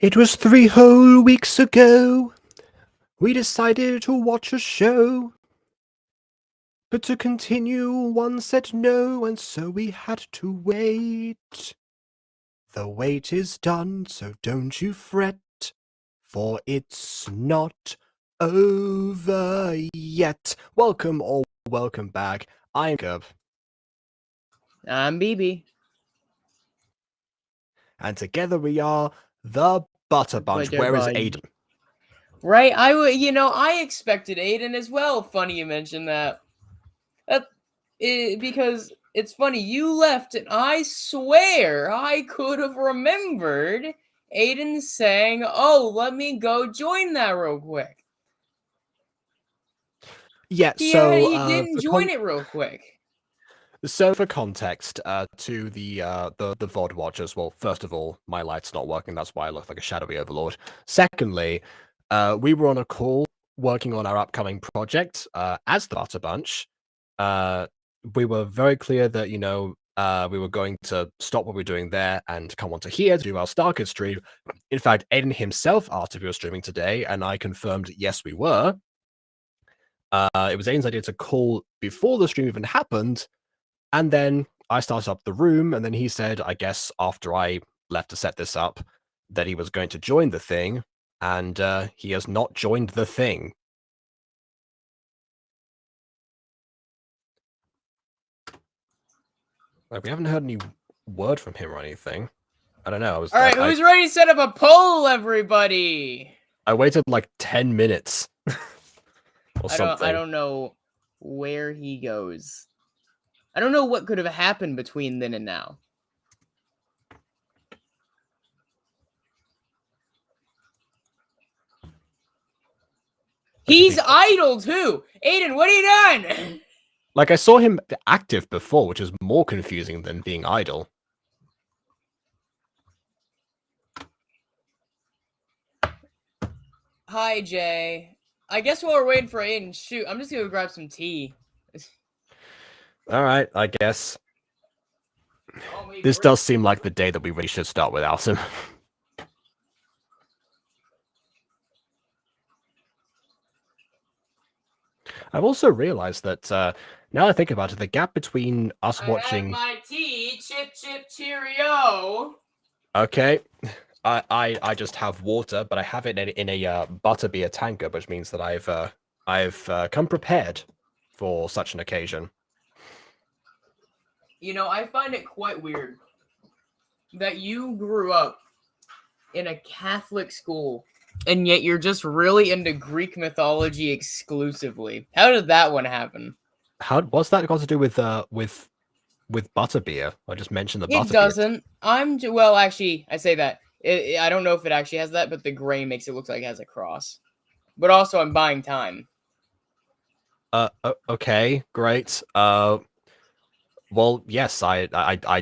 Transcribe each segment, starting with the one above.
It was 3 whole weeks ago. We decided to watch a show. But to continue, one said no, and so we had to wait. The wait is done, so don't you fret, for it's not over yet. Welcome or welcome back. I'm Gub. I'm BB. And together we are the Butter Bunch. Where is Aiden? Right, I expected Aiden as well. Funny you mentioned that. Because it's funny, you left and I swear I could have remembered Aiden saying, "Oh, let me go join that real quick." Yeah, he didn't join it real quick. So for context, to the VOD watchers, well, first of all, my light's not working. That's why I look like a shadowy overlord. Secondly, we were on a call working on our upcoming project as the Butter Bunch. We were very clear that, we were going to stop what we were doing there and come on to here to do our StarKid stream. In fact, Aiden himself asked if we were streaming today, and I confirmed yes, we were. It was Aiden's idea to call before the stream even happened. And then I started up the room, and then he said, I guess after I left to set this up, that he was going to join the thing, and he has not joined the thing. Like, we haven't heard any word from him or anything. I don't know. All right, who's ready to set up a poll, everybody? I waited like 10 minutes. I don't know where he goes. I don't know what could have happened between then and now. He's idle too. Aiden, what have you done? Like, I saw him active before, which is more confusing than being idle. Hi, Jay. I guess while we're waiting for Aiden, shoot, I'm just gonna go grab some tea. All right, I guess. This does seem like the day that we really should start without him. I've also realized that now I think about it, the gap between us watching. I have my tea, chip chip cheerio. Okay, I just have water, but I have it in a butterbeer tanker, which means that I've come prepared for such an occasion. I find it quite weird that you grew up in a Catholic school, and yet you're just really into Greek mythology exclusively. How did that one happen? What's that got to do with butterbeer? I just mentioned the butterbeer. It doesn't. Well, actually, I say that. I don't know if it actually has that, but the gray makes it look like it has a cross. But also, I'm buying time. Okay, great. Well, yes, I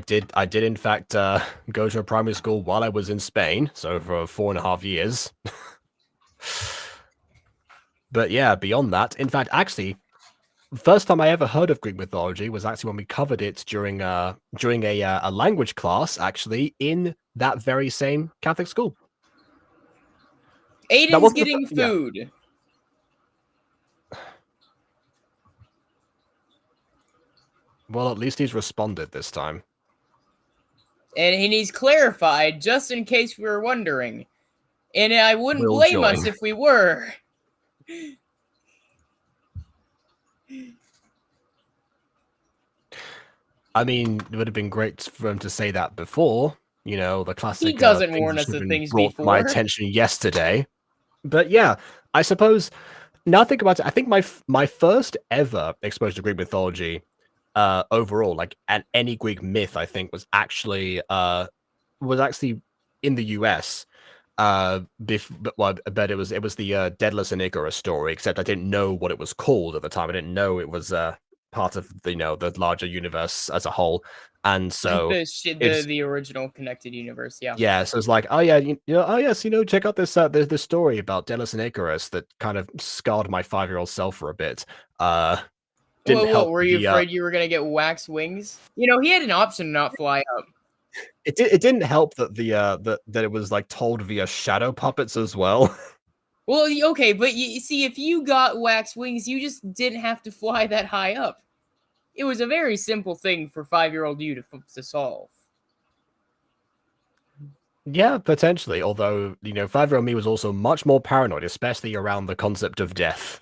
did in fact go to a primary school while I was in Spain, so for 4.5 years. But yeah, beyond that, in fact, actually, first time I ever heard of Greek mythology was actually when we covered it during a language class, actually, in that very same Catholic school. Aiden's getting food. Yeah. Well, at least he's responded this time. And he's clarified, just in case we were wondering. And I wouldn't blame us if we were. I mean, it would have been great for him to say that before. The classic. He doesn't warn us of things brought before. My attention yesterday. But yeah, I suppose, now think about it, I think my first ever exposure to Greek mythology overall, like any Greek myth, I think was actually in the US. But it was the Daedalus and Icarus story, except I didn't know what it was called at the time. I didn't know it was part of the larger universe as a whole, and so the original connected universe. Yeah, so it's like, oh yeah, check out this this story about Daedalus and Icarus that kind of scarred my 5-year-old self for a bit. Didn't help. Were you afraid you were gonna get wax wings? He had an option to not fly up. It didn't help that that it was like told via shadow puppets as well. Well, okay, but you see, if you got wax wings, you just didn't have to fly that high up. It was a very simple thing for 5-year-old you to solve. Yeah, potentially. Although, 5-year-old me was also much more paranoid, especially around the concept of death.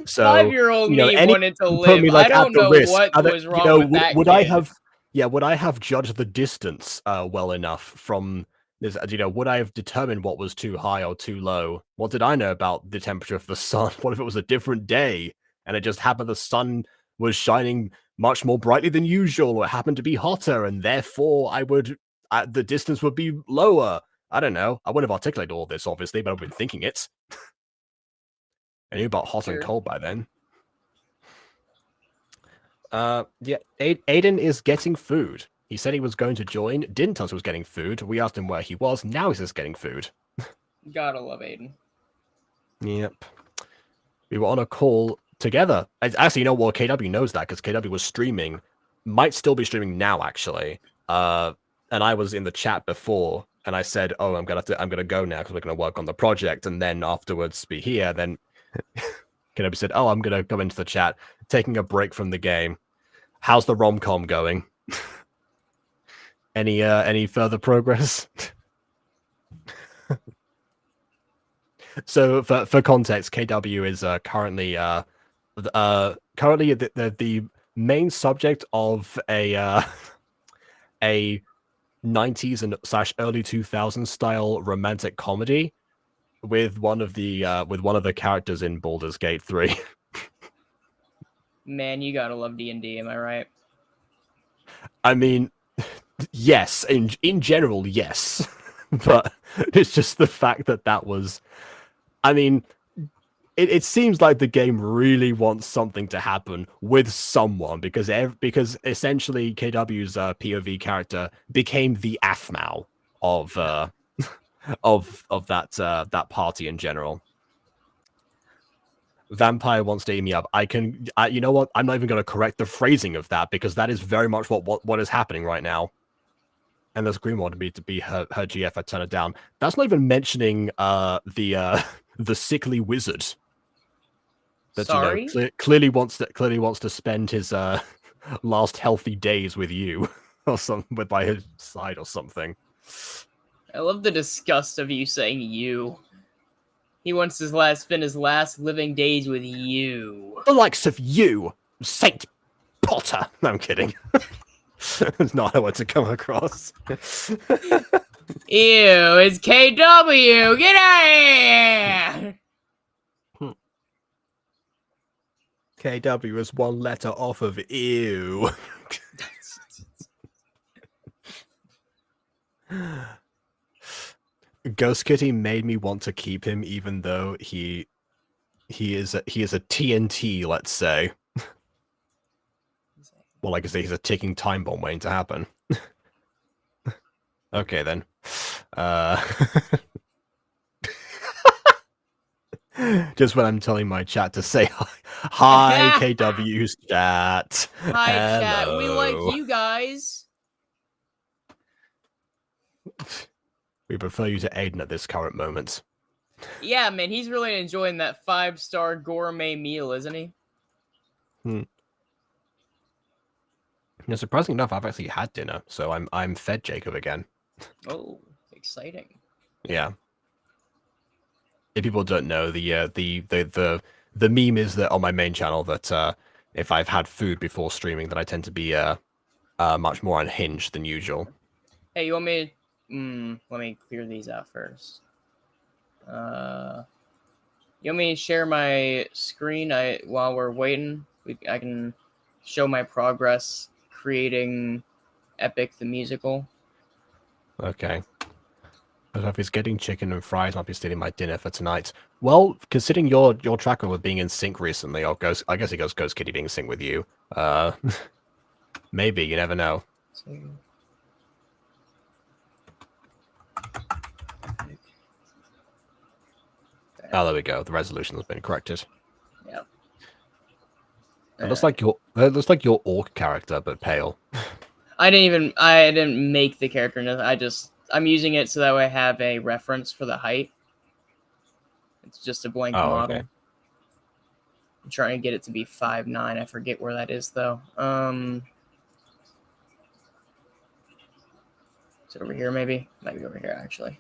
So, 5-year-old me any wanted to put live. me I like at don't the know risk. what was wrong with that Would I kid. have? Yeah, would I have judged the distance well enough from this? Would I have determined what was too high or too low? What did I know about the temperature of the sun? What if it was a different day and it just happened the sun was shining much more brightly than usual, or it happened to be hotter, and therefore the distance would be lower. I don't know. I wouldn't have articulated all this, obviously, but I've been thinking it. I knew about hot and Sure. cold by then. Yeah, Aiden is getting food. He said he was going to join, didn't tell us he was getting food. We asked him where he was, now he's just getting food. Gotta love Aiden. Yep. We were on a call together. Actually, what? KW knows that, because KW was streaming. Might still be streaming now, actually. And I was in the chat before, and I said, oh, I'm gonna go now, because we're gonna work on the project, and then afterwards be here. Then KW said, oh, I'm gonna come into the chat, taking a break from the game. How's the rom-com going? Any further progress? So for context, KW is currently the main subject of a 90s and / early 2000s style romantic comedy with one of the characters in Baldur's Gate 3. Man, you gotta love D&D, am I right? I mean, yes, in general, yes. But it's just the fact that was, I mean, it seems like the game really wants something to happen with someone, because essentially KW's POV character became the Aphmau of of that party in general. Vampire wants to eat me up. You know what? I'm not even going to correct the phrasing of that, because that is very much what is happening right now. And there's Green wanted me to be her GF. I turn it down. That's not even mentioning the sickly wizard that Sorry? clearly wants to spend his last healthy days with you, or by his side or something. I love the disgust of you saying you. He wants to spend his last living days with you. The likes of you, Saint Potter. No, I'm kidding. It's not how I want to come across. Ew, it's KW! Get out of here! KW is one letter off of ew. Ghost Kitty made me want to keep him, even though he is a TNT, let's say. Well, like I say, he's a ticking time bomb waiting to happen. Okay, then. Just when I'm telling my chat to say hi, KW's chat. Hi, Hello. chat. We like you guys. We prefer you to Aiden at this current moment. Yeah, man, he's really enjoying that 5-star gourmet meal, isn't he? Surprisingly enough, I've actually had dinner, so I'm fed Jacob again. Oh, exciting! Yeah. If people don't know, the meme is that on my main channel that if I've had food before streaming, that I tend to be much more unhinged than usual. Hey, you want me to... let me clear these out first. You want me to share my screen while we're waiting? I can show my progress creating Epic the Musical. Okay. But if he's getting chicken and fries, might be stealing my dinner for tonight. Well, considering your tracker with being in sync recently, I guess it goes Ghost Kitty being in sync with you. Maybe, you never know. Oh, there we go. The resolution has been corrected. Yep. It looks like your orc character, but pale. I didn't make the character. I'm using it so that way I have a reference for the height. It's just a blank model. Okay. I'm trying to get it to be 5'9". I forget where that is though. Is it over here maybe? Might be over here actually.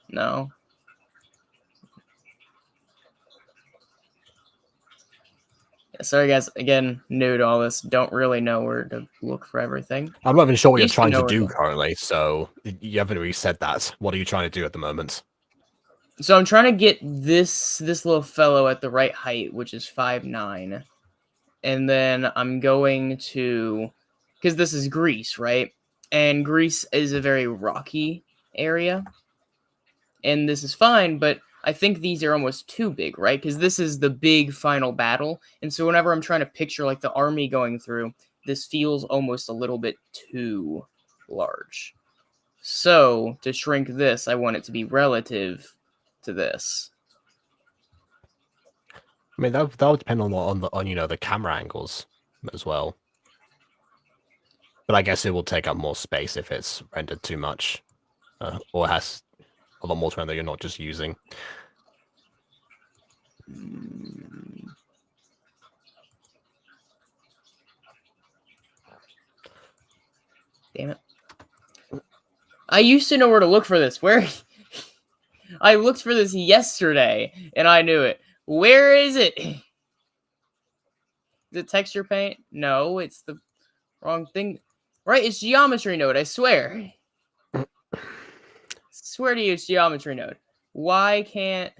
No. Yeah, sorry guys, again, new to all this. Don't really know where to look for everything. I'm not even sure what you're Used to trying to know where do to- currently, so you haven't really said that. What are you trying to do at the moment? So I'm trying to get this little fellow at the right height, which is 5'9". And then I'm going to, because this is Greece, right? And Greece is a very rocky area. And this is fine, but I think these are almost too big, right? Because this is the big final battle. And so whenever I'm trying to picture like the army going through, this feels almost a little bit too large. So to shrink this, I want it to be relative to this. I mean, that would depend on you know, the camera angles as well. But I guess it will take up more space if it's rendered too much, or has a lot more time that you're not just using. Damn it. I used to know where to look for this. Where? I looked for this yesterday, and I knew it. Where is it? Is it texture paint? No, it's the wrong thing. Right, it's geometry node, I swear. Swear to you, it's geometry node. Why can't...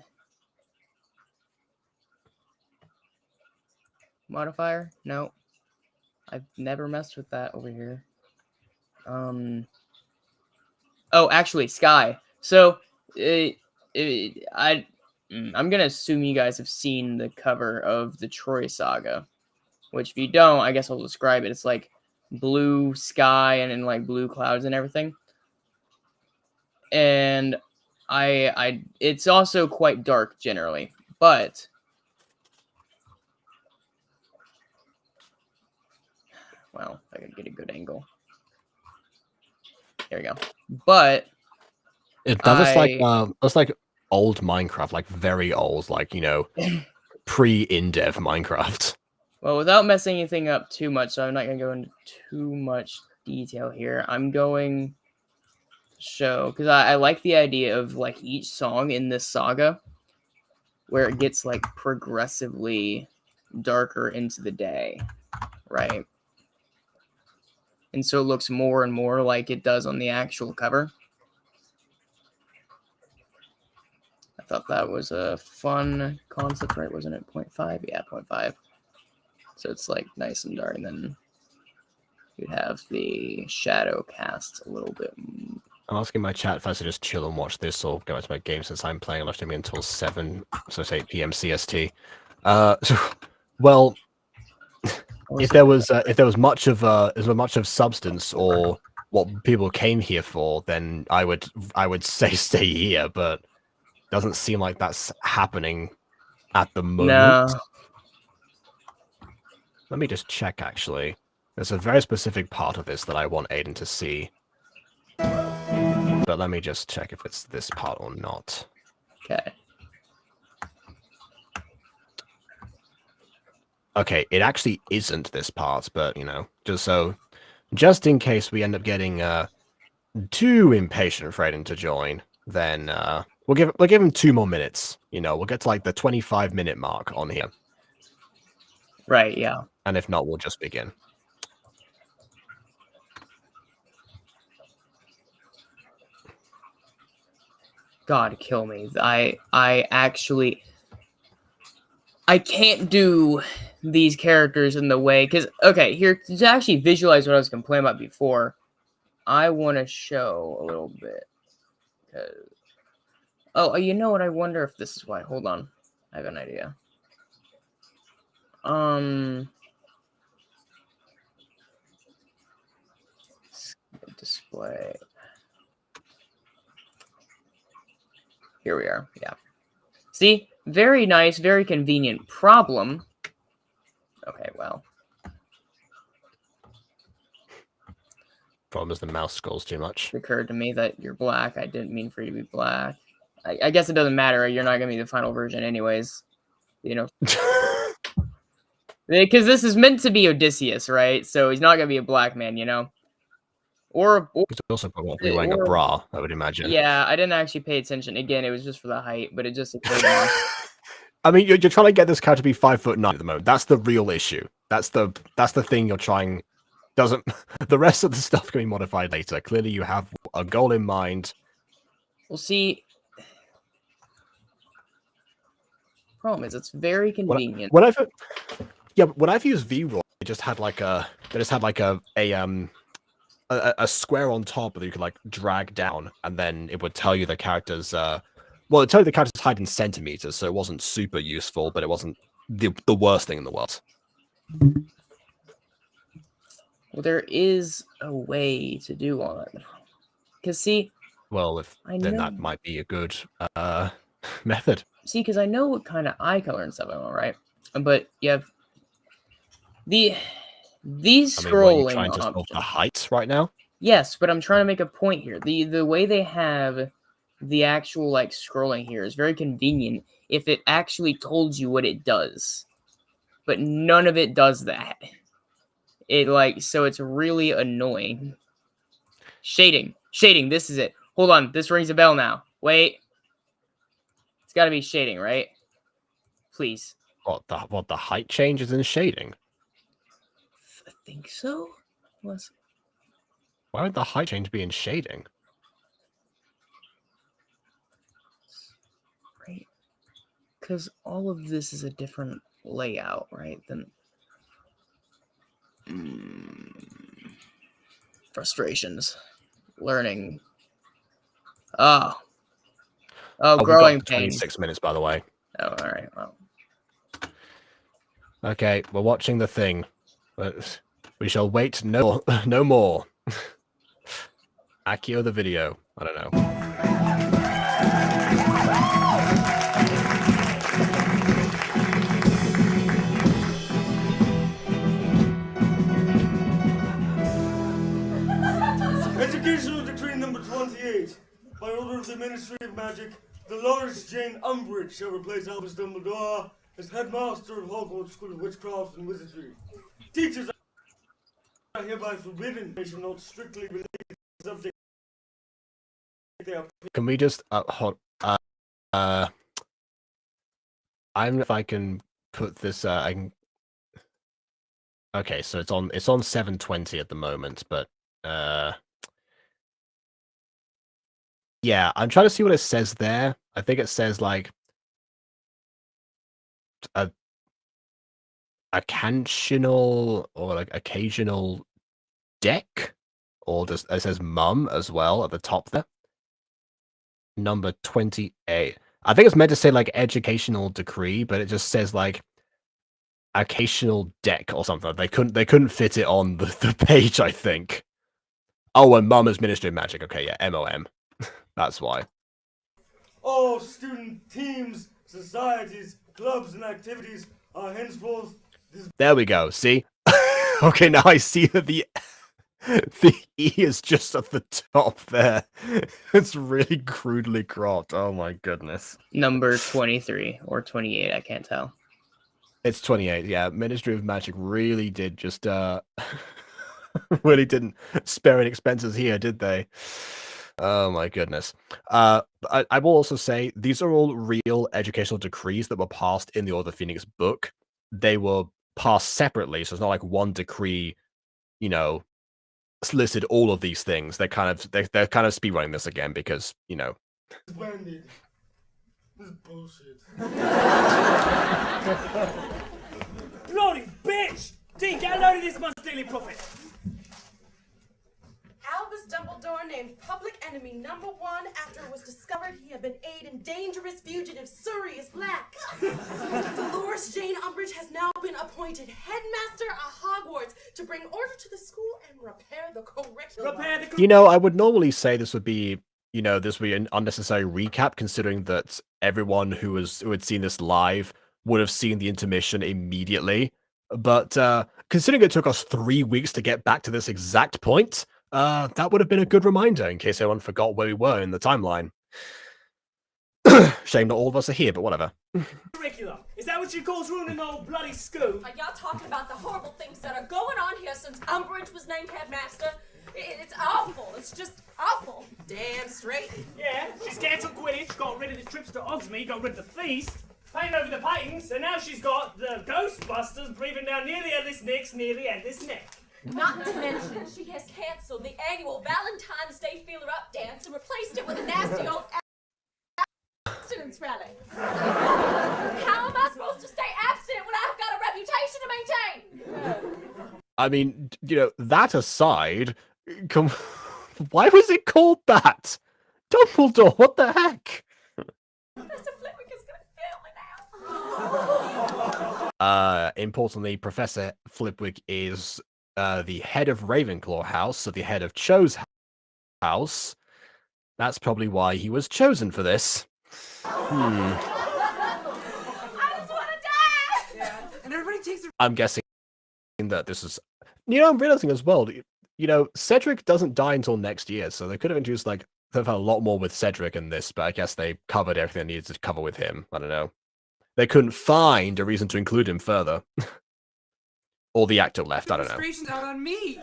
Modifier? No. I've never messed with that over here. Oh, actually, sky. So, I'm gonna assume you guys have seen the cover of the Troy Saga. Which, if you don't, I guess I'll describe it. It's like blue sky and then like blue clouds and everything. And it's also quite dark generally, but well, if I could get a good angle. There we go. But That's like old Minecraft, like very old, like, you know, pre-in-dev Minecraft. well, without messing anything up too much, so I'm not gonna go into too much detail here. I'm going to show because I like the idea of like each song in this saga where it gets like progressively darker into the day, right? And so it looks more and more like it does on the actual cover. I thought that was a fun concept, right? Wasn't it 0.5? Yeah, 0.5. So it's like nice and dark, and then you'd have the shadow cast a little bit. I'm asking my chat if I should just chill and watch this or go back to my game since I'm playing live streaming until 7, so it's 8 p.m. CST. Well, if there was much of substance or what people came here for, then I would say stay here, but doesn't seem like that's happening at the moment. No. Let me just check, actually. There's a very specific part of this that I want Aiden to see. But let me just check if it's this part or not. Okay. Okay, it actually isn't this part, but, you know, just in case we end up getting too impatient for Aiden to join, then we'll give him 2 more minutes. You know, we'll get to like the 25-minute mark on here. Right, yeah. And if not, we'll just begin. God, kill me. I can't do these characters in the way, because, okay, here, to actually visualize what I was complaining about before, I want to show a little bit. Oh, you know what? I wonder if this is why. Hold on. I have an idea. Display. Here we are. Yeah. See? Very nice, very convenient. Problem. Okay, well. Problem is the mouse scrolls too much. It occurred to me that you're black. I didn't mean for you to be black. I guess it doesn't matter. You're not gonna be the final version, anyways. You know, because this is meant to be Odysseus, right? So he's not gonna be a black man, you know. Or He's also probably wearing a bra, I would imagine. Yeah, I didn't actually pay attention. Again, it was just for the height, but it just occurred to me. I mean, you're trying to get this character to be 5'9" at the moment. That's the real issue. That's the thing you're trying. Doesn't the rest of the stuff can be modified later? Clearly, you have a goal in mind. Well, see, problem is it's very convenient. When I've used V-Roy, it just had like a square on top that you could like drag down, and then it would tell you the character's it'd tell you the character's height in centimeters, so it wasn't super useful, but it wasn't the worst thing in the world. Well, there is a way to do all that. Because see, well, then that might be a good method. See, because I know what kind of eye color and stuff I want, right? But you have these scrolling. Are you trying to solve the height right now? Yes, but I'm trying to make a point here. The way they have the actual like scrolling here is very convenient if it actually told you what it does, but none of it does that. So it's really annoying. Shading. This is it. Hold on, this rings a bell now. Wait, it's got to be shading, right? Please. What the height changes in shading? I think so. Why would the height change be in shading? Right, because all of this is a different layout, right? Then frustrations, learning. Oh, growing pains. 26 minutes, by the way. Oh, all right. Well. Okay, we're watching the thing, but we shall wait no more. Akio the video. I don't know. Educational Decree number 28. By order of the Ministry of Magic, the Dolores Jane Umbridge shall replace Albus Dumbledore as headmaster of Hogwarts School of Witchcraft and Wizardry. Teachers are hereby forbidden. They shall not strictly relate the subject. Can we just hold? I don't know if I can put this. I can. Okay, so it's on 720 at the moment, but yeah, I'm trying to see what it says there. I think it says like a occasional or like occasional deck, or just it says mum as well at the top there. Number 28. I think it's meant to say like educational decree, but it just says like occasional deck or something. They couldn't fit it on the page, I think. Oh, and mum is Ministry of Magic. Okay, yeah, MOM. That's why. All student teams, societies, clubs, and activities are henceforth. There we go. See? Okay, now I see that the E is just at the top there. It's really crudely cropped. Oh my goodness. Number 23 or 28, I can't tell. It's 28, yeah. Ministry of Magic really did just really didn't spare any expenses here, did they? Oh my goodness. I will also say these are all real educational decrees that were passed in the Order of the Phoenix book. They were passed separately, so it's not like one decree, you know, listed all of these things. They're kind of speedrunning this again because, you know. Splendid. This is bullshit. Bloody bitch! Dean, get a load of this month's Daily Prophet. Albus Dumbledore named public enemy number 1 after it was discovered he had been aiding dangerous fugitive Sirius Black. Dolores Jane Umbridge has now been appointed headmaster of Hogwarts to bring order to the school and repair the curriculum. You know, I would normally say this would be, you know, this would be an unnecessary recap, considering that everyone who had seen this live would have seen the intermission immediately. But considering it took us 3 weeks to get back to this exact point, that would have been a good reminder in case anyone forgot where we were in the timeline. Shame not all of us are here, but whatever. Curriculum. Is that what you calls ruining the old bloody school? Are y'all talking about the horrible things that are going on here since Umbridge was named headmaster? It's awful. It's just awful. Damn straight. Yeah, she's cancelled Quidditch, got rid of the trips to Hogsmeade, got rid of the feast, painted over the paintings, and now she's got the Ghostbusters breathing down near the endless nicks, near the endless neck. Not to mention, she has canceled the annual Valentine's Day Feeler Up dance and replaced it with a nasty old abstinence rally. How am I supposed to stay abstinent when I've got a reputation to maintain? I mean, that aside, why was it called that? Dumbledore, what the heck? Professor Flitwick is gonna fail me now. Importantly, Professor Flitwick is the head of Ravenclaw House, so the head of Cho's house. That's probably why he was chosen for this. I just wanna die! Yeah, and everybody takes their. I'm guessing that this is... I'm realizing as well, Cedric doesn't die until next year, so they could have introduced, they've had a lot more with Cedric in this, but I guess they covered everything they needed to cover with him. I don't know. They couldn't find a reason to include him further. Or the actor left, I don't know. Frustration's out on me.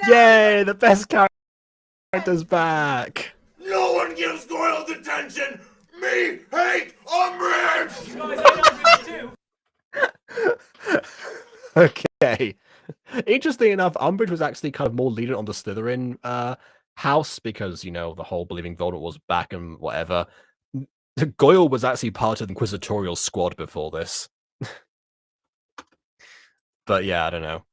Yay, the best character's back! No one gives Goyle detention! Me hate Umbridge! You guys ain't Umbridge too. Okay. Interesting enough, Umbridge was actually kind of more lenient on the Slytherin house because, the whole believing Voldemort was back and whatever. Goyle was actually part of the Inquisitorial squad before this. But yeah, I don't know.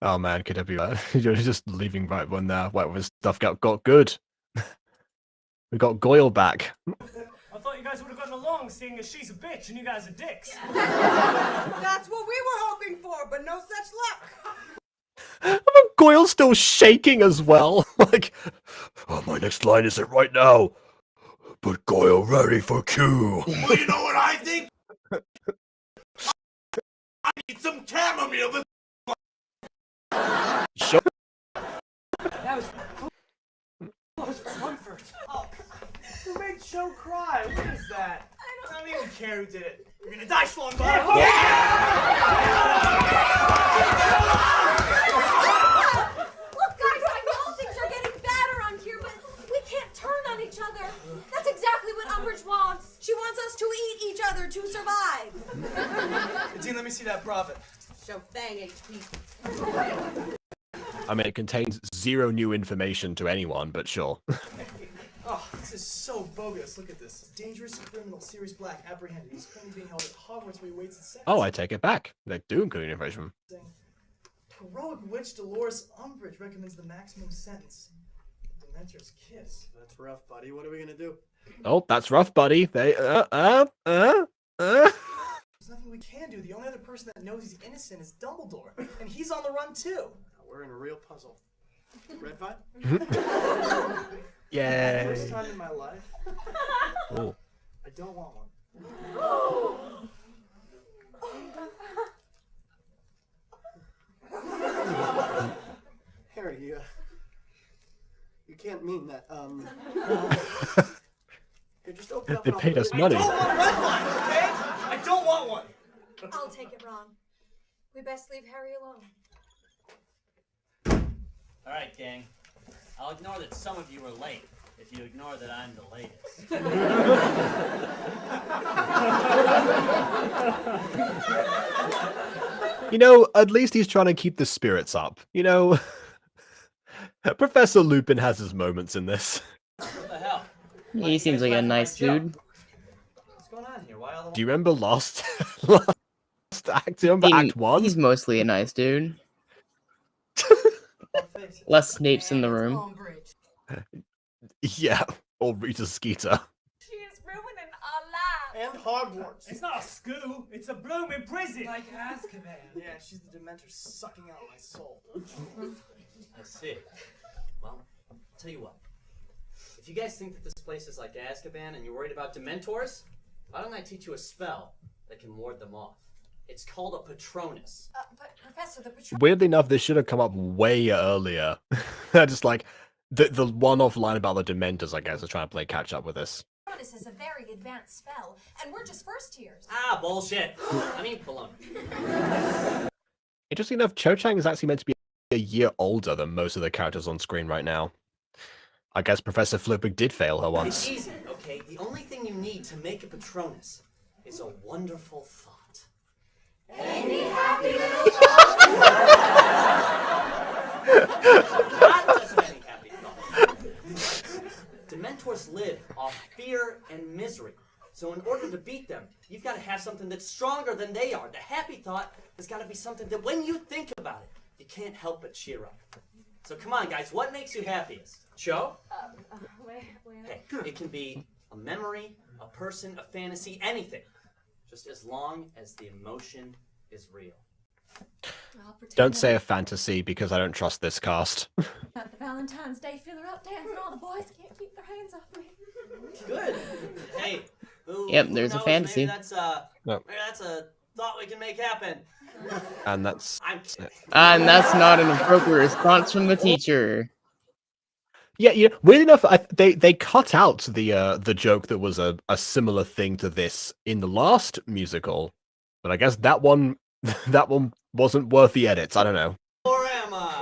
Oh man, could it be that? You're just leaving right when stuff got good. We got Goyle back. I thought you guys would have gotten along, seeing as she's a bitch and you guys are dicks. That's what we were hoping for, but no such luck. Goyle's still shaking as well. My next line isn't right now. But Goyle ready for Q. Well, you know what I think? I need some chamomile. Sure. That was comfort. Oh, who made Cho cry? What is that? I don't even care who did it. You're gonna die, Schlong. Look, guys, I know things are getting bad around here, but we can't turn on each other. That's exactly what Umbridge wants. She wants us to eat each other to survive. Dean, let me see that profit. Show Fang HP. I mean, it contains zero new information to anyone, but sure. Oh, this is so bogus. Look at this. Dangerous criminal, Sirius Black, apprehended. He's currently being held at Hogwarts where he waits his sentence. Oh, I take it back. They do include information. Heroic witch Dolores Umbridge recommends the maximum sentence. Dementor's kiss. That's rough, buddy. What are we gonna do? Oh, that's rough, buddy. They, There's nothing we can do. The only other person that knows he's innocent is Dumbledore. And he's on the run, too. We're in a real puzzle. Red Vine? Yay. First time in my life. Oh. I don't want one. Harry, you can't mean that. Here, just open up. They paid us money. I don't want a red line, okay? I don't want one. I'll take it, Ron. We best leave Harry alone. Alright, gang. I'll ignore that some of you are late, if you ignore that I'm the latest. At least he's trying to keep the spirits up. Professor Lupin has his moments in this. What the hell? He seems like a nice dude. What's going on here? Why all the... Do you remember last act? Do you remember Act 1? He's mostly a nice dude. Less Snape's in the room. Umbridge. Yeah, or Rita Skeeter. She is ruining our lives. And Hogwarts. It's not a school, it's a blooming prison. Like Azkaban. Yeah, she's the Dementor sucking out my soul. I see. Well, I'll tell you what. If you guys think that this place is like Azkaban and you're worried about Dementors, why don't I teach you a spell that can ward them off. It's called a Patronus. But Professor, the Patronus Weirdly enough, this should have come up way earlier. Just like the one-off line about the Dementors, I guess, is trying to play catch up with this. is a very advanced spell, and we're just first tiers. Ah, bullshit. I mean, baloney. Interesting enough, Cho Chang is actually meant to be a year older than most of the characters on screen right now. I guess Professor Flipwick did fail her once. It's easy, okay? The only thing you need to make a Patronus is a wonderful thought. Any happy little Not just any happy thought. Dementors live off fear and misery. So in order to beat them, you've got to have something that's stronger than they are. The happy thought has got to be something that when you think about it, you can't help but cheer up. So come on, guys, what makes you happiest? Cho? wait. Hey, it can be a memory, a person, a fantasy, anything. Just as long as the emotion is real. Don't say a fantasy because I don't trust this cast. At the Valentine's Day filler up dance and all the boys can't keep their hands off me. Good. Hey. Yep, who there's a knows? fantasy. Maybe that's a thought we can make happen. And that's... I'm kidding. And that's not an appropriate response from the teacher. Yeah, weirdly enough, they cut out the joke that was a similar thing to this in the last musical, but I guess that one wasn't worth the edits. I don't know. Or am I?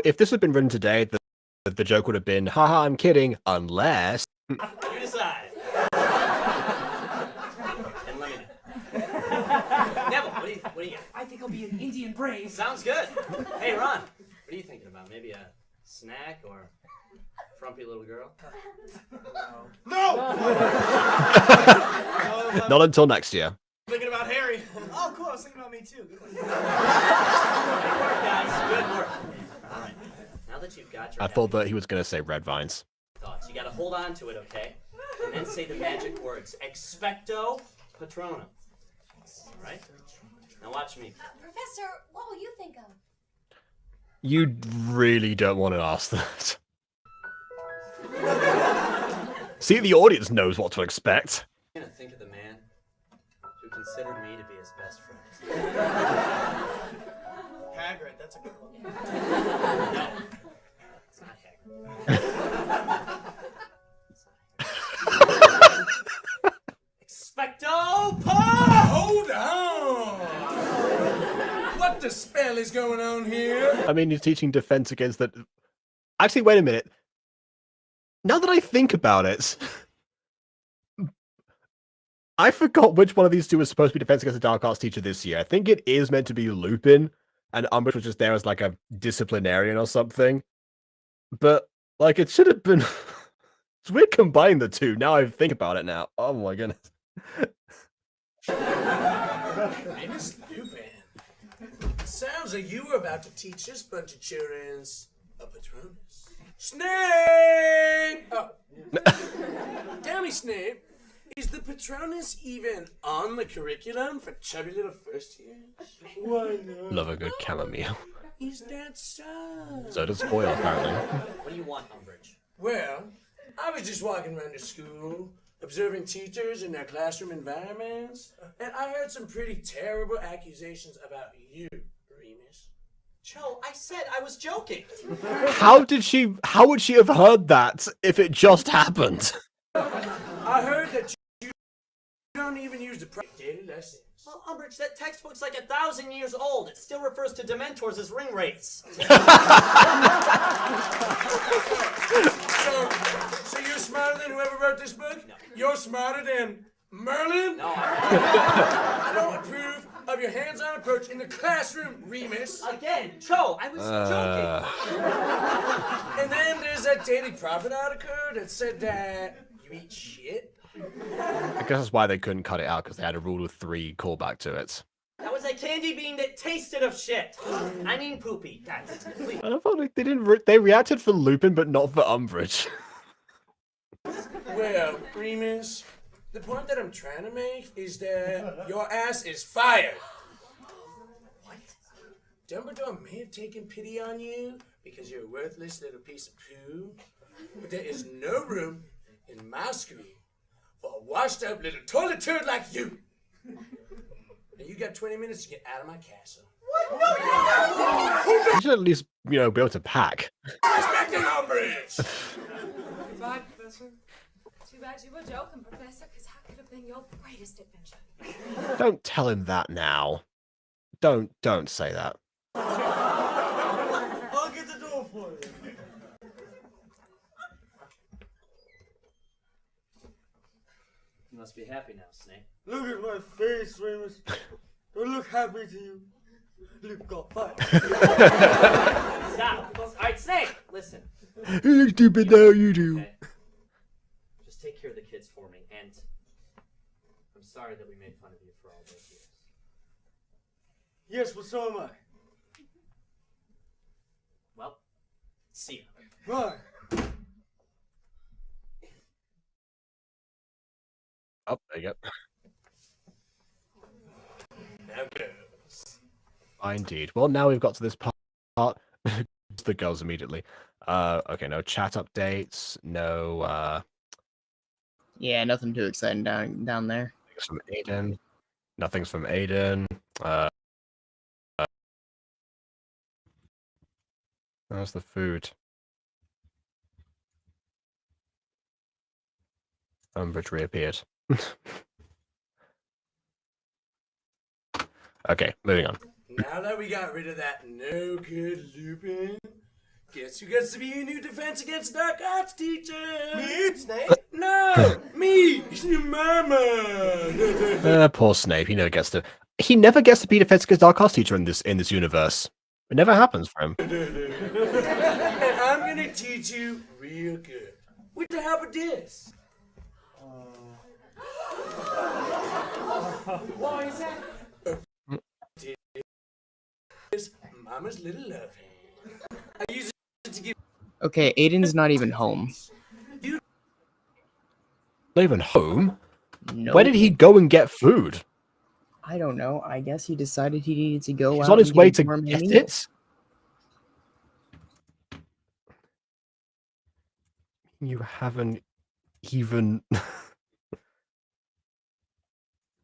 If this had been written today, the joke would have been, haha, I'm kidding, unless... You decide. And let me know. Neville, what do you got? I think I'll be an Indian brave. Sounds good. Hey, Ron, what are you thinking about? Maybe a snack or a frumpy little girl? No! Not until next year. Thinking about Harry. Oh, cool. I was thinking about me too. Good one. Good work, guys. Good work. All right. Now that you've got your I thought that he was going to say red vines. thoughts, you got to hold on to it, okay? And then say the magic words. Expecto Patronum. All right? Now watch me. Professor, what will you think of? You really don't want to ask that. See, the audience knows what to expect. I'm going to think of the man who considered me to be his best friend. Hagrid, that's a good one. No. It's not Hagrid. Expecto Patronum! Hold on! What the spell is going on here? I mean, you're teaching defense against that. Actually, wait a minute. Now that I think about it, I forgot which one of these two was supposed to be defense against the Dark Arts teacher this year. I think it is meant to be Lupin, and Umbridge was just there as like a disciplinarian or something. But like, it should have been. It's weird combining the two. Now I think about it now. Oh my goodness. Name is Lupin. Sounds like you were about to teach this bunch of children a Patronus. Snape! Oh. Tell me, Snape, is the Patronus even on the curriculum for chubby little first years? Why not? Love a good chamomile. Is that so? So does Foyle, apparently. What do you want, Umbridge? Well, I was just walking around the school, observing teachers in their classroom environments, and I heard some pretty terrible accusations about you, Remus. Cho, I said I was joking. How would she have heard that if it just happened? I heard that you don't even use the daily lessons. Well, Umbridge, that textbook's like 1,000 years old. It still refers to Dementors as ring wraiths. So you're smarter than whoever wrote this book? No. You're smarter than Merlin? No, I don't approve of your hands-on approach in the classroom, Remus. Again, Cho, I was joking. And then there's that Daily Prophet article that said that you eat shit. I guess that's why they couldn't cut it out, because they had a rule of 3 callback to it. That was a candy bean that tasted of shit. I mean poopy. Guys, please. I felt like they reacted for Lupin, but not for Umbridge. Well, Remus, the point that I'm trying to make is that your ass is fired. What? Dumbledore may have taken pity on you because you're a worthless little piece of poo, but there is no room in my school for a washed up little toilet turd like you. And you got 20 minutes to get out of my castle. You should at least, be able to pack. Respecting Umbridge! Bye, Professor. Too bad you were joking, Professor, because that could have been your greatest adventure. Don't tell him that now. Don't say that. I'll get the door for you. You must be happy now, Snape. Look at my face, Remus. Do I look happy to you? Luke got fired. Stop! Alright, Snape! Listen. You look stupid now, you do. Okay. Just take care of the kids for me, and I'm sorry that we made fun of you for all those years. Yes, but so am I. Well, see ya. Right. Oh, there you go. Now, girls. Indeed. Well, now we've got to this part. The girls immediately. Okay, no chat updates. No. Yeah, nothing too exciting down there. Nothing's from Aiden. Nothing's from Aiden. How's the food? Umbridge reappeared. Okay, moving on. Now that we got rid of that no good Lupin, guess who gets to be a new defense against dark arts teacher? Me? Snape? No, me, your mama. Poor Snape. He never gets to be defense against dark arts teacher in this universe. It never happens for him. And I'm gonna teach you real good with the help of this. Why is that? This Mama's little love hand. I use it to give Okay, Aiden's not even home. Not even home? No. Where did he go and get food? I don't know. I guess he decided he needed to go He's out on his and way get a to gourmet get meal. it? You haven't even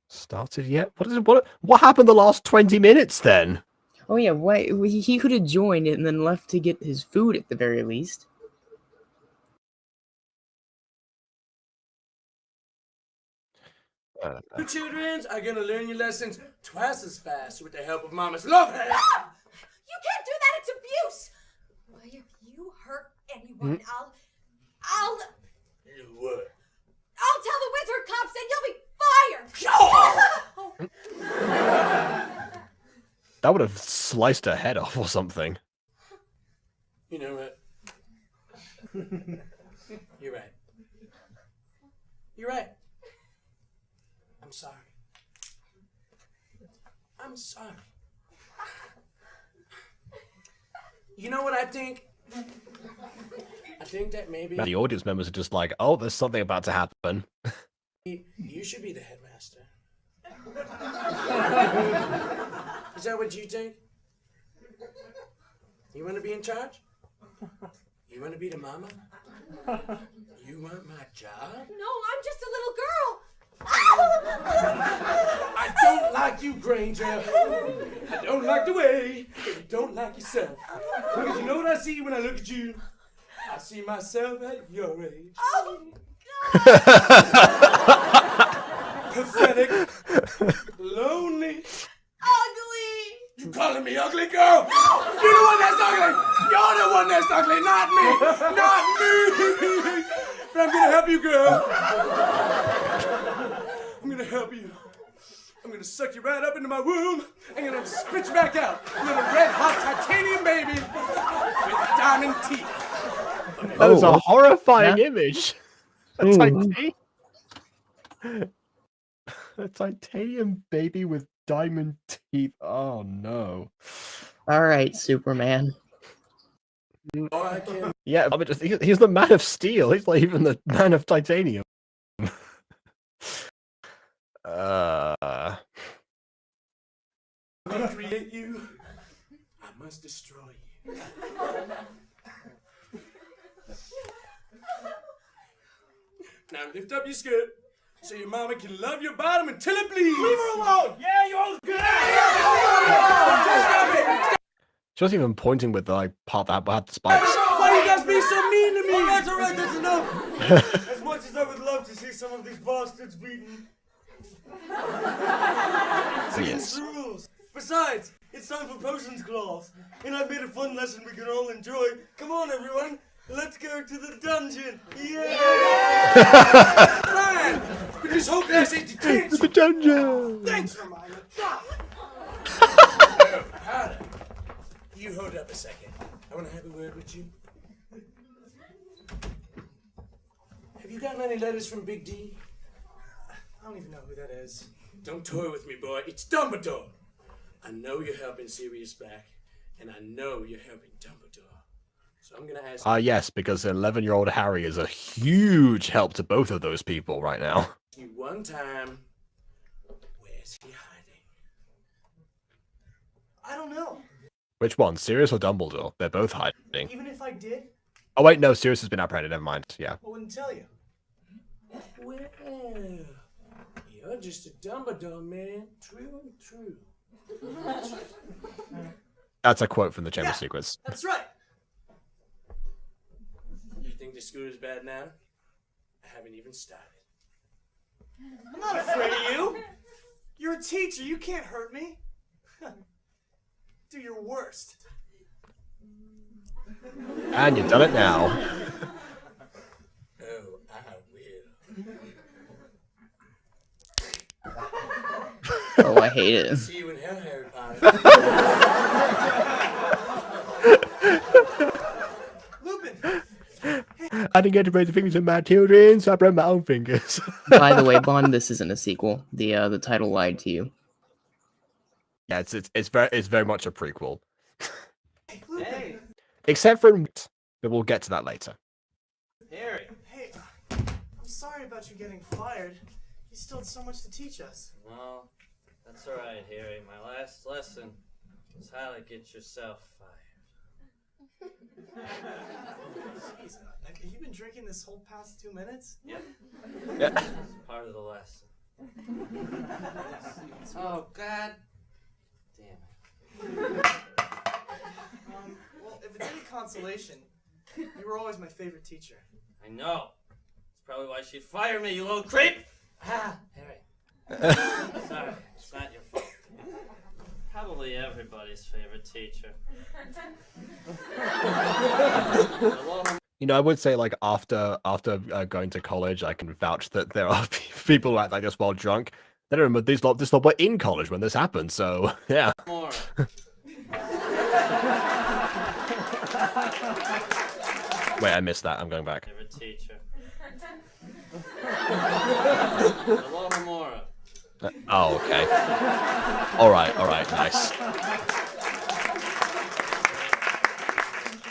started yet? What happened the last 20 minutes then? Oh yeah, why he could have joined and then left to get his food at the very least. you children are gonna learn your lessons twice as fast with the help of Mama's love hand. Ah! You can't do that, it's abuse! Well, if you hurt anyone, I'll You what? tell the wizard cops and you'll be fired! That would have sliced her head off or something. You know what? You're right. You're right. I'm sorry. I'm sorry. You know what I think? I think that maybe The audience members are just like, oh, there's something about to happen. you should be the headmaster. Is that what you think? You want to be in charge? You want to be the mama? You want my job? No, I'm just a little girl! I don't like you, Granger. I don't like the way you don't like yourself. Because you know what I see when I look at you? I see myself at your age. Oh, Pathetic, lonely. ugly! You calling me ugly, girl? You're the one that's ugly. You're the one that's ugly, not me. Not me. But I'm gonna help you, girl. I'm gonna help you. I'm gonna suck you right up into my womb and gonna spit you back out. Little red hot titanium baby with diamond teeth. That is a Oh. horrifying Yeah. image. A titanium baby with diamond teeth. Oh no. All right, Superman. Oh, I can't. Yeah, I mean, he's the man of steel. He's like even the man of titanium. Create you. I must destroy you. Now lift up your skirt so your mama can love your bottom until it bleeds. Leave her alone! Yeah, you're all good! She wasn't even pointing with the like, part that had the spikes. Why you guys being so mean to me? All right, that's enough. As much as I would love to see some of these bastards beaten. Yes. The rules. Besides, it's time for potions class, and I've made a fun lesson we can all enjoy. Come on, everyone. Let's go to the dungeon. Yeah! Man, we just hope that's it detention. The dungeon! Thanks, Hermione. God. Oh, Potter, you hold up a second. I want to have a word with you. Have you gotten any letters from Big D? I don't even know who that is. Don't toy with me, boy. It's Dumbledore. I know you're helping Sirius Black, and I know you're helping Dumbledore. So I'm gonna ask Yes, because 11-year-old Harry is a huge help to both of those people right now. you one time. Where's he hiding? I don't know. Which one, Sirius or Dumbledore? They're both hiding. Even if I did, Oh wait, no, Sirius has been apprehended. Never mind. Yeah. I wouldn't tell you. Well, you're just a Dumbledore, man. True and true. That's a quote from the Chamber of Yeah. Secrets. That's right. You think the school is bad now? I haven't even started. I'm not afraid of you. You're a teacher. You can't hurt me. Do your worst. And you've done it now. Oh, I will. Oh, I hate it. See you in hell, Harry Potter. Lupin. I didn't get to break the fingers of my children, so I broke my own fingers. By the way, Bond, this isn't a sequel. The title lied to you. Yeah, it's very much a prequel. Hey, Lupin. Hey, Except for but we'll get to that later. Harry. Hey, I'm sorry about you getting fired. You still had so much to teach us. Well, that's alright, Harry. My last lesson was how to get yourself fired. Jeez, have you been drinking this whole past 2 minutes? Yep. Yeah. It's part of the lesson. Oh, God. Damn it. Well, if it's any consolation, you were always my favorite teacher. I know. It's probably why she fired me, you little creep! Ah, Harry. Sorry, it's not your fault. Probably everybody's favorite teacher. You know, I would say like after going to college, I can vouch that there are people who act like this while drunk. They don't remember this lot were in college when this happened, so yeah. More. Wait, I missed that. I'm going back. Favorite teacher. Hello, Mora. Oh, okay. All right, nice.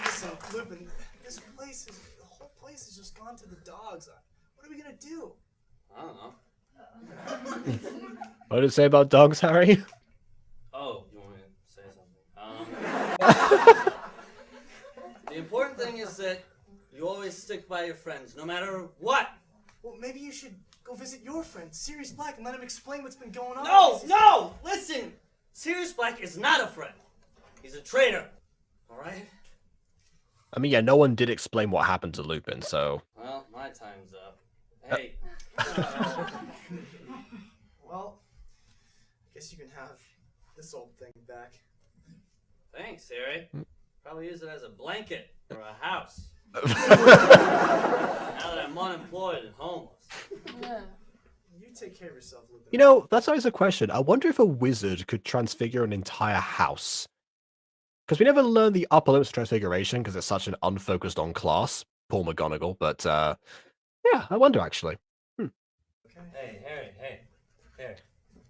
Listen, Lupin, the whole place has just gone to the dogs. What are we gonna do? I don't know. What did it say about dogs, Harry? Oh, you want me to say something? The important thing is that you always stick by your friends, no matter what. Well, maybe you should go visit your friend, Sirius Black, and let him explain what's been going on. No! Listen! Sirius Black is not a friend. He's a traitor. Alright? I mean, yeah, no one did explain what happened to Lupin, so Well, my time's up. Hey. Well, I guess you can have this old thing back. Thanks, Harry. Probably use it as a blanket or a house. Now that I'm unemployed and homeless. You take care of yourself, Lupin. you know, that's always a question. I wonder if a wizard could transfigure an entire house. Because we never learned the upper limits of transfiguration because it's such an unfocused on class. Paul McGonagall, but yeah, I wonder actually. Okay. Hey, Harry, hey.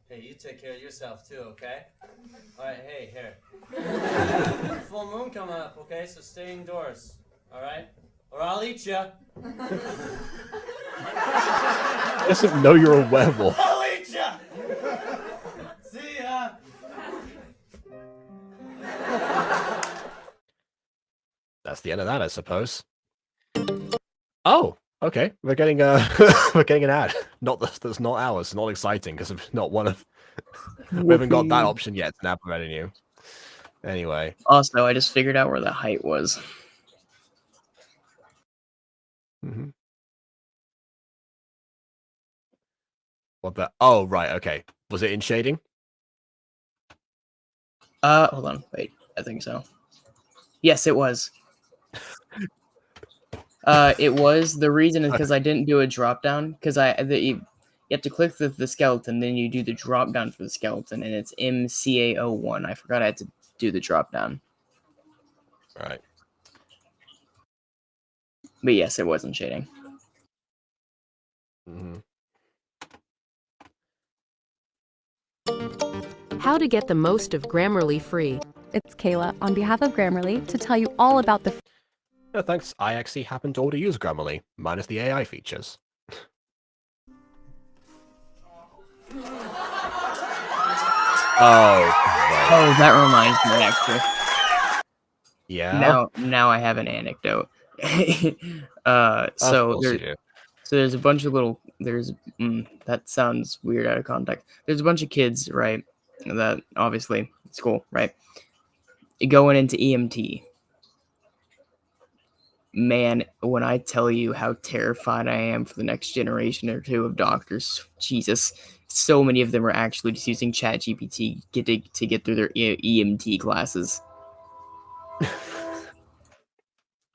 Hey, you take care of yourself too, okay? Alright, hey, Harry. Full moon coming up, okay? So stay indoors, alright? Or I'll eat ya. Doesn't know you're a werewolf. I'll eat ya! See ya! That's the end of that, I suppose. Oh, okay. We're getting we're getting an ad. that's not ours. It's not exciting because it's not one of. We haven't got that option yet. It's now revenue. Anyway. Also, I just figured out where the height was. Mm-hmm. What the? Oh, right. Okay. Was it in shading? Hold on. Wait. I think so. Yes, it was. It was. The reason is because I didn't do a drop down because you have to click the skeleton, then you do the drop down for the skeleton, and it's MCA01. I forgot I had to do the drop down. Right. But yes, it wasn't shading. Mm-hmm. How to get the most of Grammarly free. It's Kayla on behalf of Grammarly to tell you all about the. No, thanks. I actually happen to already use Grammarly, minus the AI features. Oh, that reminds me, actually. Yeah. Now I have an anecdote. Of So course you do. there's a bunch of little. That sounds weird out of context. There's a bunch of kids, right? That obviously school, right? Going into EMT. Man, when I tell you how terrified I am for the next generation or two of doctors, Jesus, so many of them are actually just using ChatGPT to get through their EMT classes.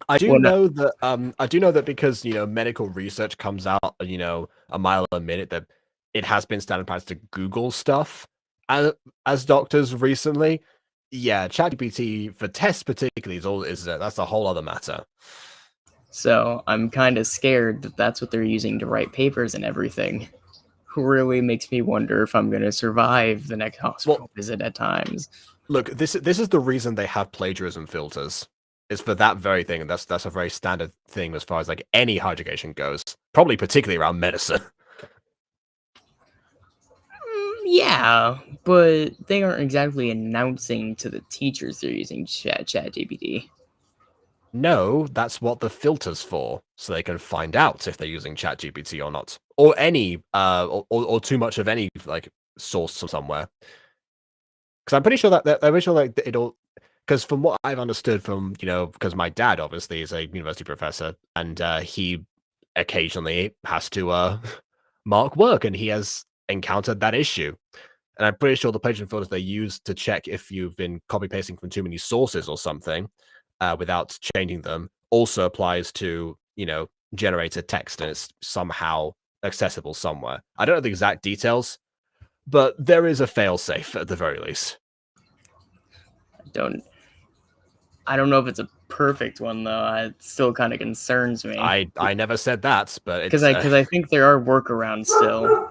I do know that because medical research comes out a mile a minute, that it has been standard practice to Google stuff as doctors recently. Yeah, ChatGPT for tests particularly that's a whole other matter. So I'm kind of scared that that's what they're using to write papers and everything. Really makes me wonder if I'm going to survive the next hospital visit at times. Look, this is the reason they have plagiarism filters. Is for that very thing, and that's a very standard thing as far as like any higher education goes. Probably particularly around medicine. Yeah, but they aren't exactly announcing to the teachers they're using ChatGPT. No, that's what the filter's for, so they can find out if they're using ChatGPT or not, or any, or too much of any like source from somewhere. Because I'm pretty sure that it'll. Because from what I've understood from because my dad obviously is a university professor, and he occasionally has to mark work, and he has encountered that issue. And I'm pretty sure the plagiarism filters they use to check if you've been copy pasting from too many sources or something without changing them also applies to generated text, and it's somehow accessible somewhere. I don't know the exact details, but there is a failsafe at the very least. I don't know if it's a perfect one though. It still kind of concerns me. I never said that, but because I think there are workarounds still.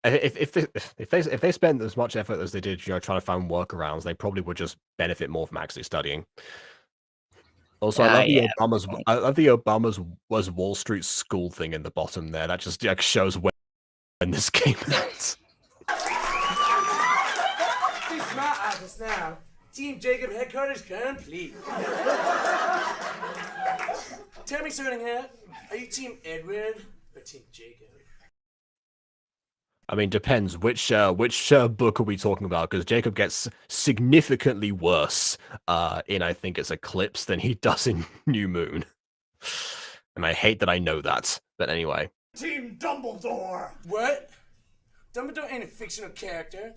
If they spend as much effort as they did, trying to find workarounds, they probably would just benefit more from actually studying. Also, I love the Obama's was Wall Street school thing in the bottom there. That just shows when this came out. This my office now. Team Jacob headquarters complete. Tell me, Sorting Hat, are you Team Edward or Team Jacob? I mean, depends. Which book are we talking about? Because Jacob gets significantly worse in, I think it's Eclipse, than he does in New Moon. And I hate that I know that. But anyway. Team Dumbledore! What? Dumbledore ain't a fictional character.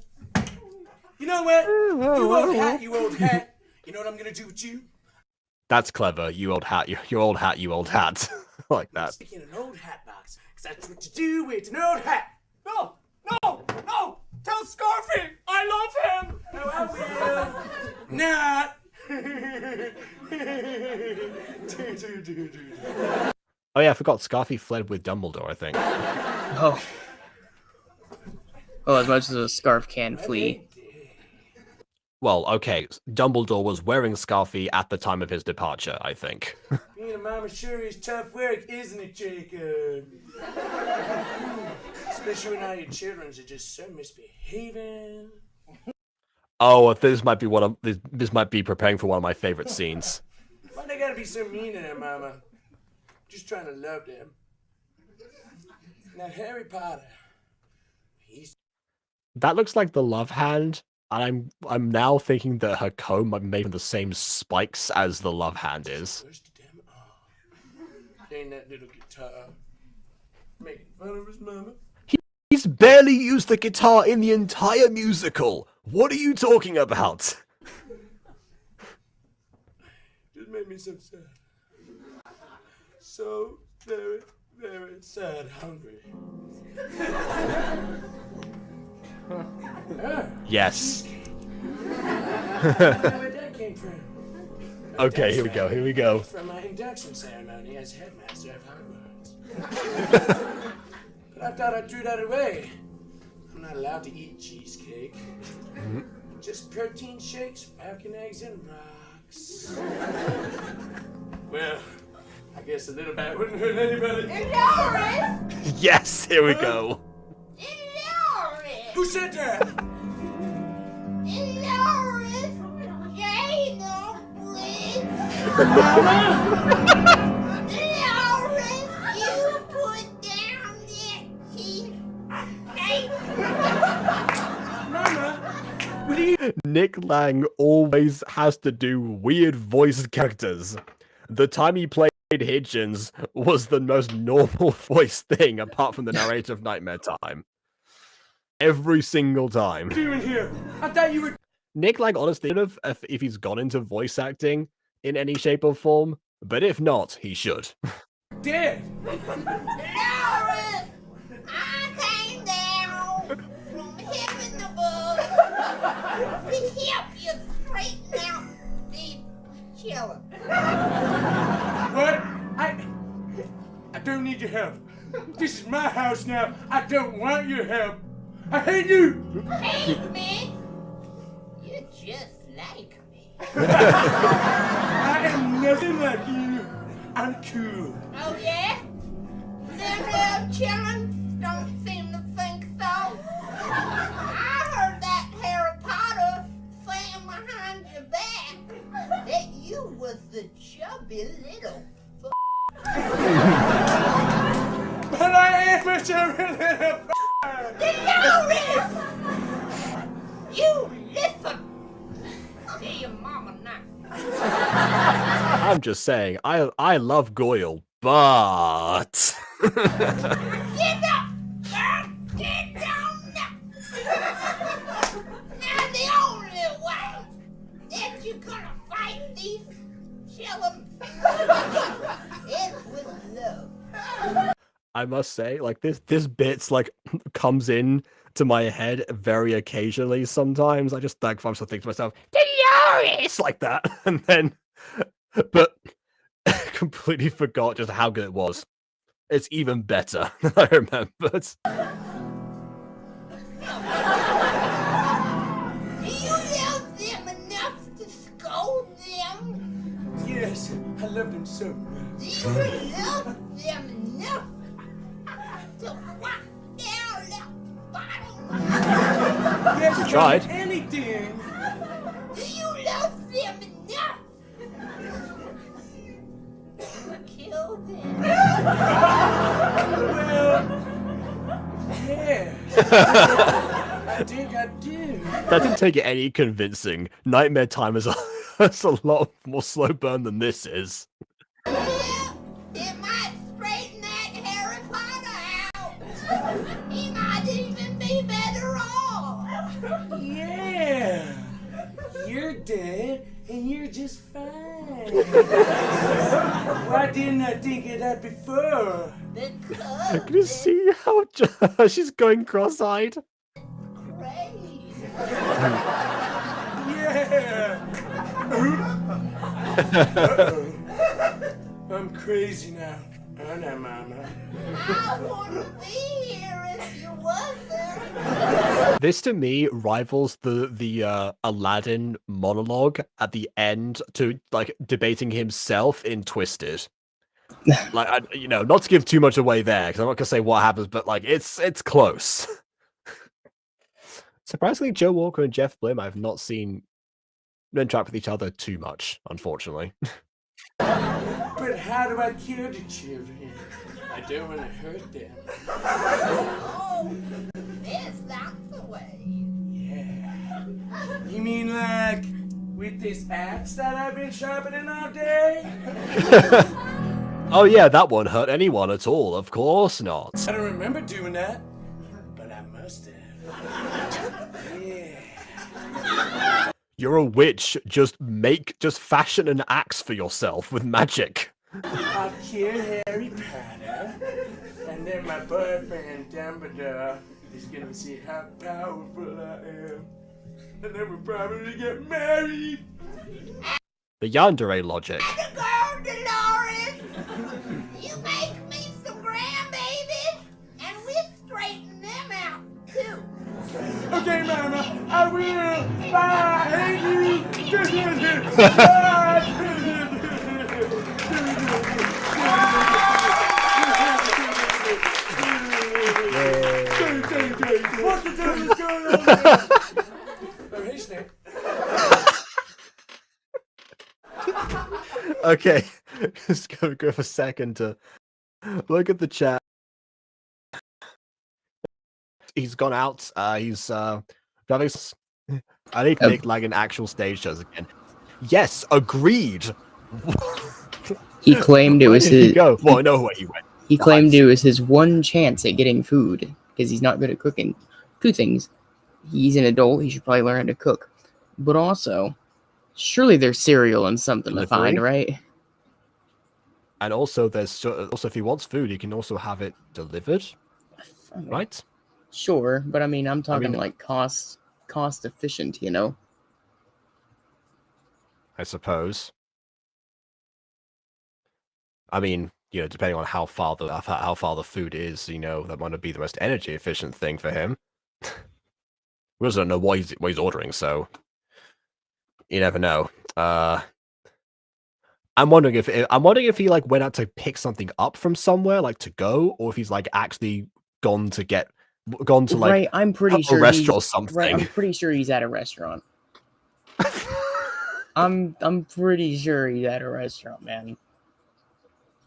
You know what? You old hat, you old hat. You know what I'm gonna do with you? That's clever. You old hat, you old hat, you old hat. Like that. Stick in an old hat box, because that's what you do with an old hat. No! No! No! Tell Scarfy I love him! No, I will. Not. Oh yeah, I forgot. Scarfy fled with Dumbledore, I think. Oh. Well, as much as a scarf can flee. Well, okay. Dumbledore was wearing Scarfy at the time of his departure, I think. Being a mama sure is tough work, isn't it, Jacob? Especially when all your children are just so misbehaving. Oh, this might be preparing for one of my favorite scenes. Why they gotta be so mean to them, Mama? Just trying to love them. Now, Harry Potter, That looks like the love hand, and I'm now thinking that her comb might be made from the same spikes as the love hand is. ain't that little guitar making fun of his mama? He's barely used the guitar in the entire musical. What are you talking about? Just made me so sad. So very, very sad, hungry. Yes. Where that came from? Okay, here we go. Here we go. From my induction ceremony as headmaster of Hogwarts. But I thought I threw that away. I'm not allowed to eat cheesecake. Just protein shakes, falcon eggs, and rocks. Well, I guess a little bit wouldn't hurt anybody. Dolores! Yes, here we go. Dolores! Who said that? Dolores! Jane Umbridge! Dolores, you put down that cheesecake! Mama, what are you? Nick Lang always has to do weird voice characters. The time he played Hitchens was the most normal voice thing apart from the narrator of Nightmare Time. Every single time. doing here? I thought you were. Nick Lang honestly could have if he's gone into voice acting in any shape or form, but if not, he should. Dead. Dolores! I came down from heaven above to help you straighten out these children. What? I don't need your help. This is my house now. I don't want your help. I hate you. Hate me? You're just like me. I am nothing like you. I'm cool. Oh yeah? Them little children don't seem to think so. I heard that Harry Potter saying behind your back that you was the chubby little But I am a chubby little. Dolores! You listen to your mama now. I'm just saying, I love Goyle, but Get up! Girl, get down now! Now the only way that you're gonna fight these children is with love. I must say, like this bit's like comes in to my head very occasionally. Sometimes I just like I'm still thinking to myself, Dolores, like that, and then, but completely forgot just how good it was. It's even better than I remembered. Do you love them enough to scold them? Yes, I love them so much. Do you love them enough to walk down that bottom? Yes, You tried. Anything. Do you love them enough to kill them? Well, yeah. I think I do. That didn't take any convincing. Nightmare Time is it's a lot more slow burn than this is. Well, it might straighten that Harry Potter out. He might even be better off. Yeah. You're dead and you're just fine. Why didn't I think of that before? I can you see how she's going cross-eyed. Yeah. Uh-oh. I'm crazy now, aren't I, Mama? I wouldn't be here if you wasn't. This to me rivals the Aladdin monologue at the end to like debating himself in Twisted. Like not to give too much away there because I'm not gonna say what happens, but like it's close. Surprisingly, Joe Walker and Jeff Blim I've not seen interact with each other too much, unfortunately. But but how do I cure the children? I don't want to hurt them. Oh, is that the way? Yeah. You mean like with this axe that I've been sharpening all day? Oh yeah, that won't hurt anyone at all. Of course not. I don't remember doing that, but I must have. Yeah. You're a witch. Just fashion an axe for yourself with magic. I'll kill Harry Potter, and then my boyfriend Dumbledore is gonna see how powerful I am, and then we'll probably get married. The yandere logic. Girl, Dolores, you make me some grandbabies, and we'll straighten them out too. Okay, Mama, I will. Bye. Hate you. What the devil is going on here? Oh, hey, Snape. Okay, just go for a second to look at the chat. He's gone out. He's driving. I need to make like an actual stage shows again. Yes, agreed. He claimed it Where was did he his. go? Well, I know where he went. He claimed it was his one chance at getting food because he's not good at cooking. Two things: he's an adult; he should probably learn how to cook. But also, surely there's cereal and something to find, right? And also, if he wants food, he can also have it delivered, right? Sure, but I mean, I'm talking like cost efficient, you know. I suppose. I mean, you know, depending on how far the food is, you know, that might be the most energy efficient thing for him. We also don't know what he's ordering, so you never know. I'm wondering if he like went out to pick something up from somewhere, like to go, or if he's like actually gone to like Right, I'm pretty sure a restaurant or something. Right, I'm pretty sure he's at a restaurant. I'm pretty sure he's at a restaurant, man.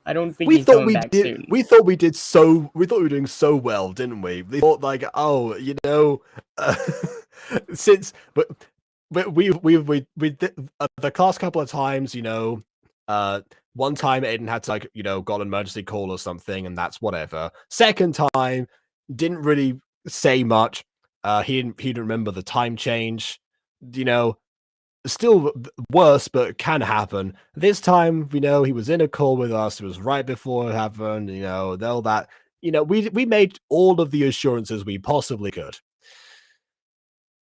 I don't think he's coming back soon. We thought we were doing so well, didn't we? We thought like, oh, you know, but we did the last couple of times, you know, one time Aiden had to like, you know, got an emergency call or something, and that's whatever. Second time, didn't really say much. He didn't remember the time change, you know. Still worse, but can happen. This time, you know, he was in a call with us. It was right before it happened. You know, all that. You know, we made all of the assurances we possibly could.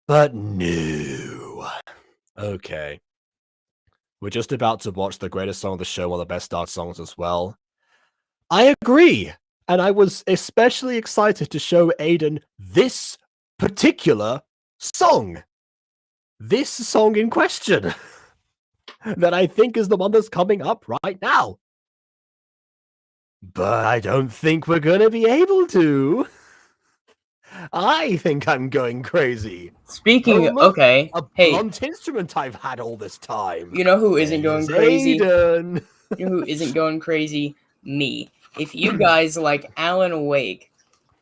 But no. Okay. We're just about to watch the greatest song of the show, one of the best Dark songs as well. I agree. And I was especially excited to show Aiden this particular song. This song in question that I think is the one that's coming up right now. But I don't think we're going to be able to. I think I'm going crazy. Speaking, okay, a hey, blunt instrument I've had all this time. You know who isn't going crazy? Aiden. You know who isn't going crazy? Me. If you guys like Alan Wake,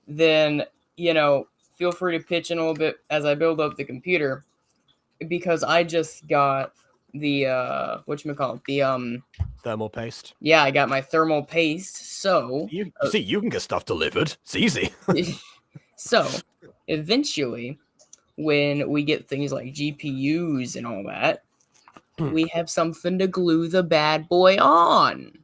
then, you know, feel free to pitch in a little bit as I build up the computer. Because I just got the whatchamacallit, the thermal paste. Yeah, I got my thermal paste. So you see, you can get stuff delivered. It's easy. So eventually, when we get things like GPUs and all that, we have something to glue the bad boy on.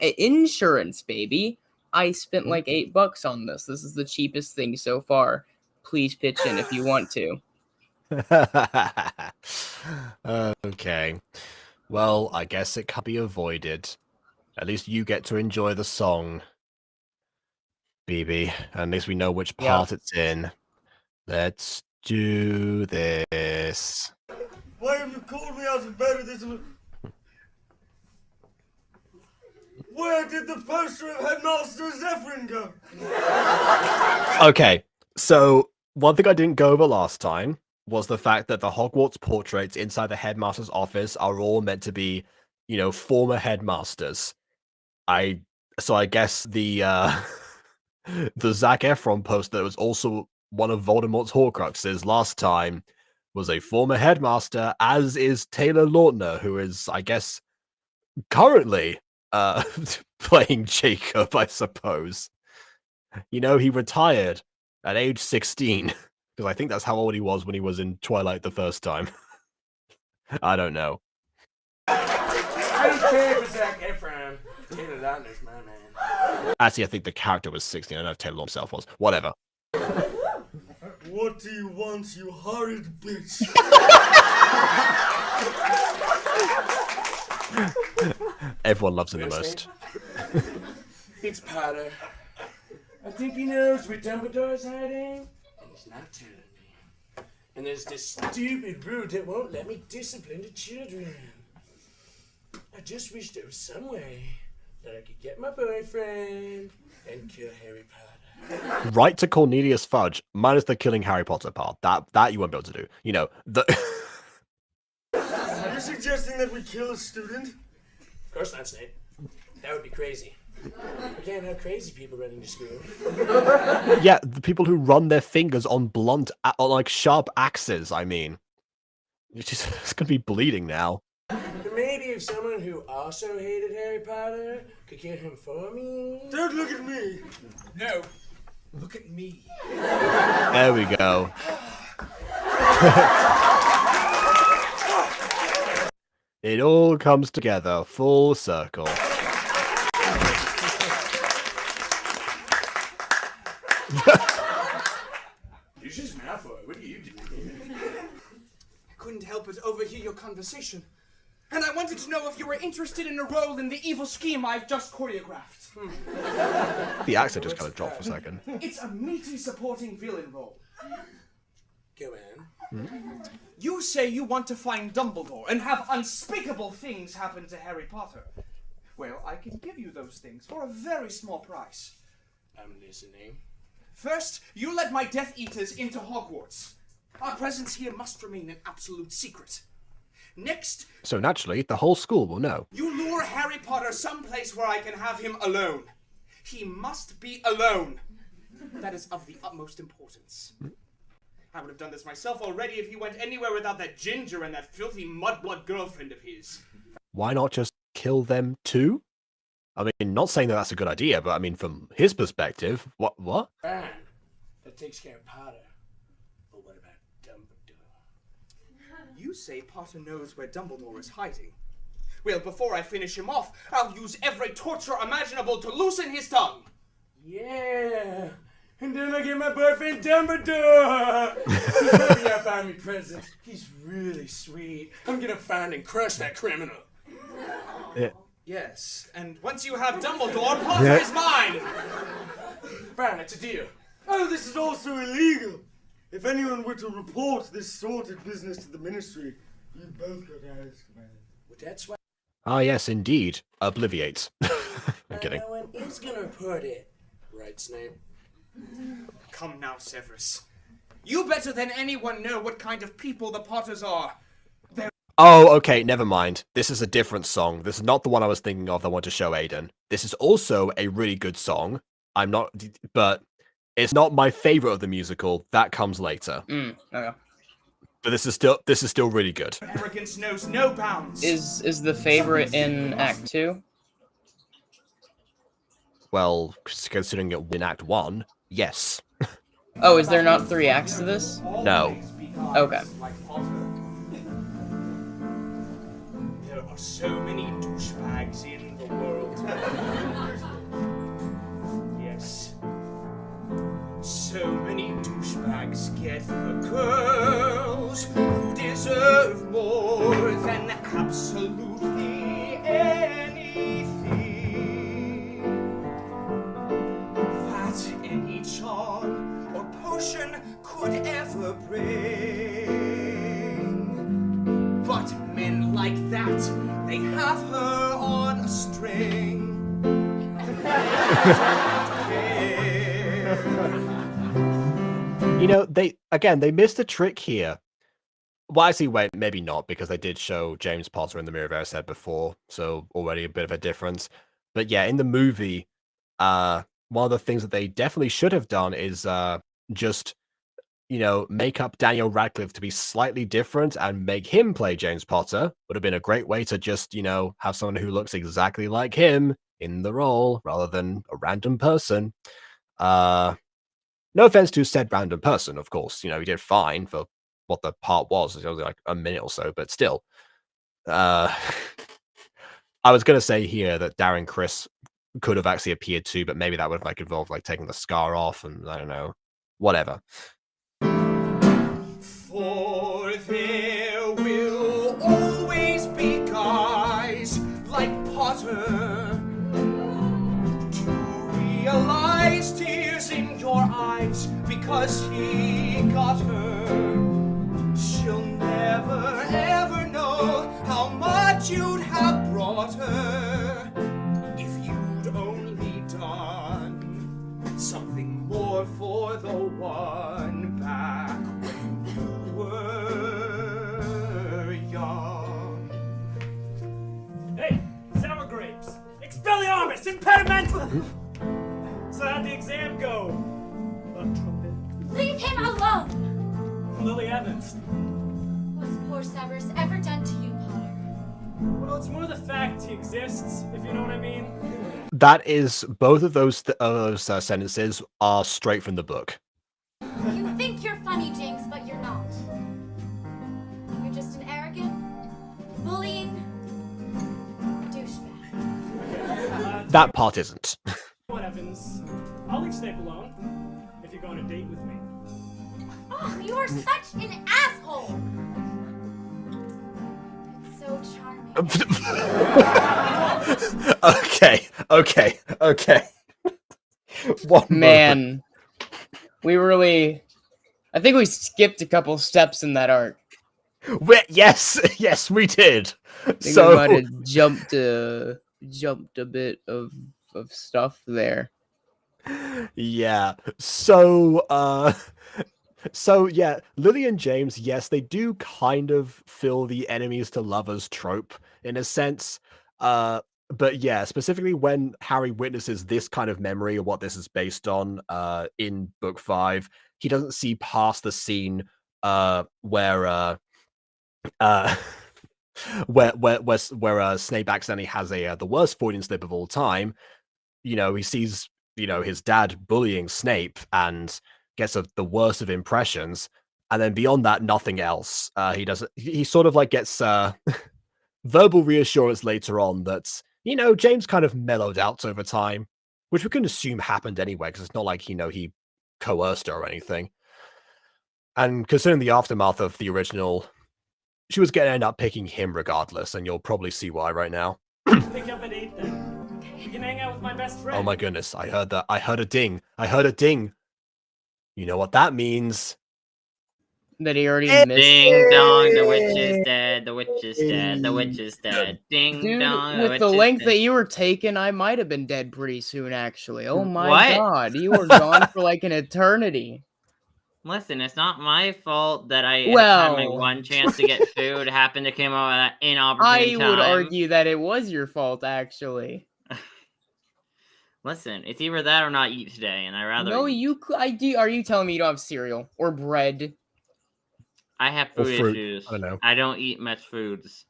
Insurance, baby. I spent like $8 on this. This is the cheapest thing so far. Please pitch in if you want to. Okay. Well, I guess it can't be avoided. At least you get to enjoy the song, BB. At least we know which part it's in. Let's do this. Why have you called me out of bed with this? Where did the poster of Headmaster Zephyrin go? Okay, so one thing I didn't go over last time was the fact that the Hogwarts portraits inside the headmaster's office are all meant to be former headmasters. So I guess the the Zac Efron post that was also one of Voldemort's Horcruxes last time was a former headmaster, as is Taylor Lautner, who is, I guess, currently playing Jacob, I suppose. He retired at age 16, because I think that's how old he was when he was in Twilight the first time. I don't know. I don't care for Zac Efron. Taylor Lautner's my man. Actually, I think the character was 16. I don't know if Taylor himself was. Whatever. What do you want, you horrid bitch? Everyone loves him the most. It's Potter. I think he knows where Dumbledore's hiding, and he's not telling me. And there's this stupid brood that won't let me discipline the children. I just wish there was some way that I could get my boyfriend and kill Harry Potter. Right to Cornelius Fudge, minus the killing Harry Potter part. That you won't be able to do. Are you suggesting that we kill a student? Of course not, Snape. That would be crazy. We can't have crazy people running to school. Yeah, the people who run their fingers on sharp axes, I mean. It's gonna be bleeding now. But maybe if someone who also hated Harry Potter could kill him for me. Don't look at me. No, look at me. There we go. It all comes together, full circle. You just Malfoy. What are you doing? I couldn't help but overhear your conversation. And I wanted to know if you were interested in a role in the evil scheme I've just choreographed. The accent just kind of dropped for a second. It's a meaty supporting villain role. Go on. You say you want to find Dumbledore and have unspeakable things happen to Harry Potter. Well, I can give you those things for a very small price. I'm listening. First, you let my Death Eaters into Hogwarts. Our presence here must remain an absolute secret. Next, So naturally, the whole school will know. you lure Harry Potter someplace where I can have him alone. He must be alone. That is of the utmost importance. I would have done this myself already if he went anywhere without that ginger and that filthy mudblood girlfriend of his. Why not just kill them too? I mean, not saying that that's a good idea, but I mean, from his perspective, what? Fine. That takes care of Potter. But what about Dumbledore? You say Potter knows where Dumbledore is hiding. Well, before I finish him off, I'll use every torture imaginable to loosen his tongue. Yeah. And then I get my boyfriend Dumbledore. He's gonna be buy me present. He's really sweet. I'm gonna find and crush that criminal. Yeah. Yes, and once you have Dumbledore, Potter is mine! Fine, it's a deal. Oh, this is also illegal. If anyone were to report this sordid business to the ministry, you both got asked, man. Well, that's why Ah, yes, indeed. Obliviate. I'm kidding. no one is gonna report it. Right, Snape? Come now, Severus. You better than anyone know what kind of people the Potters are. Oh, okay, never mind. This is a different song. This is not the one I was thinking of that I want to show Aiden. This is also a really good song. But it's not my favorite of the musical. That comes later. Okay. But this is still really good. Arrogance knows no bounds. Is the favorite in Act 2? Well, considering it in Act 1, yes. Oh, is there not 3 acts to this? No. Okay. There are so many douchebags in the world. Yes. So many douchebags get the girls who deserve more than absolutely anything that any charm or potion could ever bring. But men like that, they have her on a string. They missed a trick here. Well, actually, wait, maybe not, because they did show James Potter in the Mirrorverse said before, so already a bit of a difference. But yeah, in the movie, one of the things that they definitely should have done is just, make up Daniel Radcliffe to be slightly different and make him play James Potter. Would have been a great way to just, have someone who looks exactly like him in the role rather than a random person. No offense to said random person, of course. He did fine for what the part was. It was like a minute or so, but still. I was gonna say here that Darren Criss could have actually appeared too, but maybe that would have involved taking the scar off and I don't know. Whatever. For there will always be guys like Potter to realize tears in your eyes because he got her. She'll never ever know how much you'd have brought her if you'd only done something more for the one back when you were young. Hey, sour grapes! Expelliarmus! Impedimental! So how'd the exam go? Bug trumpet. Leave him alone! Lily Evans. What's poor Severus ever done to you, Potter? Well, it's more the fact he exists, if you know what I mean. That is, both of those sentences are straight from the book. You think you're funny, James, but you're not. You're just an arrogant, bullying douchebag. That part isn't. What, Evans? I'll leave Snape alone if you go on a date with me. Oh, you are such an asshole! It's so charming. Okay. One Man, I think we skipped a couple steps in that arc. Yes, we did. I think So we might have jumped a bit of stuff there. Yeah. So yeah, Lily and James, yes, they do kind of fill the enemies to lovers trope in a sense. But yeah, specifically when Harry witnesses this kind of memory of what this is based on in book 5, he doesn't see past the scene where Snape accidentally has the worst Freudian slip of all time. He sees his dad bullying Snape and gets the worst of impressions, and then beyond that, nothing else. He sort of gets verbal reassurance later on that James kind of mellowed out over time, which we can assume happened anyway because it's not like he coerced her or anything. And considering the aftermath of the original, she was going to end up picking him regardless, and you'll probably see why right now. Pick up at 8 then. You can hang out with my best friend. Oh my goodness, I heard that. I heard a ding. You know what that means? That he already missed. Ding dong, the witch is dead, the witch is dead, the witch is dead. Ding Dude, dong, with the length that you were taking, I might have been dead pretty soon, actually. Oh my god, you were gone for an eternity. Listen, it's not my fault that I Well, had my one chance to get food, happened to come out at an inopportune time. I would argue that it was your fault, actually. Listen, it's either that or not eat today, and I rather No, eat. Are you telling me you don't have cereal or bread? I have Or food fruit. issues. I don't know. I don't eat much foods.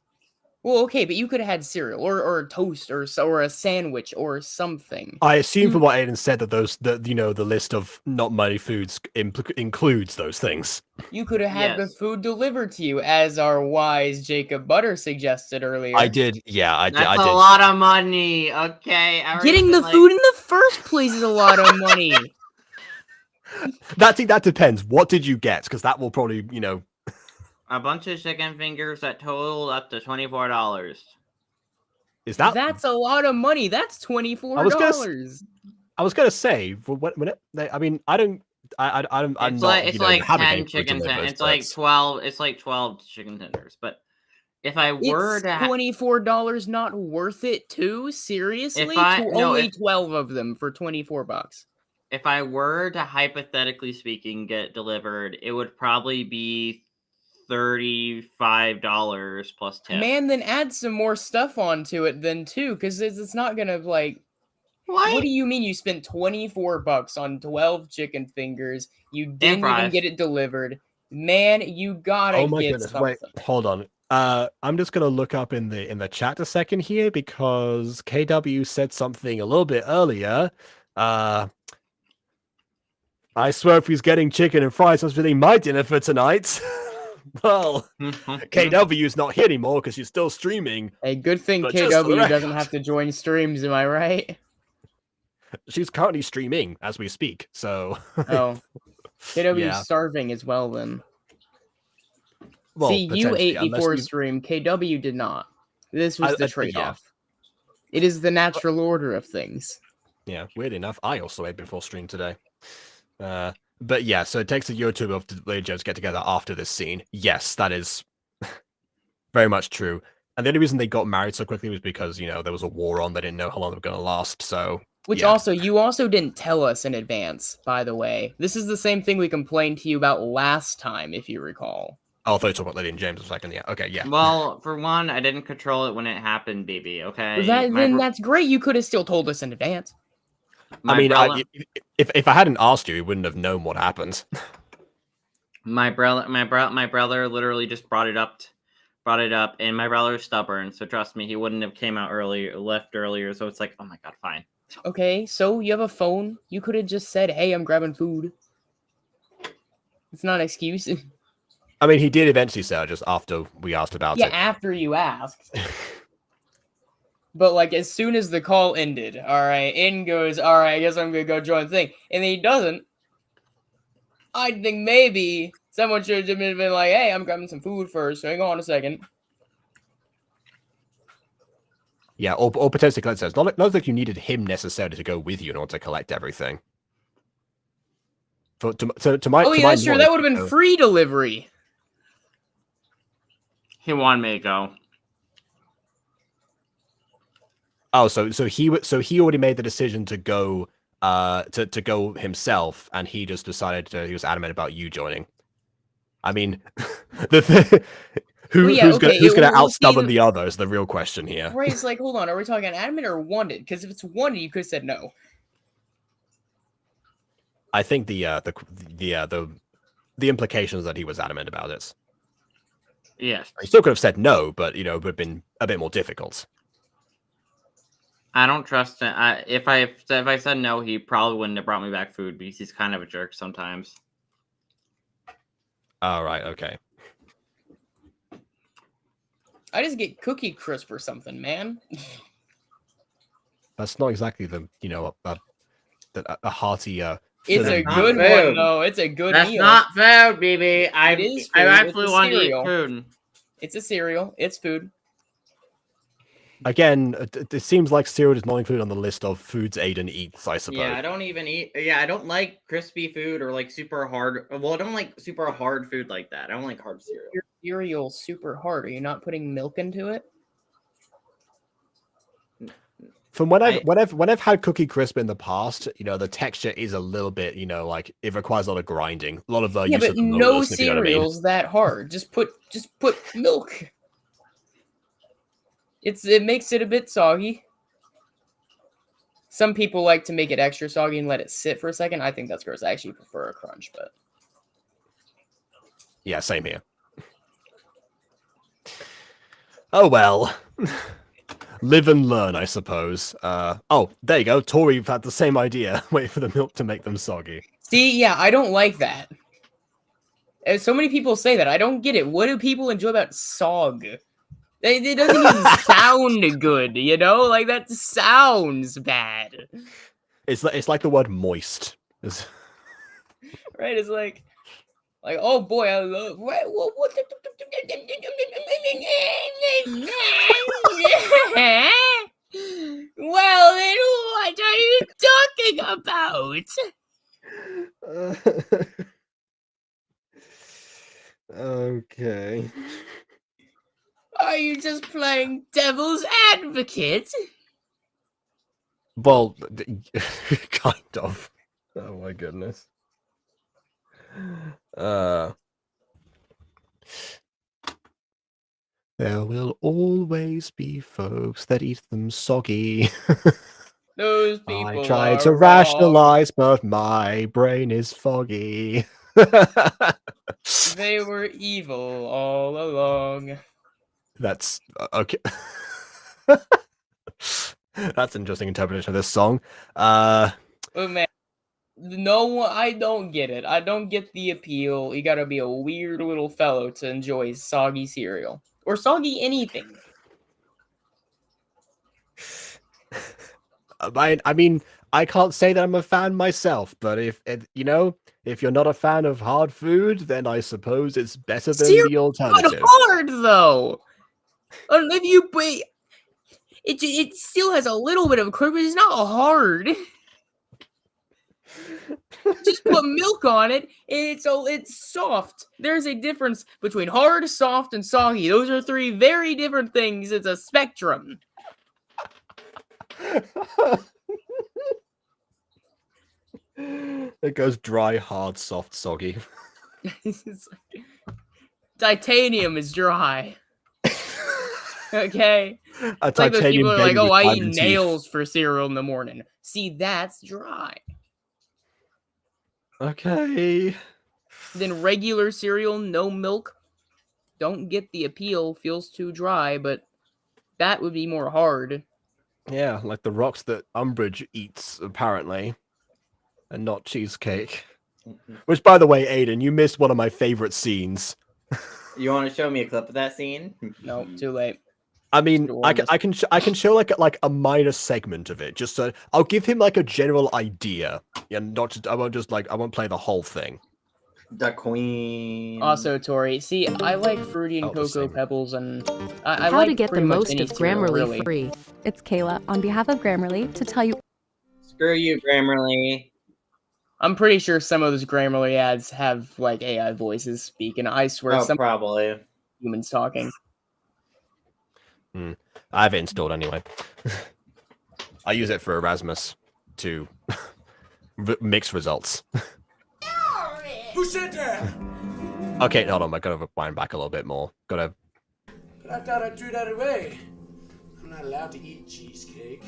Well, okay, but you could have had cereal or a toast or a sandwich or something. I assume from what Aiden said that the list of not many foods includes those things. You could have had the food delivered to you, as our wise Jacob Butter suggested earlier. I did, yeah, I did. That's a lot of money, okay? Getting the food in the first place is a lot of money. That depends. What did you get? Because that will probably, A bunch of chicken fingers that totaled up to $24. Is that? That's a lot of money. That's $24. I was gonna say, I don't. I'm It's not. It's like having 10 any food chicken delivered, tenders. It's but- like 12. It's like 12 chicken tenders. But if I were It's to $24 not worth it too? Seriously? Only 12 of them for $24. If I were to hypothetically speaking get delivered, it would probably be $35 plus tip. Man, then add some more stuff onto it then too, because it's not gonna like. What do you mean you spent $24 on 12 chicken fingers? You didn't even fries. get it delivered. Man, you gotta Oh my get goodness! something. Wait, hold on. I'm just gonna look up in the chat a second here because KW said something a little bit earlier. I swear if he's getting chicken and fries, I'm eating my dinner for tonight. Well, KW's not here anymore because she's still streaming. A good thing But just for the KW doesn't record- have to join streams, am I right? She's currently streaming as we speak, so Oh. KW's yeah. starving as well then. Well, See, you potentially, ate unless before you- stream, KW did not. This was the yeah. trade-off. It is the natural order of things. Yeah, weird enough, I also ate before stream today. But yeah, so it takes a year or two of the Lady Jones get together after this scene. Yes, that is very much true. And the only reason they got married so quickly was because, you know, there was a war on. They didn't know how long they were going to last. So, Which yeah. also, you also didn't tell us in advance, by the way. This is the same thing we complained to you about last time, if you recall. Oh, I thought you were talking about Lady and James a second. Yeah, okay, yeah. Well, for one, I didn't control it when it happened, BB, okay? Then that's great. You could have still told us in advance. I mean, if I hadn't asked you, you wouldn't have known what happened. My brother literally just brought it up, and my brother's stubborn, so trust me, he wouldn't have came out left earlier. So it's like, oh my god, fine. Okay, so you have a phone. You could have just said, "Hey, I'm grabbing food." It's not an excuse. I mean, he did eventually say it just after we asked about Yeah, it. after you asked. But like as soon as the call ended, all right, in goes, all right, I guess I'm gonna go join the thing, and then he doesn't. I think maybe someone should have been like, "Hey, I'm grabbing some food first. Hang on a second." Yeah, or potentially collect it. Not like you needed him necessarily to go with you in order to collect everything. To my, Oh yeah, that's true. That would have been free delivery. He wanted me to go. Oh, so he already made the decision to go to go himself, and he just decided he was adamant about you joining. I mean, who's gonna out-stubborn the other is the real question here. Right? It's like, hold on, are we talking adamant or wanted? Because if it's wanted, you could have said no. I think the implication is that he was adamant about it. Yes. He still could have said no, but you know, it would have been a bit more difficult. I don't trust him. If I said no, he probably wouldn't have brought me back food because he's kind of a jerk sometimes. All right, okay. I just get Cookie Crisp or something, man. That's not exactly the a hearty. It's a good one though. It's a good That's meal. not food, BB. I actually It's a want to eat cereal. food. It's a cereal. It's food. Again, it seems like cereal is not included on the list of foods Aiden eats, I suppose. Yeah, I don't even eat. Yeah, I don't like crispy food or like super hard. Well, I don't like super hard food like that. I don't like hard cereal. Your cereal super hard. Are you not putting milk into it? From when I've had Cookie Crisp in the past, you know, the texture is a little bit, you know, like it requires a lot of grinding, a lot of Yeah, use but of the no rollers, if you know what I mean. cereal's that hard. Just put milk. It makes it a bit soggy. Some people like to make it extra soggy and let it sit for a second. I think that's gross. I actually prefer a crunch, but Yeah, same here. Oh well. Live and learn, I suppose. Oh, there you go. Tori had the same idea. Wait for the milk to make them soggy. see, yeah, I don't like that. And so many people say that. I don't get it. What do people enjoy about sog? It doesn't even sound good, you know? Like, that sounds bad. It's like the word moist. Right? It's like, oh boy, I love... What well, then what are you talking about? Okay. Are you just playing devil's advocate? Well, kind of. Oh my goodness. There will always be folks that eat them soggy. Those I people try are to wrong. rationalize, but my brain is foggy. They were evil all along. That's okay. That's an interesting interpretation of this song. But man, no one, I don't get it. I don't get the appeal. You gotta be a weird little fellow to enjoy soggy cereal. Or soggy anything. I mean, I can't say that I'm a fan myself, but if if you're not a fan of hard food, then I suppose it's better than Cereal's the not alternative. hard though. If you wait, it still has a little bit of crunch, but it's not hard. Just put milk on it, and it's soft. There's a difference between hard, soft, and soggy. Those are three very different things. It's a spectrum. It goes dry, hard, soft, soggy. Titanium is dry. Okay. A It's like those people titanium are like, baby oh, with I eat diamond teeth. nails for cereal in the morning. See, that's dry. Okay. Then regular cereal, no milk. Don't get the appeal. Feels too dry, but that would be more hard. Yeah, like the rocks that Umbridge eats, apparently. And not cheesecake. Which, by the way, Aiden, you missed one of my favorite scenes. You want to show me a clip of that scene? No, too late. I mean, I can show like a minor segment of it, just so I'll give him like a general idea, and not just I won't play the whole thing. The Queen. Also, Tori, see, I like Fruity and Oh, the Cocoa same. Pebbles, and I How like to get the pretty much most any of cereal, Grammarly really. free. It's Kayla on behalf of Grammarly to tell you. Screw you, Grammarly. I'm pretty sure some of those Grammarly ads have like AI voices speaking. I swear, Oh, some probably. humans talking. I have it installed anyway. I use it for Erasmus to mix results. Who said that? Okay, hold on. I gotta wind back a little bit more. Gotta. But I thought I threw that away. I'm not allowed to eat cheesecake.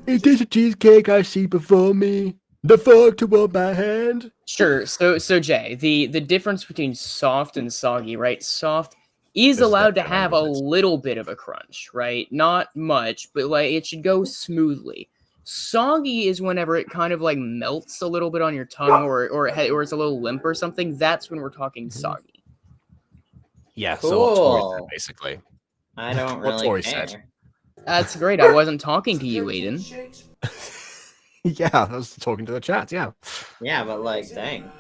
It is a cheesecake I see before me. The fork toward my hand. Sure. So Jay, the difference between soft and soggy, right? Soft is This is allowed to definitely have a languages. little bit of a crunch, right? Not much, but like it should go smoothly. Soggy is whenever it kind of like melts a little bit on your tongue, or it's a little limp or something. That's when we're talking soggy. Yeah, so what Tori said, Cool. basically. I don't What really Tori care. said. That's great. I wasn't talking to you, Aiden. Yeah, I was talking to the chat, yeah. Yeah, but like, dang.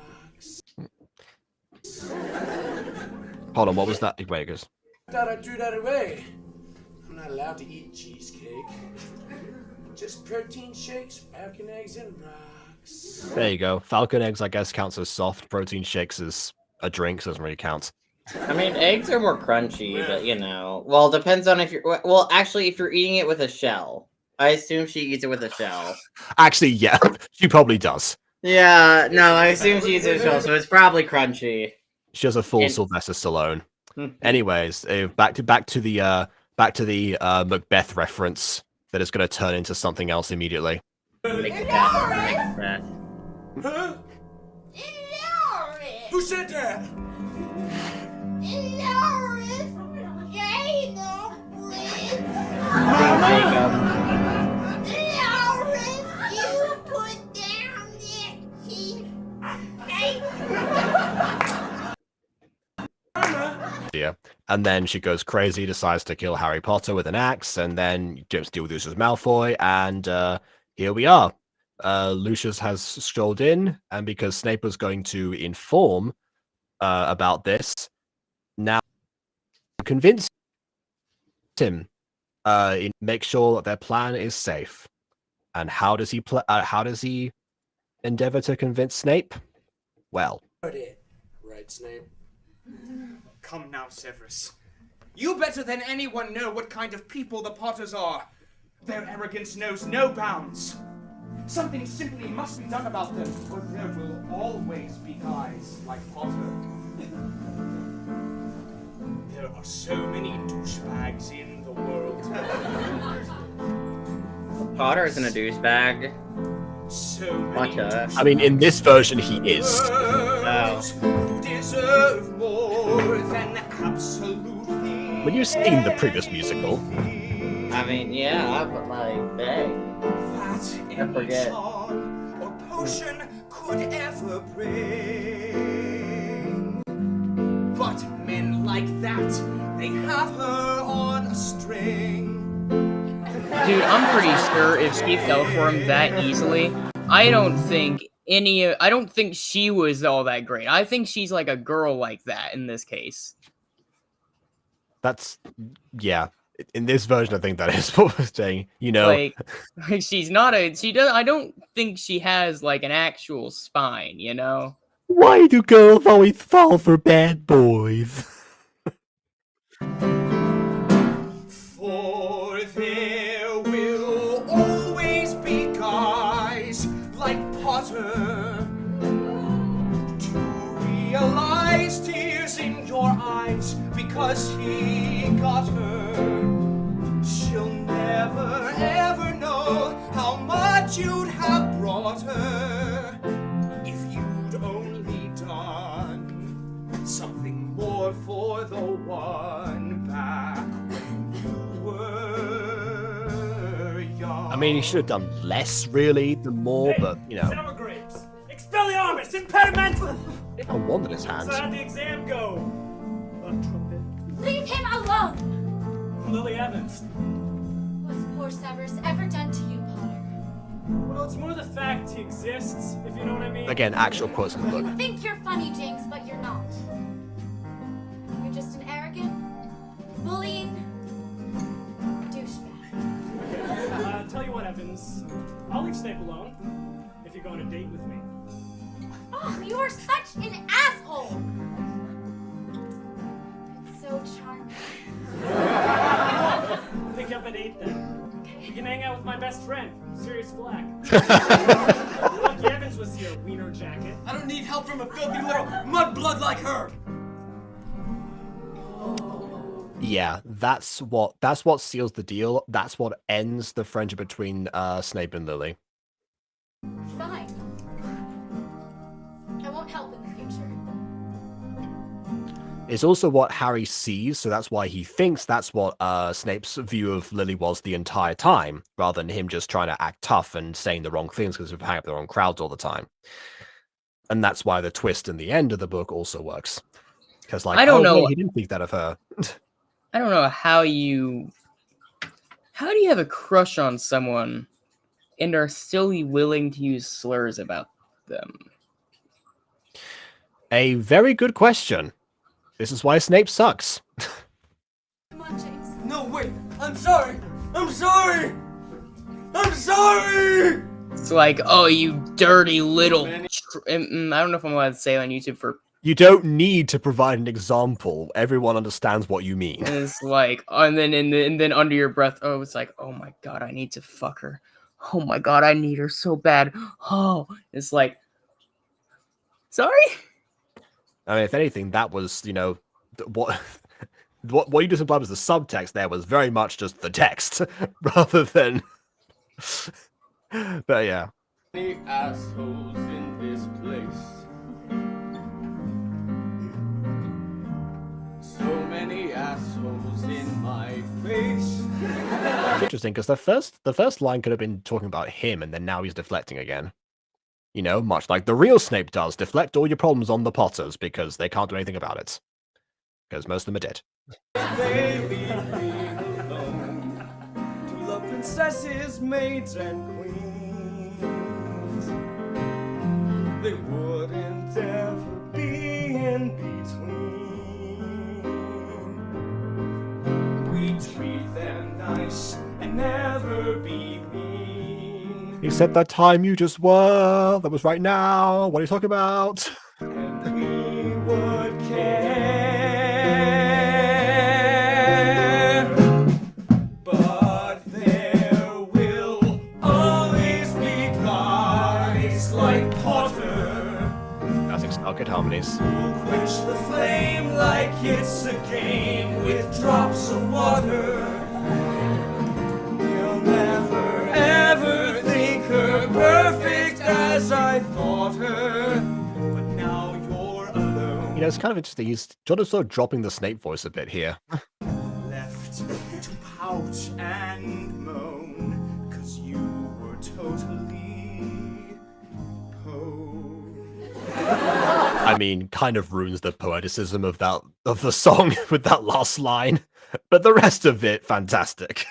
Hold on, what was that? Wait, it goes. I thought I threw that away. I'm not allowed to eat cheesecake. Just protein shakes, falcon eggs, and rocks. There you go. Falcon eggs, I guess, counts as soft. Protein shakes is a drink, so it doesn't really count. I mean, eggs are more crunchy, but you know. Well, depends on if you're. Well, actually, if you're eating it with a shell. I assume she eats it with a shell. Actually, yeah, she probably does. Yeah, no, I assume she eats it with a shell, so it's probably crunchy. She has a full And- Sylvester Stallone. Anyways, back to the Macbeth reference that is going to turn into something else immediately. Huh? Who said that? Yeah. And then she goes crazy, decides to kill Harry Potter with an axe, and then James deal with Lucius Malfoy, and here we are. Lucius has strolled in, and because Snape was going to inform about this, now convince him, make sure that their plan is safe. And how does he endeavor to convince Snape? Well, Right, Snape. Come now, Severus. You better than anyone know what kind of people the Potters are. Their arrogance knows no bounds. Something simply must be done about them, or there will always be guys like Potter. There are so many douchebags in the world. Potter isn't a douchebag. So many Watch out. I mean, in this version, he is. Oh. who deserve more than absolutely. When you've seen the previous musical, I mean, yeah, but like, dang. That I any forget. charm or potion could ever bring. But men like that, they have her on a string. Dude, I'm pretty sure if she fell for him that easily, I don't think she was all that great. I think she's like a girl like that in this case. that's, yeah. In this version, I think that is what we're saying. You know, Like she's not I don't think she has like an actual spine, you know? why do girls always fall for bad boys? For there will always be guys like Potter to realize tears in your eyes because he got her. She'll never ever know how much you'd have brought her if you'd only done something more for the one back when you were young. I mean, he should have done less, really, than more, but, you know, Sour grapes. Expelliarmus, impedimental. a wand in his hand. So how'd the exam go? Buck trumpet. Leave him alone! Lily Evans. What's poor Severus ever done to you, Potter? Well, it's more the fact he exists, if you know what I mean. Again, actual quotes in the book. You think you're funny, James, but you're not. You're just an arrogant, bullying douchebag. Tell you what, Evans. I'll leave Snape alone if you go on a date with me. Oh, you are such an asshole! It's so charming. Pick up at 8 then. You can hang out with my best friend, Sirius Black. Lucky Evans was here, wiener jacket. I don't need help from a filthy little mudblood like her. Yeah, that's what seals the deal. That's what ends the friendship between Snape and Lily. Fine. I won't help in the future. It's also what Harry sees, so that's why he thinks that's what Snape's view of Lily was the entire time, rather than him just trying to act tough and saying the wrong things because of hanging up the wrong crowds all the time. And that's why the twist in the end of the book also works. Because, like, I don't know. wait, he didn't think that of her. I don't know how do you have a crush on someone and are still willing to use slurs about them? A very good question. This is why Snape sucks. Come on, James. No, wait. I'm sorry. I'm sorry. I'm sorry. It's like, oh, you dirty little. I don't know if I'm allowed to say on YouTube for. You don't need to provide an example. Everyone understands what you mean. And it's like, and then under your breath, oh, it's like, oh my god, I need to fuck her. Oh my god, I need her so bad. Oh, it's like, sorry. I mean, if anything, that was, you know, what you just implied was the subtext there was very much just the text, rather than. But yeah. Many assholes in this place. So many assholes in my face. It's interesting because the first line could have been talking about him, and then now he's deflecting again. You know, much like the real Snape does, deflect all your problems on the Potters because they can't do anything about it. Because most of them are dead. They leave me alone to love princesses, maids, and queens. They wouldn't ever be in between. We treat them nice and never be mean. Except that time you just were. That was right now. What are you talking about? And we would care. But there will always be guys like Potter Classic StarKid harmonies. who quench the flame like it's a game. it's kind of interesting. He's sort of dropping the Snape voice a bit here. Left to pout and moan, 'cause you were totally pwned. I mean, kind of ruins the poeticism of the song with that last line, but the rest of it, fantastic.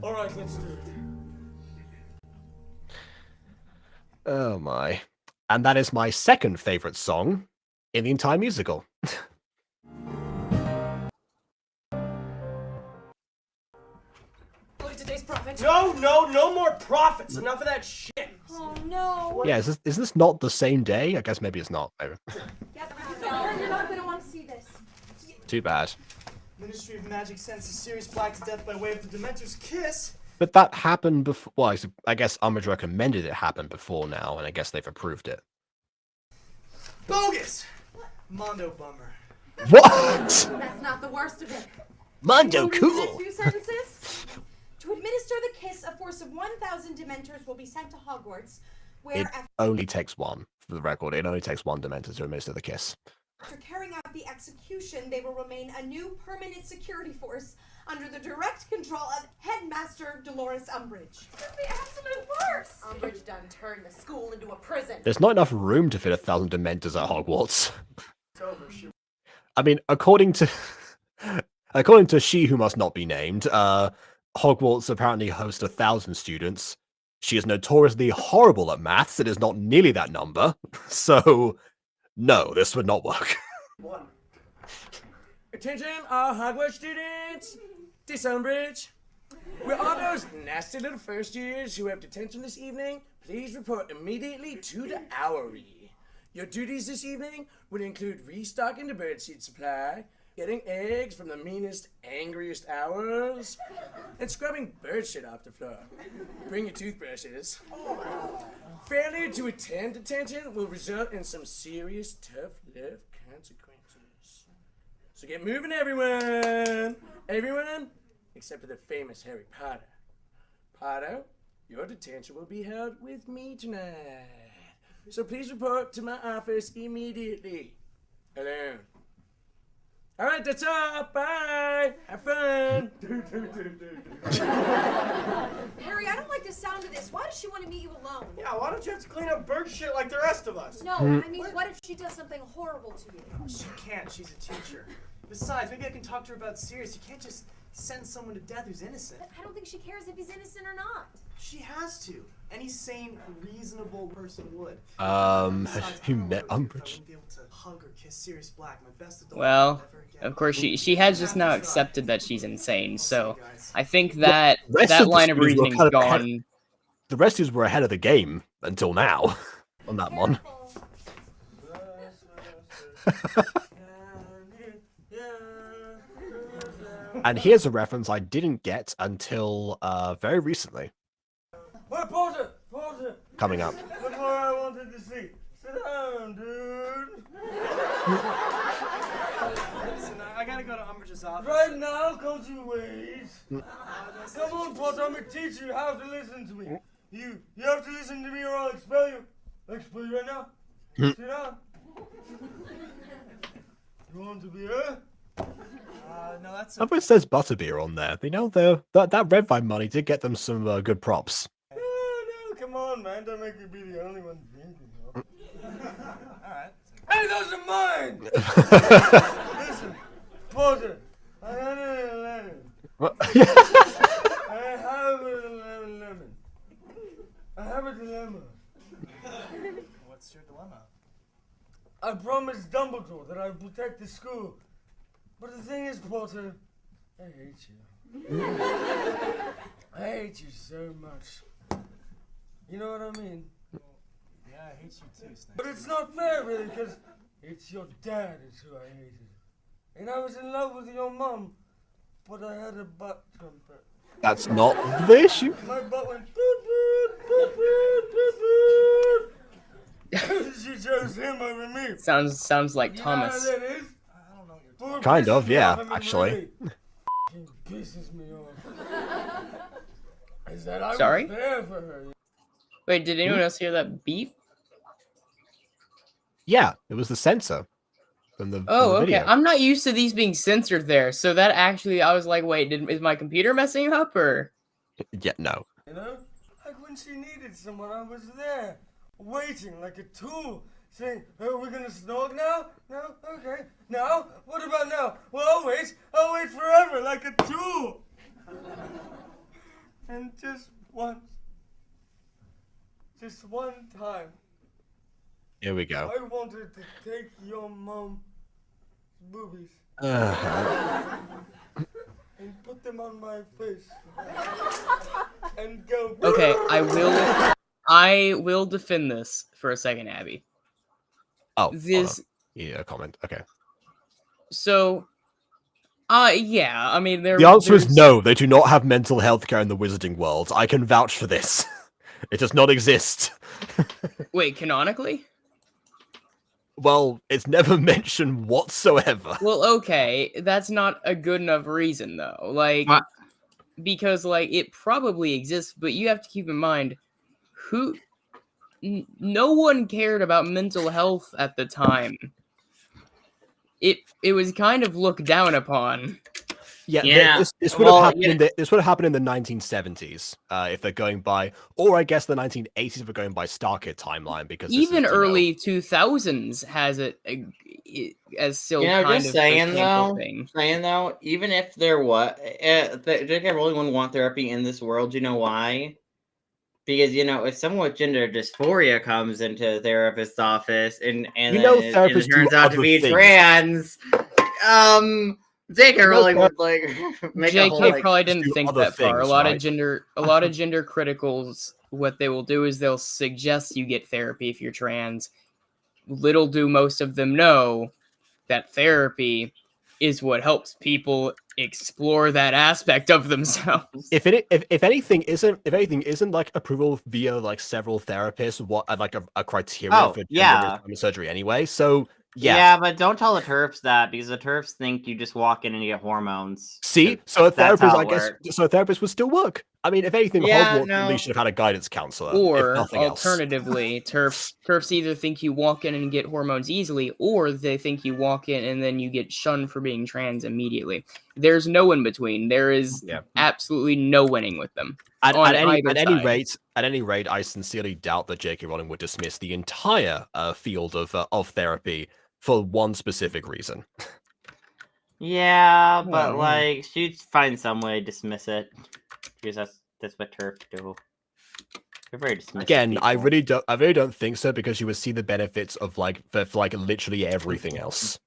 Alright, let's do it. Oh my. And that is my second favorite song in the entire musical. Look at today's profit. No more profits. Enough of that shit. Oh no. Yeah, is this not the same day? I guess maybe it's not. You're not gonna want to see this. Too bad. Ministry of Magic sentences Sirius Black to death by way of the Dementor's kiss. But that happened before. Well, I guess Umbridge recommended it happen before now, and I guess they've approved it. Bogus! Mondo bummer. What? That's not the worst of it. Mondo You know cool. the next few sentences? To administer the kiss, a force of 1,000 Dementors will be sent to Hogwarts, where It only takes one, for the record. It only takes one Dementor to administer the kiss. after carrying out the execution, they will remain a new permanent security force under the direct control of Headmaster Dolores Umbridge. This is the absolute worst! Umbridge done turned the school into a prison. There's not enough room to fit 1,000 Dementors at Hogwarts. It's over. Shoot. I mean, according to She Who Must Not Be Named, Hogwarts apparently hosts 1,000 students. She is notoriously horrible at maths. It is not nearly that number. So, no, this would not work. Attention, all Hogwarts students! This Umbridge. We're all those nasty little first years who have detention this evening. Please report immediately to the Owlery. Your duties this evening would include restocking the birdseed supply, getting eggs from the meanest, angriest owls, and scrubbing bird shit off the floor. Bring your toothbrushes. Failure to attend detention will result in some serious tough love consequences. So get moving, everyone! Everyone, except for the famous Harry Potter. Potter, your detention will be held with me tonight. So please report to my office immediately. Alone. Alright, that's all. Bye. Have fun. Harry, I don't like the sound of this. Why does she want to meet you alone? Yeah, why don't you have to clean up bird shit like the rest of us? No, I mean, what if she does something horrible to you? She can't. She's a teacher. Besides, maybe I can talk to her about Sirius. You can't just send someone to death who's innocent. But I don't think she cares if he's innocent or not. She has to. Any sane, reasonable person would. Have you met Umbridge? I wouldn't be able to hug or kiss Sirius Black, my best adult Well, ever again. of course, she has just now accepted that she's insane, so I think that rest that of the line of students were reasoning's kind of ahead- gone. The rest of us were ahead of the game until now on that one. And here's a reference I didn't get until very recently. Hey, Porter! Porter! Coming up. Look what I wanted to see. Sit down, dude. Listen, I gotta go to Umbridge's office. Right now, country ways. Come on, Potter, I'm a teacher. You have to listen to me. You have to listen to me or I'll expel you. I'll expel you right now. Sit down. You want to be here? No, that's It says Butterbeer on there. You know, that Red Vine money did get them some good props. No, come on, man. Don't make me be the only one drinking. alright. Hey, those are mine! Listen, Porter, I have an 11. What? I have an 11. I have a dilemma. What's your dilemma? I promised Dumbledore that I would protect the school. But the thing is, Porter, I hate you. I hate you so much. You know what I mean? Yeah, I hate you too, Snake. But it's not fair, really, because it's your dad is who I hated. And I was in love with your mom, but I had a butt trumpet. That's not the issue. My butt went boop boop boop boop boop boop. She chose him over me. Sounds like Thomas. Yeah, that is. Poor Kind of, pisses me yeah, off, I mean, actually. really pisses me off. Is that I Sorry? was there for her. Wait, did anyone else hear that beep? Yeah, it was the censor from the Oh, okay. video. I'm not used to these being censored there, so that actually, I was like, wait, is my computer messing up, or? Yeah, no. You know? Like when she needed someone, I was there, waiting like a tool, saying, are we gonna snog now? No? Okay. Now? What about now? Well, I'll wait forever like a tool. And just one time, Here we go. I wanted to take your mom's boobies and put them on my face and go. Okay, I will defend this for a second, Abby. Oh, This, yeah, comment. Okay. so, yeah, I mean, The answer is no. They do not have mental health care in the wizarding world. I can vouch for this. It does not exist. Wait, canonically? Well, it's never mentioned whatsoever. Well, okay, that's not a good enough reason, though. Like, because, like, it probably exists, but you have to keep in mind, no one cared about mental health at the time. It was kind of looked down upon. Yeah. This would have happened. This would have happened in the 1970s if they're going by, or I guess the 1980s if they're going by StarKid timeline, because even early 2000s has it as still kind just of saying a though. thing. Saying though, even if there was, J.K. Rowling wouldn't want therapy in this world. You know why? Because if someone with gender dysphoria comes into a therapist's office and therapists it turns do out to other be things. trans, J.K. Rowling would make a whole JK probably didn't do think other that far. things, A lot right? of gender criticals, what they will do is they'll suggest you get therapy if you're trans. Little do most of them know that therapy is what helps people explore that aspect of themselves. If anything isn't like approval via like several therapists, what like a criteria for gender surgery anyway. So yeah, but don't tell the TERFs that, because the TERFs think you just walk in and you get hormones. See, so a therapist, I guess, so a therapist would still work. I mean, if anything, Hogwarts at least should have had a guidance counselor. Or if nothing alternatively, TERFs either think you walk in and get hormones easily, or they think you walk in and then you get shunned for being trans immediately. There's no in between. There is absolutely no winning with them. At any rate, I sincerely doubt that J.K. Rowling would dismiss the entire field of therapy for one specific reason. Yeah, but like she'd find some way to dismiss it, because that's what TERFs do. They're very dismissive. Again, people. I really don't think so, because you would see the benefits of like for like literally everything else.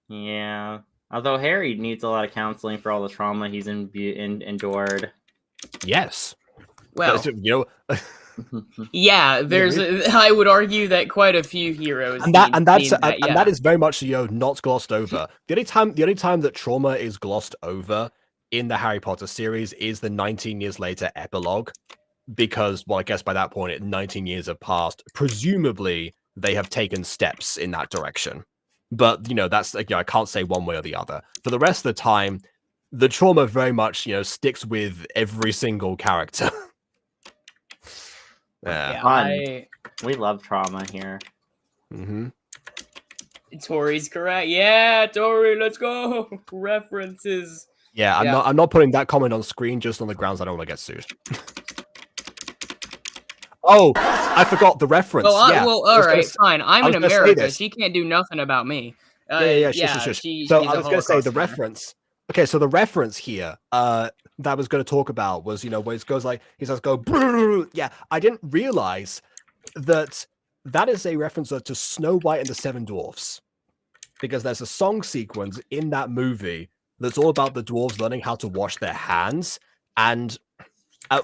Yeah, although Harry needs a lot of counseling for all the trauma he's endured. Yes. Well, you know. Yeah, I would argue that quite a few heroes, and that is very much not glossed over. The only time that trauma is glossed over in the Harry Potter series is the 19 years later epilogue, because I guess by that point 19 years have passed. Presumably they have taken steps in that direction, but that's I can't say one way or the other. For the rest of the time, the trauma very much sticks with every single character. We love trauma here. Mm-hmm. Tori's correct. Yeah, Tori, let's go. References. Yeah, I'm not putting that comment on screen just on the grounds I don't want to get sued. Oh, I forgot the reference. Well, all right, fine. I'm in America. She can't do nothing about me. Shush. So I was going to say the reference. Okay, so the reference here that I was going to talk about was, where it goes like, he says, go, brrr. Yeah, I didn't realize that is a reference to Snow White and the Seven Dwarfs, because there's a song sequence in that movie that's all about the dwarves learning how to wash their hands and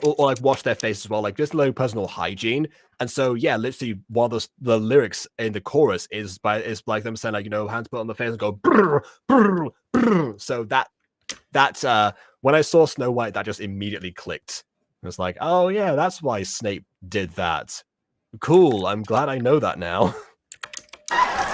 or like wash their face as well, like just low personal hygiene. And so literally one of the lyrics in the chorus is like them saying like, hands put on the face and go brrr, brrr, brrr. So that's when I saw Snow White, that just immediately clicked. It was like, oh yeah, that's why Snape did that. Cool, I'm glad I know that now. I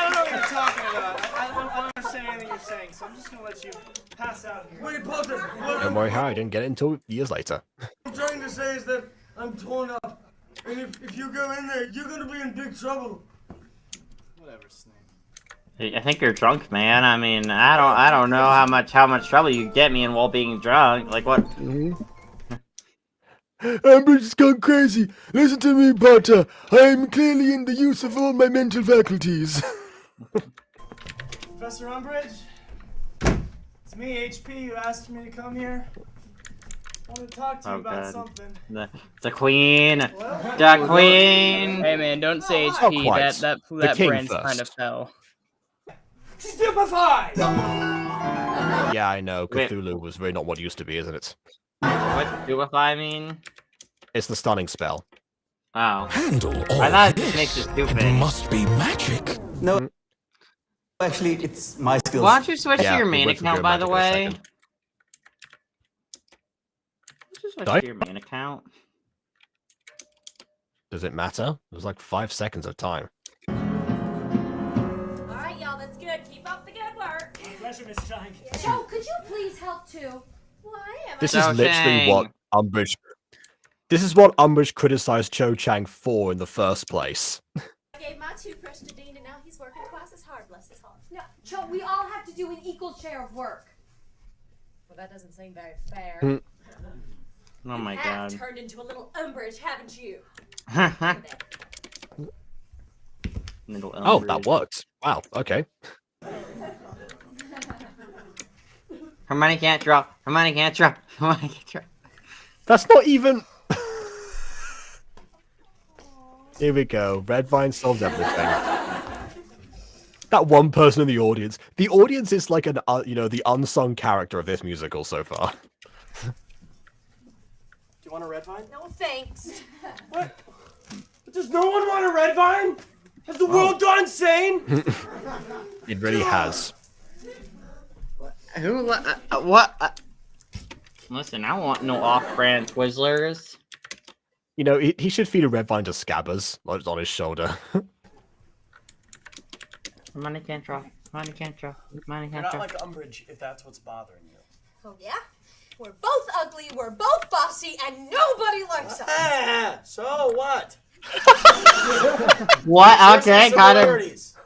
don't know what you're talking about. I don't understand anything you're saying, so I'm just gonna let you pass out here. Wait, Potter. Don't worry, Harry, I didn't get it until years later. What I'm trying to say is that I'm torn up. And if you go in there, you're gonna be in big trouble. Whatever, Snape. I think you're drunk, man. I mean, I don't know how much trouble you get me in while being drunk. Like what? Umbridge has gone crazy. Listen to me, Potter. I am clearly in the use of all my mental faculties. Professor Umbridge? It's me, HP. You asked me to come here. I want to talk to you about something. The Queen. The Queen. Hey man, don't say Not HP. quite. That The king brand's first. kind of fell. Stupefied! Yeah, I know. Cthulhu was really not what it used to be, isn't it? What stupefy mean? It's the stunning spell. Oh. Handle all I thought it this. just makes it stupid. It must be magic. No, actually, it's my skills. Why don't you switch Yeah, to your it main went for account, good by the magic in a way? second. Just switch Sorry? to your main account. Does it matter? It was like 5 seconds of time. Alright, y'all, that's good. Keep up the good work. Pleasure, Miss Shank. Joe, could you please help too? Why am This I? is literally what Umbridge. This is what Umbridge criticized Cho Chang for in the first place. I gave my toothbrush to Dean and now he's working twice as hard, bless his heart. No, Joe, we all have to do an equal share of work. Well, that doesn't seem very fair. Oh my You have god. turned into a little Umbridge, haven't you? Little Oh, that Umbridge. worked. Wow, okay. Hermione can't draw. Hermione can't draw. Hermione can't draw. That's not even... Here we go. Redvine solves everything. That one person in the audience. The audience is like an, the unsung character of this musical so far. Do you want a red vine? No thanks. What? Does no one want a red vine? Has the world gone insane? It really has. Who? What? Listen, I want no off-brand Twizzlers. You know, he should feed a red vine to Scabbers on his shoulder. Hermione can't draw. Hermione can't draw. Hermione You're can't not draw. like Umbridge if that's what's bothering you. Oh yeah? We're both ugly, we're both bossy, and nobody likes us. Ah, so what? What? Okay, got it. Similarities.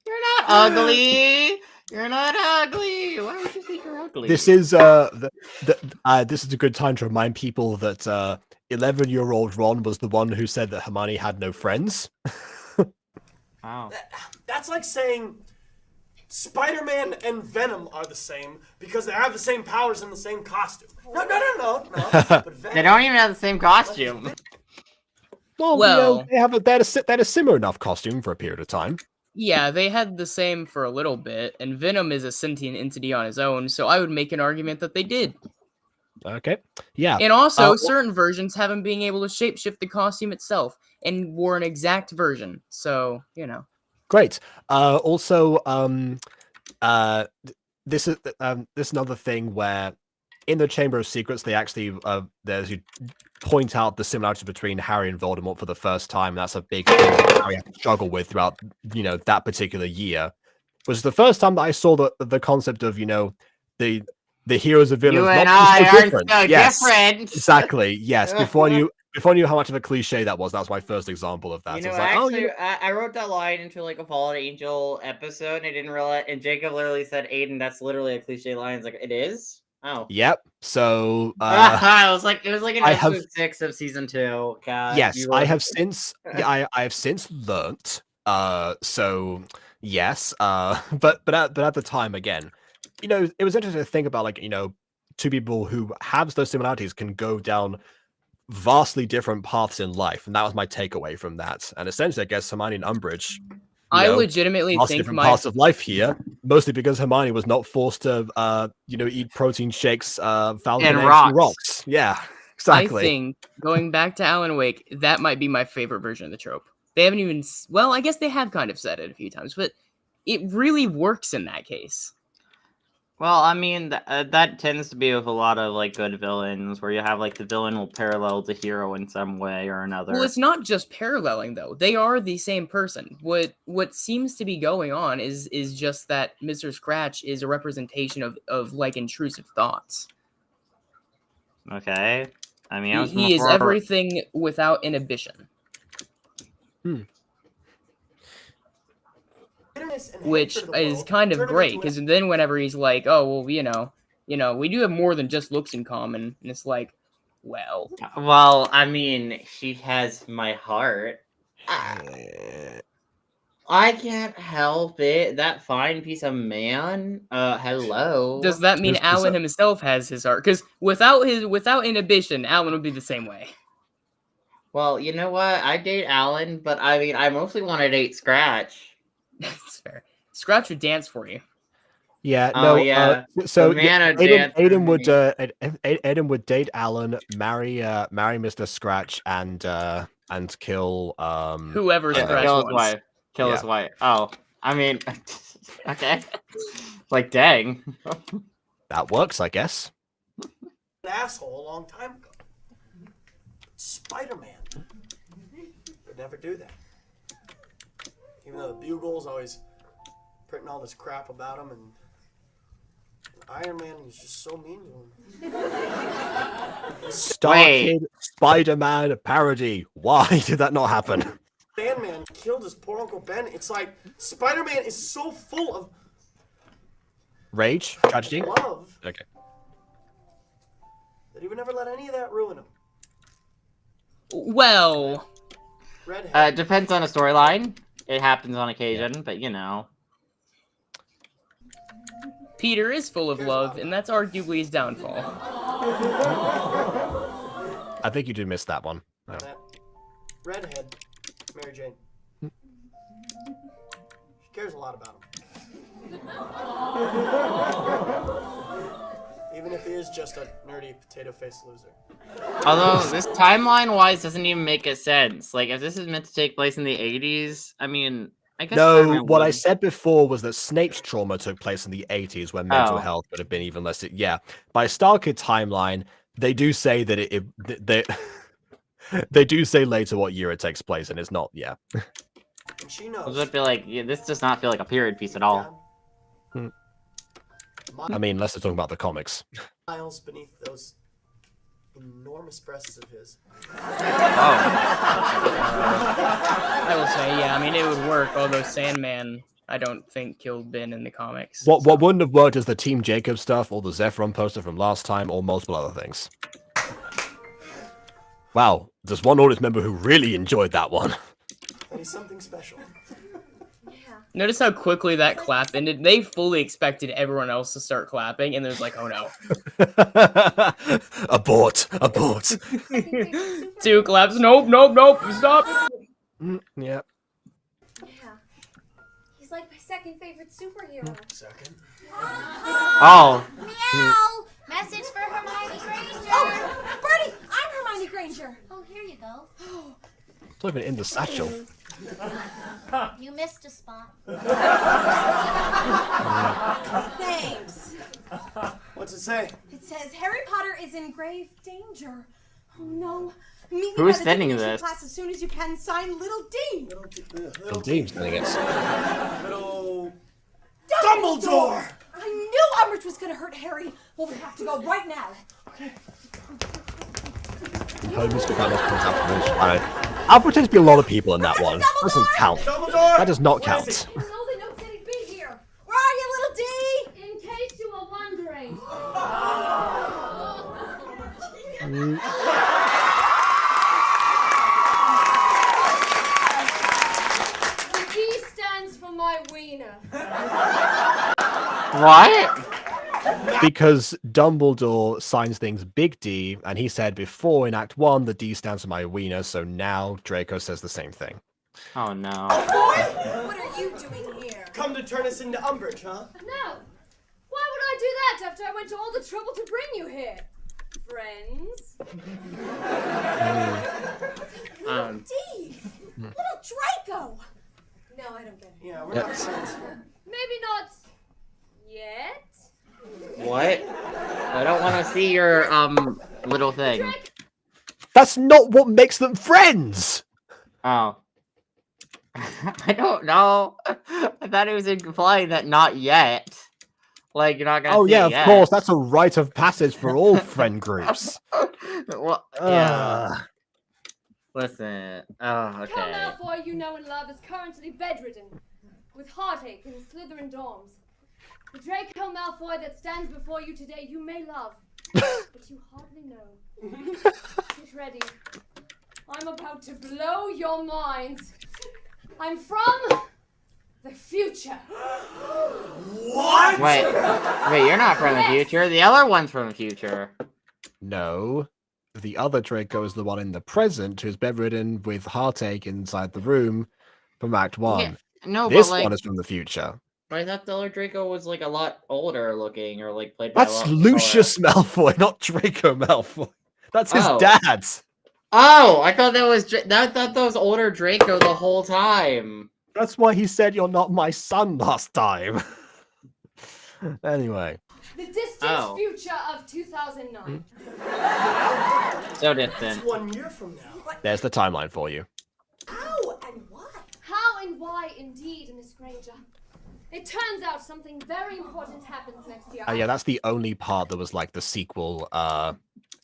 You're not ugly. You're not ugly. Why would you think you're ugly? This is this is a good time to remind people that 11-year-old Ron was the one who said that Hermione had no friends. Wow. That's like saying Spider-Man and Venom are the same because they have the same powers in the same costume. No. But Venom, They don't even have the same costume. Well, they had a similar enough costume for a period of time. Yeah, they had the same for a little bit, and Venom is a sentient entity on his own, so I would make an argument that they did. Okay. Yeah. And also, certain versions have him being able to shapeshift the costume itself and wore an exact version. So, you know. Great. Also, this is another thing where in the Chamber of Secrets, they actually you point out the similarity between Harry and Voldemort for the first time. That's a big thing that Harry had to struggle with throughout, that particular year. It was the first time that I saw the concept of, the heroes and villains. You and not I so aren't different. so Yes, different. exactly. Yes. Before I knew how much of a cliche that was my first example of that. You know, It's like, actually, I wrote that line into like a Fallen Angel episode, and I didn't realize. And Jacob literally said, "Aiden, that's literally a cliche line." It's like, it is. Oh. Yep. So it was like in episode 6 of season 2. God, yes, I have since I have since learnt. So yes. But at the time again, it was interesting to think about two people who have those similarities can go down vastly different paths in life, and that was my takeaway from that. And essentially, I guess Hermione and Umbridge. I legitimately think different parts of life here, mostly because Hermione was not forced to, eat protein shakes, Falcon And eggs, rocks. and rocks. Yeah, exactly. I think, going back to Alan Wake, that might be my favorite version of the trope. They haven't even... Well, I guess they have kind of said it a few times, but it really works in that case. Well, I mean, that tends to be with a lot of good villains, where you have the villain will parallel the hero in some way or another. Well, it's not just paralleling though; they are the same person. What seems to be going on is just that Mr. Scratch is a representation of intrusive thoughts. Okay. I mean, I was He is more- everything without inhibition. Which is kind of great, because then whenever he's like, oh, well, you know, we do have more than just looks in common, and it's like, well. Well, I mean, she has my heart. I can't help it. That fine piece of man. Hello. Does that mean Alan himself has his heart? Because without inhibition, Alan would be the same way. Well, you know what? I date Alan, but I mean, I mostly want to date Scratch. That's fair. Scratch would dance for you. Yeah, Oh, no. yeah. So The man would Aiden, dance for Aiden would date Alan, marry Mr. Scratch, and kill whoever Scratch kill his wants. wife. Kill his wife. Oh, I mean, okay. Like, dang. That works, I guess. An asshole a long time ago. Spider-Man would never do that. Even though the Bugle's always printing all this crap about him, and Iron Man was just so mean to him. StarKid Spider-Man parody. Why did that not happen? Sandman killed his poor Uncle Ben. It's like Spider-Man is so full of Rage? Tragedy? love Okay. that he would never let any of that ruin him. Well, Redhead. Depends on a storyline. It happens on occasion, but you know. Peter is full of love, and that's arguably his downfall. I think you did miss that one. Oh. Redhead, Mary Jane. She cares a lot about him. Even if he is just a nerdy potato-faced loser. Although this timeline-wise doesn't even make a sense. Like, if this is meant to take place in the 80s, I mean, I guess. No, what I said before was that Snape's trauma took place in the 80s, when mental Oh. health would have been even less. Yeah, by StarKid timeline, they do say that they do say later what year it takes place, and it's not. Yeah. And she knows. I was gonna feel like this does not feel like a period piece at all. I mean, unless they're talking about the comics. Miles beneath those enormous breasts of his. I will say, yeah, I mean, it would work, although Sandman, I don't think, killed Ben in the comics. What wouldn't have worked is the Team Jacob stuff, or the Zephron poster from last time, or multiple other things. Wow, there's one audience member who really enjoyed that one. And he's something special. Notice how quickly that clap ended. They fully expected everyone else to start clapping, and there's like, oh no. Abort. 2 claps. Nope. Stop. Yeah. He's like my second favorite superhero. Second? Oh. Meow! Message for Hermione Granger. Oh, Bertie, I'm Hermione Granger. Oh, here you go. It's not even in the satchel. You missed a spot. Thanks. What's it say? It says Harry Potter is in grave danger. Oh no. Meet me Who's by the sending divination this? class as soon as you can. Sign Little D. Little Dean's sending it. Little Dumbledore! I knew Umbridge was gonna hurt Harry. Well, we have to go right now. Okay. I'll pretend to be a lot of people in that one. That doesn't count. Dumbledore! That does not count. You know the note said he'd be here. Where are you, Little D? In case you were wondering. The D stands for my wiener. What? Because Dumbledore signs things Big D, and he said before in Act 1 the D stands for my wiener, so now Draco says the same thing. Oh no. What are you doing here? Come to turn us into Umbridge, huh? No. Why would I do that after I went to all the trouble to bring you here? Friends? Little D! Little Draco! No, I don't get it. Yeah, we're not friends. Maybe not yet. What? I don't want to see your little thing. That's not what makes them friends! Oh. I don't know. I thought it was implying that not yet. Like you're not gonna. Oh see yeah, it of yet. course. That's a rite of passage for all friend groups. Well, yeah. Listen. Oh, Cal okay. Malfoy, you know and love, is currently bedridden, with heartache in Slytherin dorms. The Draco Malfoy that stands before you today, you may love, but you hardly know. Get ready. I'm about to blow your minds. I'm from the future. What? Wait, you're not from the future. The other one's from the future. No. The other Draco is the one in the present who's bedridden with heartache inside the room from Act 1. Yeah, no, This but like, one is from the future. I thought the other Draco was like a lot older looking, or like played by That's Lucius Malfoy, not Draco Malfoy. That's his dad. Oh, I thought that was I thought that was older Draco the whole time. That's why he said you're not my son last time. Anyway. The distant future of 2009. So distant. It's 1 year from now. There's the timeline for you. How and why? How and why, indeed, Miss Granger. It turns out something very important happens next year. Yeah, that's the only part that was like the sequel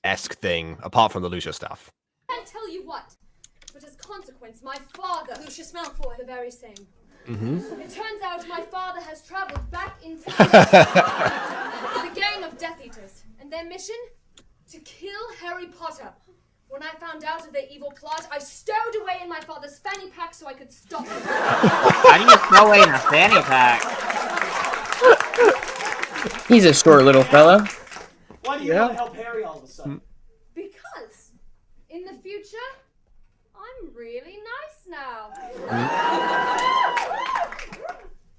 esque thing, apart from the Lucia stuff. I can't tell you what, but as consequence, my father, Lucius Malfoy, the very same. Mm-hmm. It turns out my father has traveled back in time with a gang of Death Eaters, and their mission? To kill Harry Potter. When I found out of their evil plot, I stowed away in my father's fanny pack so I could stop them. How do you throw away in a fanny pack? He's a short little fella. Why do you want to help Harry all of a sudden? Because in the future, I'm really nice now.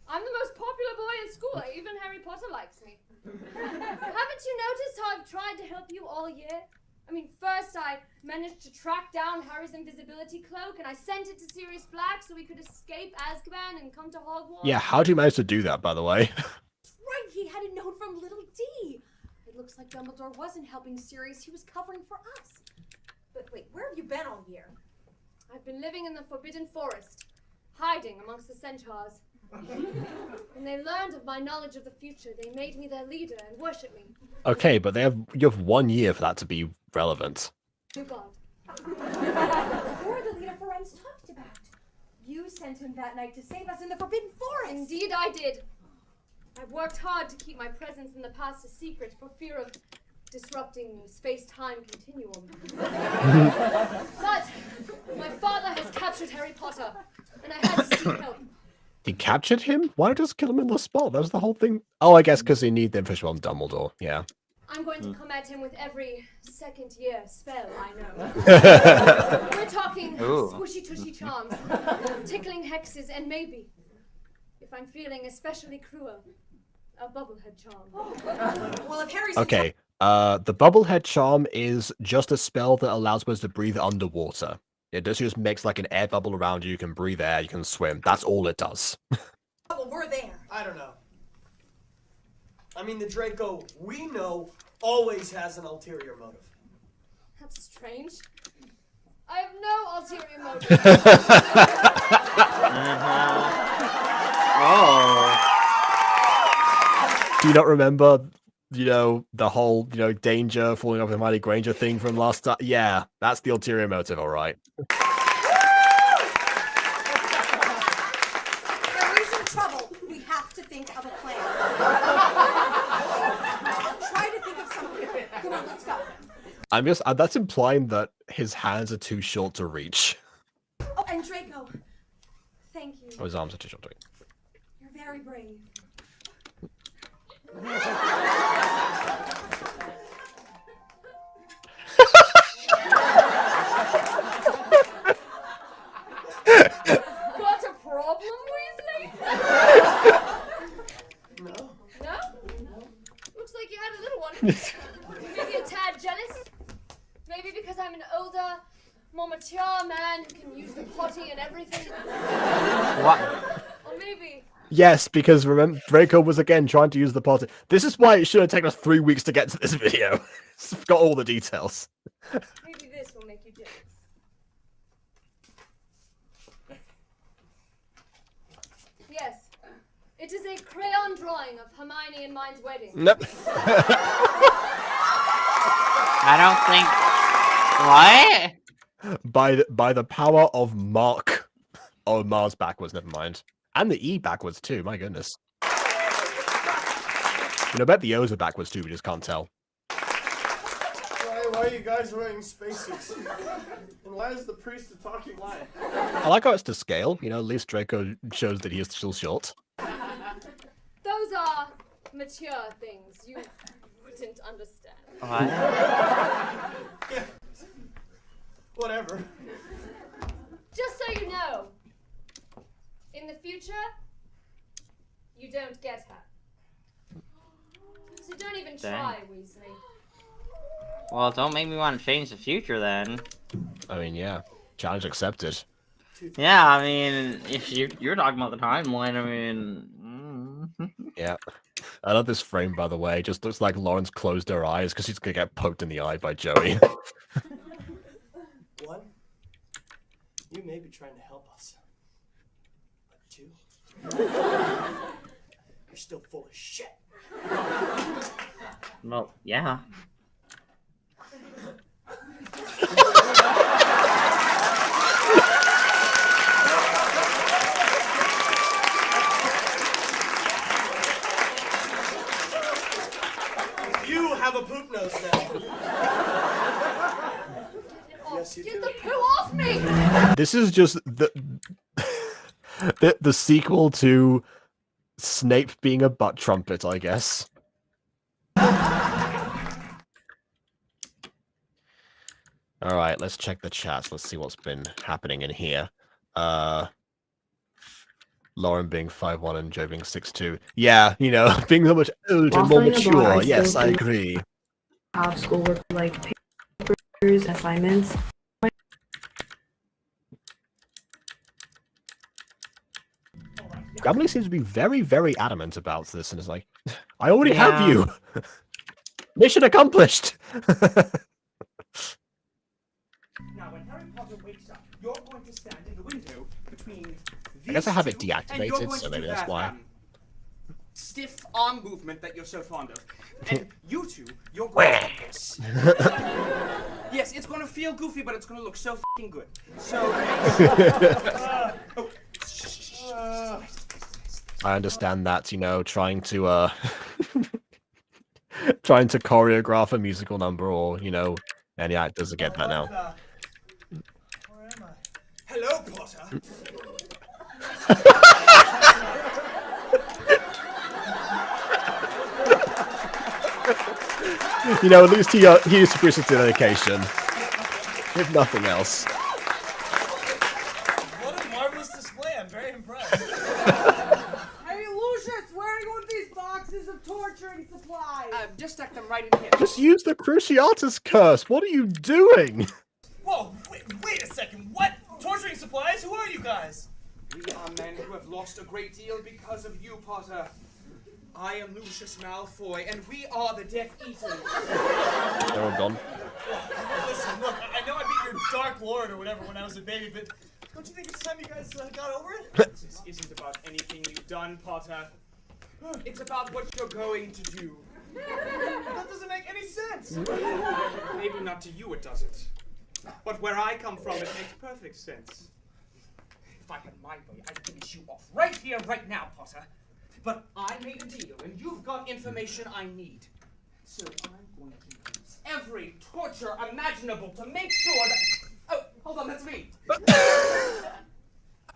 I'm the most popular boy in school. Even Harry Potter likes me. Haven't you noticed how I've tried to help you all year? I mean, first I managed to track down Harry's invisibility cloak, and I sent it to Sirius Black so we could escape Azkaban and come to Hogwarts. Yeah, how do you manage to do that, by the way? Right, he had a note from Little D. It looks like Dumbledore wasn't helping Sirius, he was covering for us. But wait, where have you been all year? I've been living in the Forbidden Forest, hiding amongst the centaurs. When they learned of my knowledge of the future, they made me their leader and worshipped me. Okay, but you have 1 year for that to be relevant. To God. You're the leader Ferenz talked about. You sent him that night to save us in the Forbidden Forest. Indeed I did. I've worked hard to keep my presence in the past a secret for fear of disrupting the space-time continuum. But my father has captured Harry Potter, and I had to seek help. He captured him? Why not just kill him in the spot? That was the whole thing. Oh, I guess because they need the official on Dumbledore. Yeah. I'm going to come at him with every second-year spell I know. We're talking squishy-tushy charms, tickling hexes, and maybe, if I'm feeling especially cruel, a bubblehead charm. Well, if Harry's Okay. The bubblehead charm is just a spell that allows us to breathe underwater. It just makes like an air bubble around you. You can breathe air. You can swim. That's all it does. well, we're there. I don't know. I mean, the Draco we know always has an ulterior motive. That's strange. I have no ulterior motive. Oh. Do you not remember, the whole, danger falling off Hermione Granger thing from last time? Yeah, that's the ulterior motive, all right. Harry's in trouble. We have to think of a plan. Try to think of something. Come on, let's go. That's implying that his hands are too short to reach. Oh, and Draco, thank you. Oh, his arms are too short to reach. You're very brave. Got a problem, Weasley? No. No? Looks like you had a little one. Maybe a tad jealous? Maybe because I'm an older, more mature man who can use the potty and everything? What? Or maybe... Yes, because remember, Draco was again trying to use the pot. This is why it should have taken us 3 weeks to get to this video. It's got all the details. Maybe this will make you jealous. Yes, it It is a crayon drawing of Hermione and mine's wedding. Nope. I don't think. What? By the power of Mark. Oh, Mars backwards. Never mind. And the E backwards too. My goodness. I bet the O's are backwards too. We just can't tell. Why are you guys wearing spacesuits? And why is the priest a talking lion? I like how it's to scale. At least Draco shows that he is still short. Those are mature things you wouldn't understand. Yeah. Whatever. Just so you know, in the future, you don't get her. So don't even try, Weasley. Well, don't make me want to change the future then. I mean, yeah. Challenge accepted. Yeah, I mean, if you're talking about the timeline, I mean... Yeah. I love this frame, by the way. It just looks like Lawrence closed her eyes because she's going to get poked in the eye by Joey. One, you may be trying to help us. But two, you're still full of shit. Well, yeah. You have a poop nose now. Yes, you Get do. the poo off me! This is just the sequel to Snape being a butt trumpet, I guess. Alright, let's check the chats. Let's see what's been happening in here. Lauren being 5'1" and Joe being 6'2". Yeah, being so much older, more mature. Yes, I agree. Have schoolwork like papers, assignments. Grammarly seems to be very, very adamant about this, and it's like, I already have you. Mission accomplished. Now, when Harry Potter wakes up, you're going to stand in the window between I guess I have it these two, and you're deactivated, going so to maybe do that's that, why. Stiff arm movement that you're so fond of. And you two, you're going to do this. Yes, it's going to feel goofy, but it's going to look so f***ing good. So, I understand that, trying to trying to choreograph a musical number, or any actors get that now. Where am I? Hello, Potter. At least he used to appreciate the dedication, if nothing else. What a marvelous display. I'm very impressed. Hey, Lucius, where are you with these boxes of torturing supplies? Just stack them right in here. Just use the Cruciatus curse. What are you doing? Whoa, wait a second. What? Torturing supplies? Who are you guys? We are men who have lost a great deal because of you, Potter. I am Lucius Malfoy, and we are the Death Eaters. They're all gone. Listen, look, I know I beat your Dark Lord or whatever when I was a baby, but don't you think it's time you guys got over it? This isn't about anything you've done, Potter. It's about what you're going to do. That doesn't make any sense. Maybe not to you it doesn't. But where I come from, it makes perfect sense. If I had my way, I'd finish you off right here, right now, Potter. But I made a deal, and you've got information I need. So I'm going to use every torture imaginable to make sure that... Oh, hold on, that's me.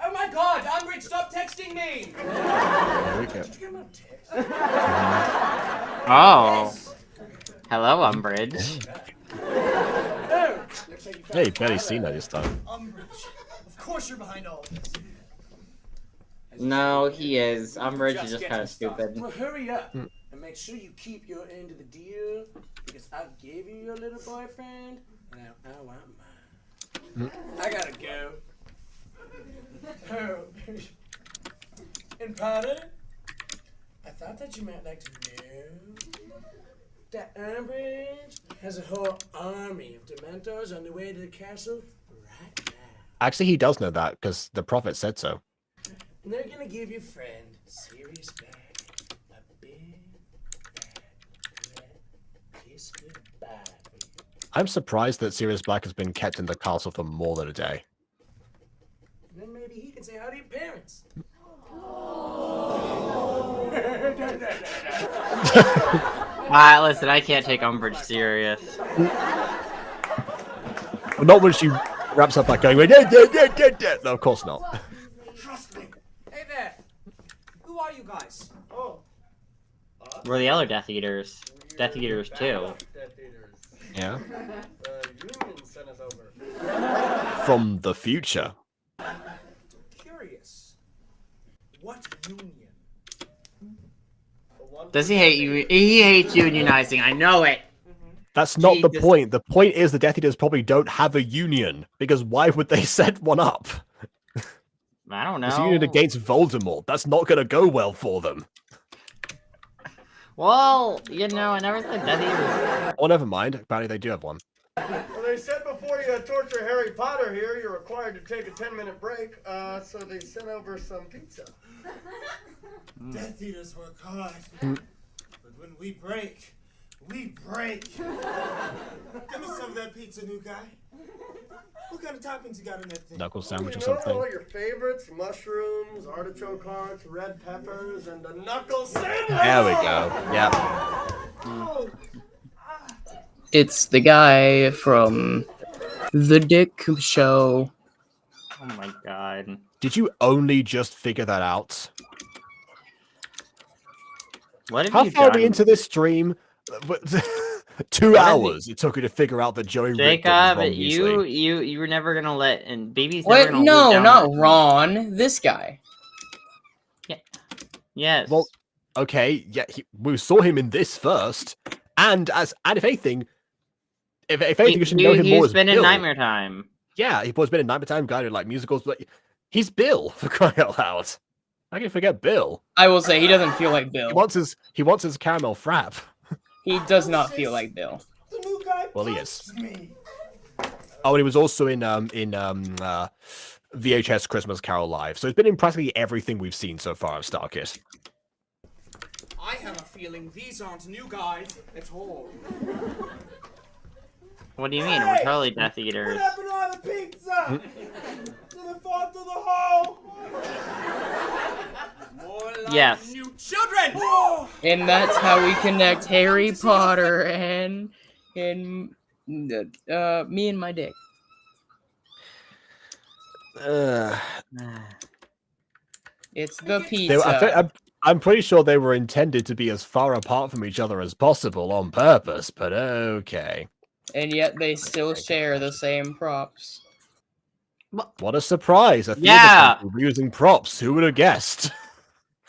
Oh my God, Umbridge, stop texting me! There we go. Did you get my text? Oh. Hello, Umbridge. Hey, barely seen that this time. Umbridge. Of course you're behind all of this. No, he is. Umbridge is just kind of stupid. Well, hurry up and make sure you keep your end of the deal, because I gave you your little boyfriend, and now I want mine. I gotta go. Oh. And Potter, I thought that you might like to know that Umbridge has a whole army of Dementors on the way to the castle right now. Actually, he does know that because the prophet said so. And they're gonna give your friend Sirius Black a big, fat, red kiss goodbye for you. I'm surprised that Sirius Black has been kept in the castle for more than a day. And then maybe he can say hi to your parents. Listen, I can't take Umbridge serious. Well, not when she wraps up like going, no, of course not. Trust me. Hey there. Who are you guys? Oh. We're the other Death Eaters. Death Eaters too. Death Eaters. Yeah. The Union sent us over. From the future. Curious. What union? Does he hate you? He hates unionizing. I know it. That's not the Jesus. point. The point is the Death Eaters probably don't have a union, because why would they set one up? I don't know. It's a union against Voldemort. That's not going to go well for them. Well, you know, I never said Death Eaters. Oh, never mind. Apparently they do have one. Well, they said before you torture Harry Potter here, you're required to take a 10-minute break, so they sent over some pizza. Death Eaters work hard, but when we break, we break. Give me some of that pizza, new guy. What kind of toppings you got in that thing? Knuckle sandwich or You know something. all your favorites: mushrooms, artichoke hearts, red peppers, and a knuckle sandwich. There we go. Yeah. It's the guy from the Dick Show. Oh my god. Did you only just figure that out? What have How you far are done? we into this stream? 2 hours it took you to figure out that Joey Rick did Jacob, Ron Weasley. you were never gonna let and baby's What? never gonna No, live down not that- Ron. This guy. Yes. Well, okay, yeah, we saw him in this first, and if anything, you should know him more he's as been Bill. in Nightmare Time. Yeah, he's been in Nightmare Time, guy who like musicals, but he's Bill, for crying out loud. I can forget Bill. I will say he doesn't feel like Bill. He wants his caramel frap. He does not feel like Bill. The new guy Well, he is. punched me. Oh, and he was also in VHS Christmas Carol Live, so he's been in practically everything we've seen so far of StarKid. I have a feeling these aren't new guys at all. What do you mean? We're totally Death Eaters. What happened to all the pizza? Did it fall through the hole? More like Yes. new children. And that's how we connect Harry Potter and me and my dick. It's the pizza. I'm pretty sure they were intended to be as far apart from each other as possible on purpose, but okay. And yet they still share the same props. What a surprise! A theater Yeah. company using props. Who would have guessed?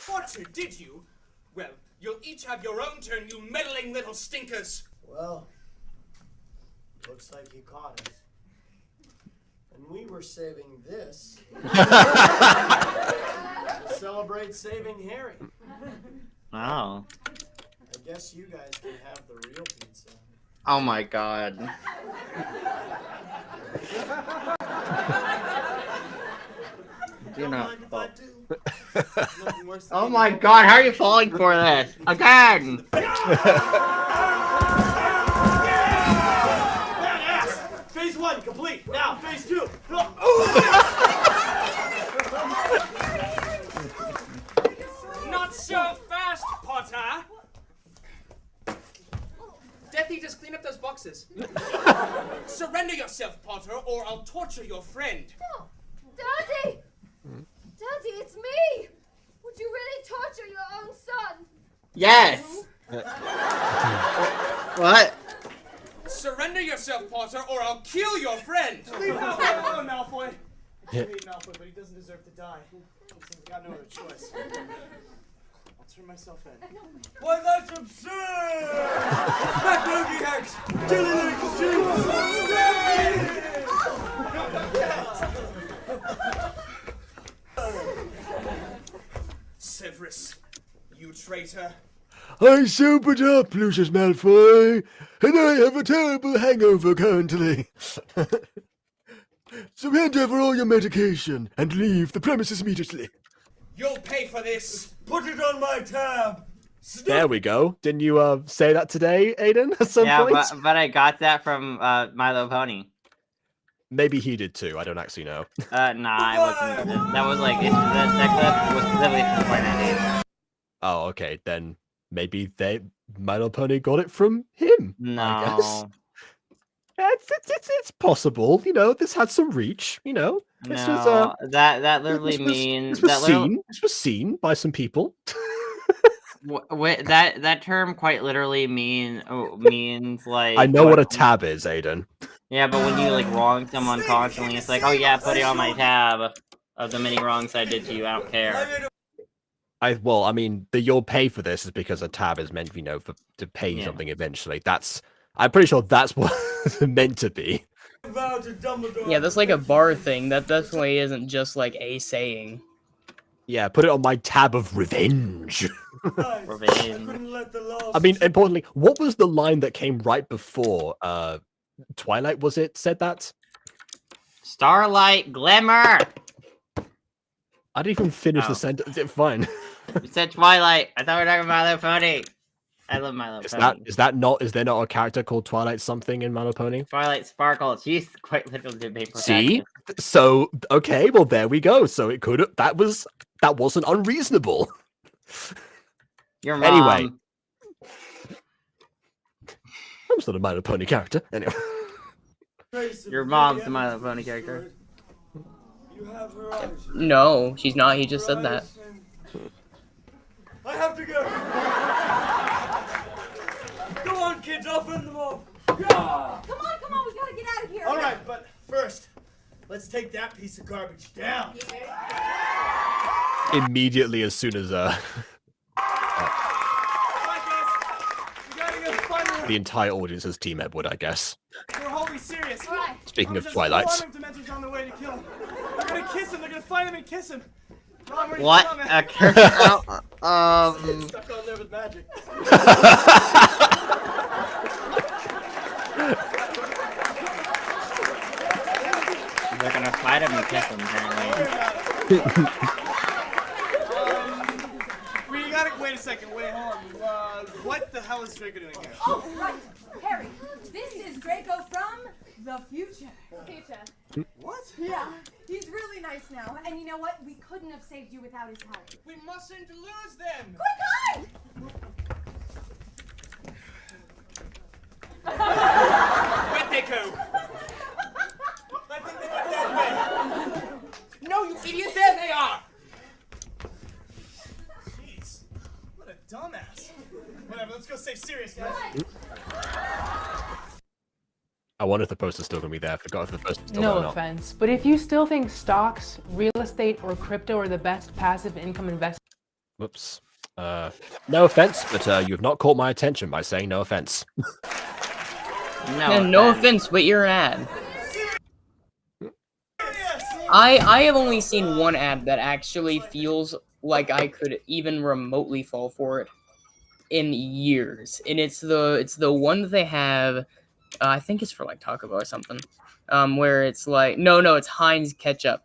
Potter, did you? Well, you'll each have your own turn, you meddling little stinkers. Well, looks like he caught us. And we were saving this to celebrate saving Harry. Oh. I guess you guys can have the real pizza. Oh my god. Do not fall. Oh my god, how are you falling for this? Again! Badass! Phase 1 complete. Now, phase 2. Not so fast, Potter. Death Eaters, clean up those boxes. Surrender yourself, Potter, or I'll torture your friend. No. Daddy! Daddy, it's me! Would you really torture your own son? Yes! What? Surrender yourself, Potter, or I'll kill your friend. Leave Malfoy alone, Malfoy. I hate Malfoy, but he doesn't deserve to die. He's got no other choice. I'll turn myself in. Boy, that's absurd! Back boogie hacks! Chili Severus, you traitor. I sobered up, Lucius Malfoy, and I have a terrible hangover currently. So hand over all your medication and leave the premises immediately. You'll pay for this. Put it on my tab. There we go. Didn't you say that today, Aiden? At some point? but I got that from Milo Pony. Maybe he did too. I don't actually know. Nah, I wasn't. That was like that clip was specifically from Fortnite days. Oh, okay. Then maybe Milo Pony got it from him. I guess. No. It's possible. You know, this had some reach. You know, this No, was that literally means this was seen by some people. that term quite literally means like. I know what a tab is, Aiden. Yeah, but when you like wrong someone constantly, it's like, oh yeah, put it on my tab of the many wrongs I did to you. I don't care. I mean, the you'll pay for this is because a tab is meant, you know, to pay something eventually. I'm pretty sure that's what it's meant to be. Yeah, that's like a bar thing. That definitely isn't just like a saying. Yeah, put it on my tab of revenge. Revenge. I mean, importantly, what was the line that came right before Twilight? Was it said that? Starlight Glimmer. I didn't even finish the sentence. Fine. You said Twilight. I thought we were talking about Milo Pony. I love Milo Pony. Is there not a character called Twilight something in Milo Pony? Twilight Sparkle. She's quite literally the main See? So okay, well there we go. So it could that wasn't unreasonable. Your mom. Anyway. I'm still a Milo Pony character. Anyway. Your mom's the Milo Pony character. No, she's not. He just said that. I have to go. Go on, kids. I'll fend them off. Come on, we gotta get out of here. All right, but first, let's take that piece of garbage down. Immediately as soon as the entire audience is Team Edward, I guess. We're wholly serious. Right. Speaking of Twilight. Dementors on the way to kill him. They're gonna kiss him. They're gonna find him and kiss him. Mom, where you What? from, man? Stuck on there with magic. They're gonna fight him and kiss him, apparently. We gotta wait a second. Wait, hold on. What the hell is Draco doing here? Oh, right. Harry, this is Draco from the future. What? Yeah, he's really nice now. And you know what? We couldn't have saved you without his help. We mustn't lose them. Quick, Where'd they go? I think they went that way. No, you idiot! There they are. Jeez, what a dumbass. Whatever. Let's go save Sirius, guys. I wonder if the poster's still gonna be there. I forgot if the poster's still there No or not. offense, but if you still think stocks, real estate, or crypto are the best passive income investment. Whoops. No offense, but you have not caught my attention by saying no offense. No offense, but you're an ad. I have only seen one ad that actually feels like I could even remotely fall for it in years, and it's the one that they have. I think it's for like Taco Bell or something. Where it's like no, it's Heinz ketchup.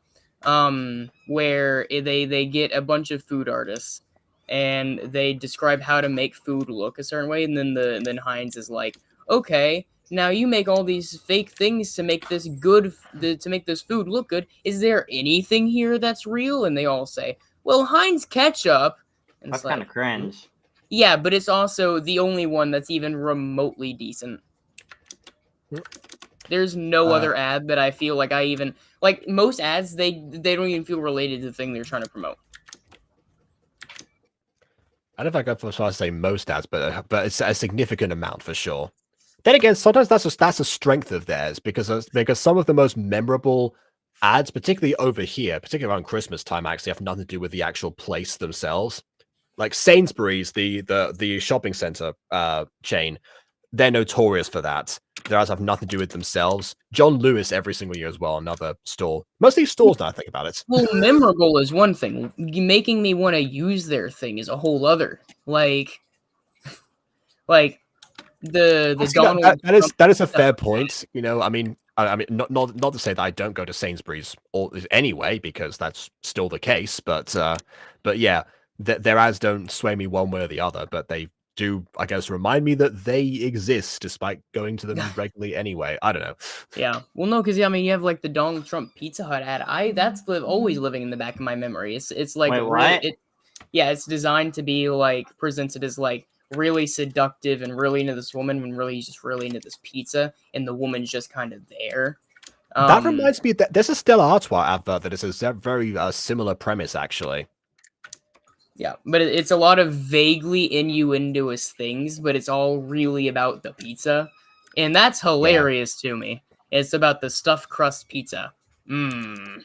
Where they get a bunch of food artists and they describe how to make food look a certain way, and then Heinz is like, okay, now you make all these fake things to make this to make this food look good. Is there anything here that's real? And they all say, well, Heinz ketchup. And That's it's like, kind of cringe. yeah, but it's also the only one that's even remotely decent. There's no other ad that I feel like I even like. Most ads they don't even feel related to the thing they're trying to promote. I don't know if I go as far as say most ads, but it's a significant amount for sure. Then again, sometimes that's a strength of theirs because some of the most memorable ads, particularly over here, particularly around Christmas time, actually have nothing to do with the actual place themselves. Like Sainsbury's, the shopping center chain, they're notorious for that. Their ads have nothing to do with themselves. John Lewis every single year as well, another store. Most of these stores, now I think about it. Well, memorable is one thing. Making me want to use their thing is a whole other. Like the Actually, Donald. that is a fair point. You know, I mean, I mean, not to say that I don't go to Sainsbury's or anyway, because that's still the case. But yeah, their ads don't sway me one way or the other. But they do, I guess, remind me that they exist despite going to them regularly anyway. I don't know. Yeah. Well, no, because I mean, you have like the Donald Trump Pizza Hut ad. That's always living in the back of my memory. It's like Wait, really, what? yeah, it's designed to be like presented as like really seductive and really into this woman when really he's just really into this pizza and the woman's just kind of there. That reminds me that there's a Stella Artois advert that is a very similar premise, actually. Yeah, but it's a lot of vaguely innuendoous things, but it's all really about the pizza. And that's hilarious to me. It's about the stuffed crust pizza. Mmm.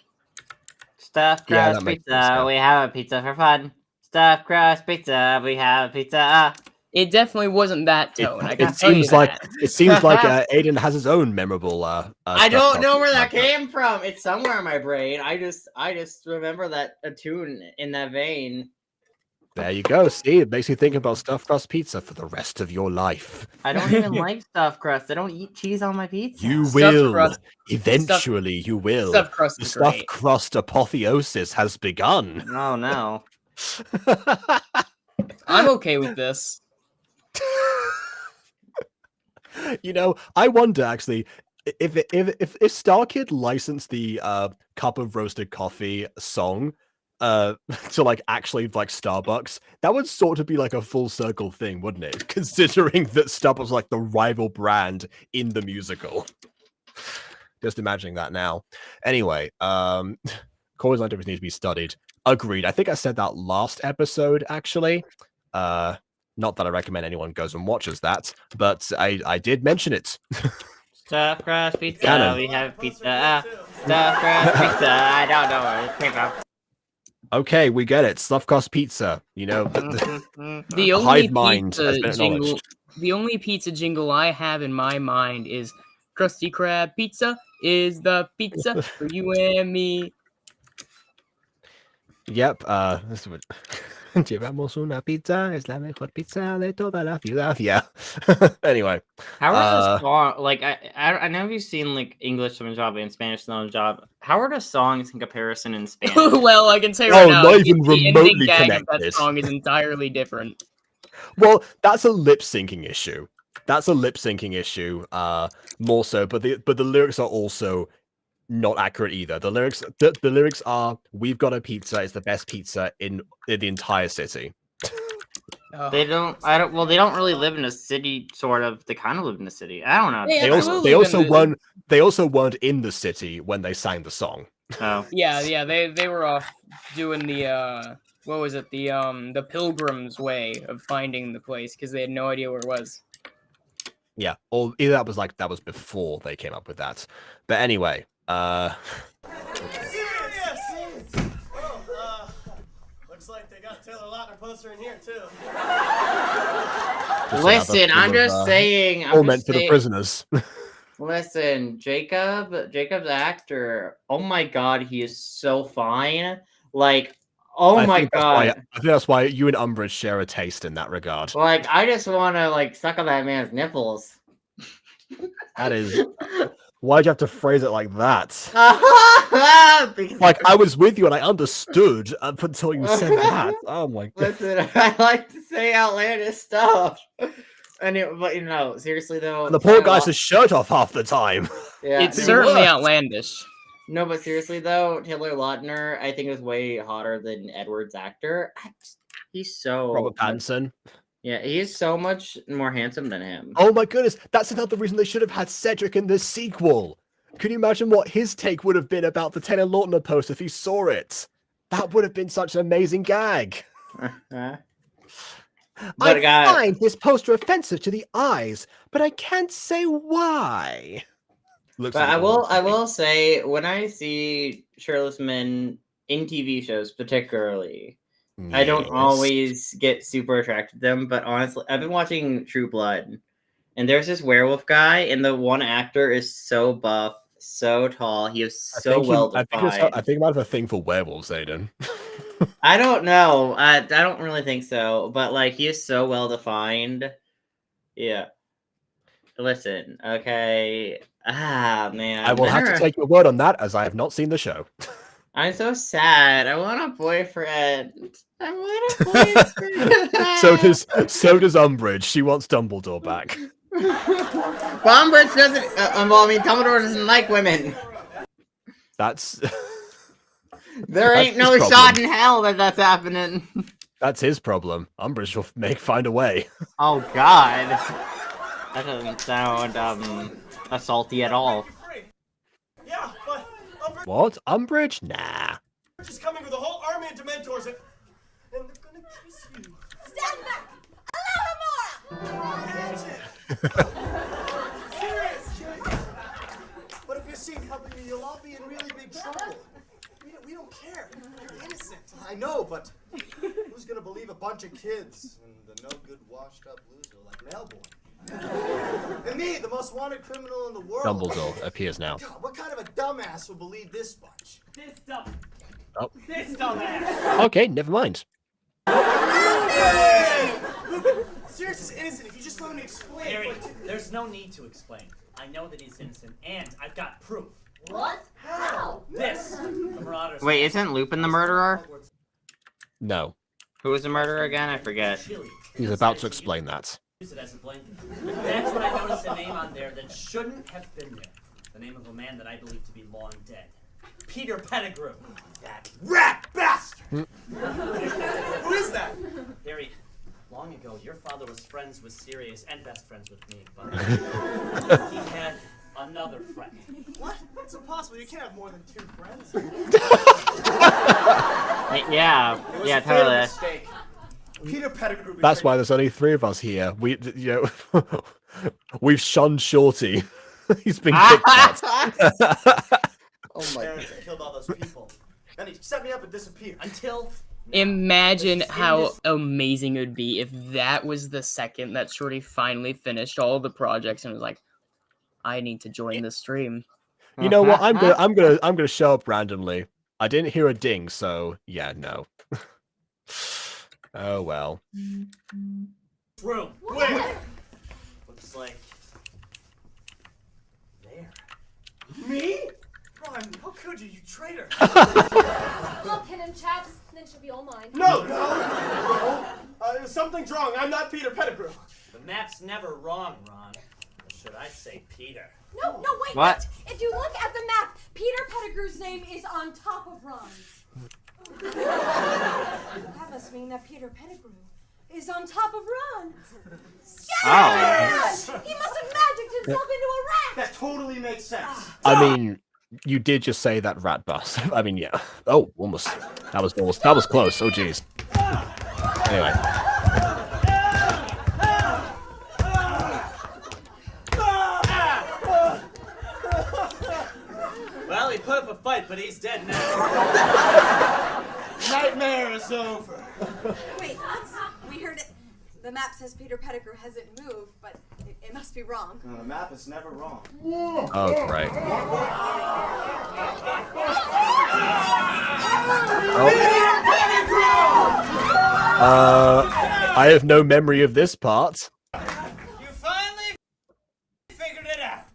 Stuffed Yeah, crust that makes pizza, sense, yeah. we have a pizza for fun. Stuffed crust pizza, we have a pizza. It definitely wasn't that tone. I can It tell you seems like that. Aiden has his own memorable. I don't know where that like came from. It's somewhere in my brain. I just remember that a tune in that vein. There you go. See, it makes you think about stuffed crust pizza for the rest of your life. I don't even like stuffed crust. I don't eat cheese on my pizza. You will. Eventually, you will. Stuffed crust The is stuffed great. crust apotheosis has begun. Oh no. I'm okay with this. You know, I wonder actually if StarKid licensed the cup of roasted coffee song to like actually like Starbucks, that would sort of be like a full circle thing, wouldn't it? Considering that Starbucks was like the rival brand in the musical. Just imagining that now. Anyway, cause activities need to be studied. Agreed. I think I said that last episode, actually. Not that I recommend anyone goes and watches that, but I did mention it. Stuffed crust pizza, Canon. we have pizza. Stuffed crust pizza, I don't know where it came from. Okay, we get it. Stuffed crust pizza. You know, The only hive mind has pizza been jingle, acknowledged. the only pizza jingle I have in my mind is Krusty Krab pizza is the pizza for you and me. Yep. This would. Llevamos una pizza, es la mejor pizza de toda la ciudad. Yeah. Anyway. How are the song like I know you've seen like English SpongeBob and Spanish SpongeBob. How are the songs in comparison in Spanish? Well, I can say right now, not even the ending remotely gag of connected. that song is entirely different. Well, that's a lip syncing issue. More so, but the lyrics are also not accurate either. The lyrics are, "We've got a pizza. It's the best pizza in the entire city." They don't. Well, they don't really live in a city. Sort of. They kind of live in the city. I don't know. They also weren't in the city when they sang the song. Oh. Yeah. They were off doing the what was it? The Pilgrim's way of finding the place because they had no idea where it was. Yeah, or either that was before they came up with that. But anyway, Looks like they got Taylor Lautner poster in here too. Listen, I'm just saying. All meant for the prisoners. Listen, Jacob's actor. Oh my god, he is so fine. Like, oh my god. I think that's why you and Umbridge share a taste in that regard. Like, I just want to like suck on that man's nipples. That is. Why'd you have to phrase it like that? Because like I was with you and I understood up until you said that. Oh my god. Listen, I like to say outlandish stuff. But you know, seriously though, And the poor guy's his shirt off half the time. Yeah, It's certainly outlandish. No, but seriously though, Taylor Lautner, I think is way hotter than Edward's actor. He's so Robert Pattinson. Yeah, he is so much more handsome than him. Oh my goodness, that's another reason they should have had Cedric in the sequel. Can you imagine what his take would have been about the Taylor Lautner post if he saw it? That would have been such an amazing gag. I find this poster offensive to the eyes, but I can't say why. But I will say, when I see shirtless men in TV shows, particularly, I don't always get super attracted to them. But honestly, I've been watching True Blood, and there's this werewolf guy, and the one actor is so buff, so tall. He is so well defined. I think I might have a thing for werewolves, Aiden. I don't know. I don't really think so. But like, he is so well defined. Yeah. Listen, okay. Ah, man. I will have to take your word on that, as I have not seen the show. I'm so sad. I want a boyfriend. I want a boyfriend. so does Umbridge. She wants Dumbledore back. Well, Umbridge doesn't. Well, I mean, Dumbledore doesn't like women. That's. There ain't no shot in hell that that's happening. That's his problem. Umbridge will find a way. Oh God, that doesn't sound assaulty at all. Yeah, but Umbridge What? Umbridge? Nah. is coming with a whole army of Dementors, and they're gonna kiss you. Stand back! Serious, but if you're seen helping me, you'll all be in really big trouble. We don't care. You're innocent. I know, but who's gonna believe a bunch of kids and the no-good, washed-up loser like Melbourne? And me, the most wanted criminal in the world. Dumbledore appears now. God, what kind of a dumbass will believe this bunch? This dumb. Oh. This dumbass. Okay, never mind. Sirius is innocent. If you just let me explain. Harry, there's no need to explain. I know that he's innocent, and I've got proof. What? How? This. The Marauders. Wait, isn't Lupin the murderer? No. Who was the murderer again? I forget. He's about to explain that. Use it as a blanket. That's when I noticed a name on there that shouldn't have been there. The name of a man that I believe to be long dead. Peter Pettigrew. That rat bastard! Who is that? Harry, long ago, your father was friends with Sirius and best friends with me, but he had another friend. What? That's impossible. You can't have more than 2 friends. Yeah, yeah, totally. Mistake. Peter Pettigrew. That's why there's only 3 of us here. We've shunned Shorty. He's been kicked out. Oh my God. Killed all those people. Then he set me up and disappeared. Until Imagine how amazing it would be if that was the second that Shorty finally finished all the projects and was like, I need to join the stream. You know what? I'm gonna show up randomly. I didn't hear a ding, so yeah, no. Oh well. Room. Where? Looks like there. Me? Ron, how could you, you traitor? I'll pin him, chaps, then she'll be all mine. No. Something's wrong. I'm not Peter Pettigrew. The map's never wrong, Ron. Or should I say Peter? No, wait. What? If you look at the map, Peter Pettigrew's name is on top of Ron's. That must mean that Peter Pettigrew is on top of Ron. Yes! He must have magicked himself into a rat. That totally makes sense. I mean, you did just say that rat bus. I mean, yeah. Oh, almost. That was close. Oh, jeez. Anyway. Well, he put up a fight, but he's dead now. Nightmare is over. Wait, we heard it. The map says Peter Pettigrew hasn't moved, but it must be wrong. No, the map is never wrong. Oh, right. I have no memory of this part. You finally figured it out.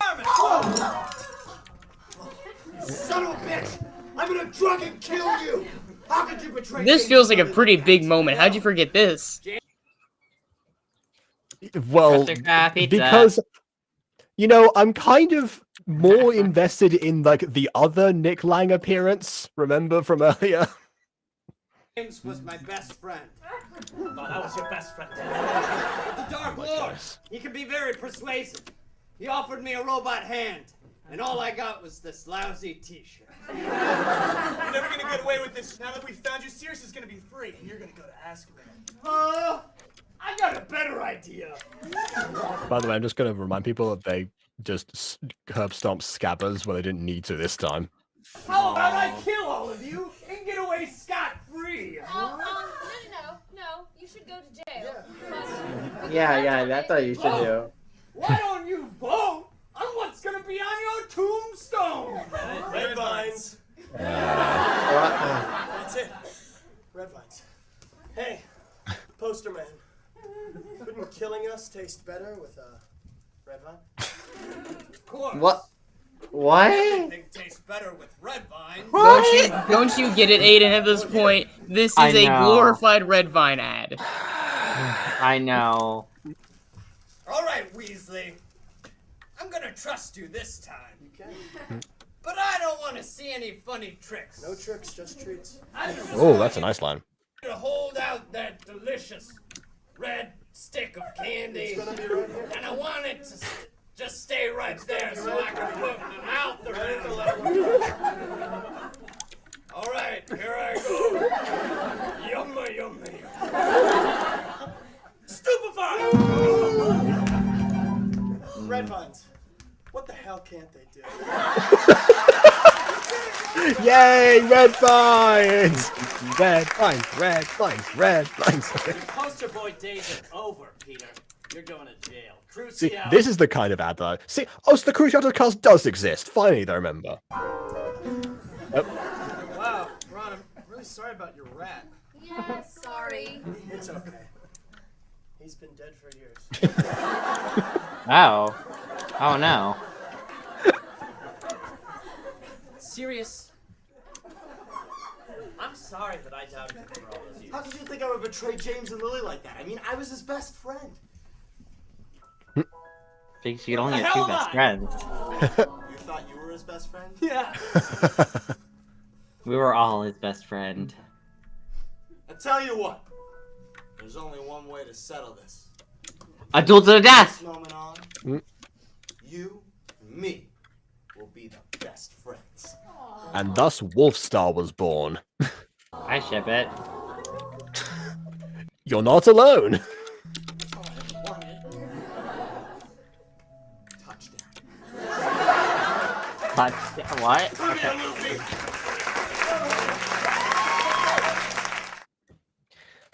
Son of a bitch! I'm gonna drug and kill you! How could you betray This me? feels like a pretty big moment. How'd you forget this? Well, Pizza. because, I'm kind of more invested in, like, the other Nick Lang appearance, remember, from earlier? James was my best friend. Oh, that was your best friend. The Dark Lord. He can be very persuasive. He offered me a robot hand, and all I got was this lousy t-shirt. You're never gonna get away with this. Now that we found you, Sirius is gonna be free, and you're gonna go to Azkaban. I got a better idea. By the way, I'm just going to remind people that they just curb stomped Scabbers when they didn't need to this time. How about I kill all of you and get away scot-free? No. You should go to jail. Yeah, that's what you should do. Why don't you vote on what's gonna be on your tombstone? Red vines. What? That's it. Red vines. Hey, poster man. Couldn't killing us taste better with a Red vine? Of course. What? Everything tastes better with red vines. Don't you get it, Aiden? At this point, this I is a know. glorified red vine ad. I know. All right, Weasley. I'm gonna trust you this time. You can. But I don't want to see any funny tricks. No tricks, just treats. Oh, that's a nice line. To hold out that delicious red stick of candy. It's gonna be right here. And I want it to just stay right there so I can put my mouth around it. All right, here I go. Yumma, yumma, yumma. Stupefy! Red vines. What the hell can't they do? Yay, red vines! Red vines, red vines, red vines. Your poster boy days are over, Peter. You're going to jail. See, Crucio. this is the kind of ad that I... See, oh, so the Cruciatus cast does exist. Finally, I remember. Wow, Ron, I'm really sorry about your rat. Yeah, sorry. It's okay. He's been dead for years. Oh. Oh no. Sirius. I'm sorry that I doubted you for all those years. How could you think I would betray James and Lily like that? I mean, I was his best friend. Because you only have two best friends. You thought you were his best friend? Yeah. We were all his best friend. I tell you what. There's only one way to settle this. A duel to the death! From this moment on, you and me will be the best friends. And thus Wolfstar was born. I ship it. You're not alone. What? Okay.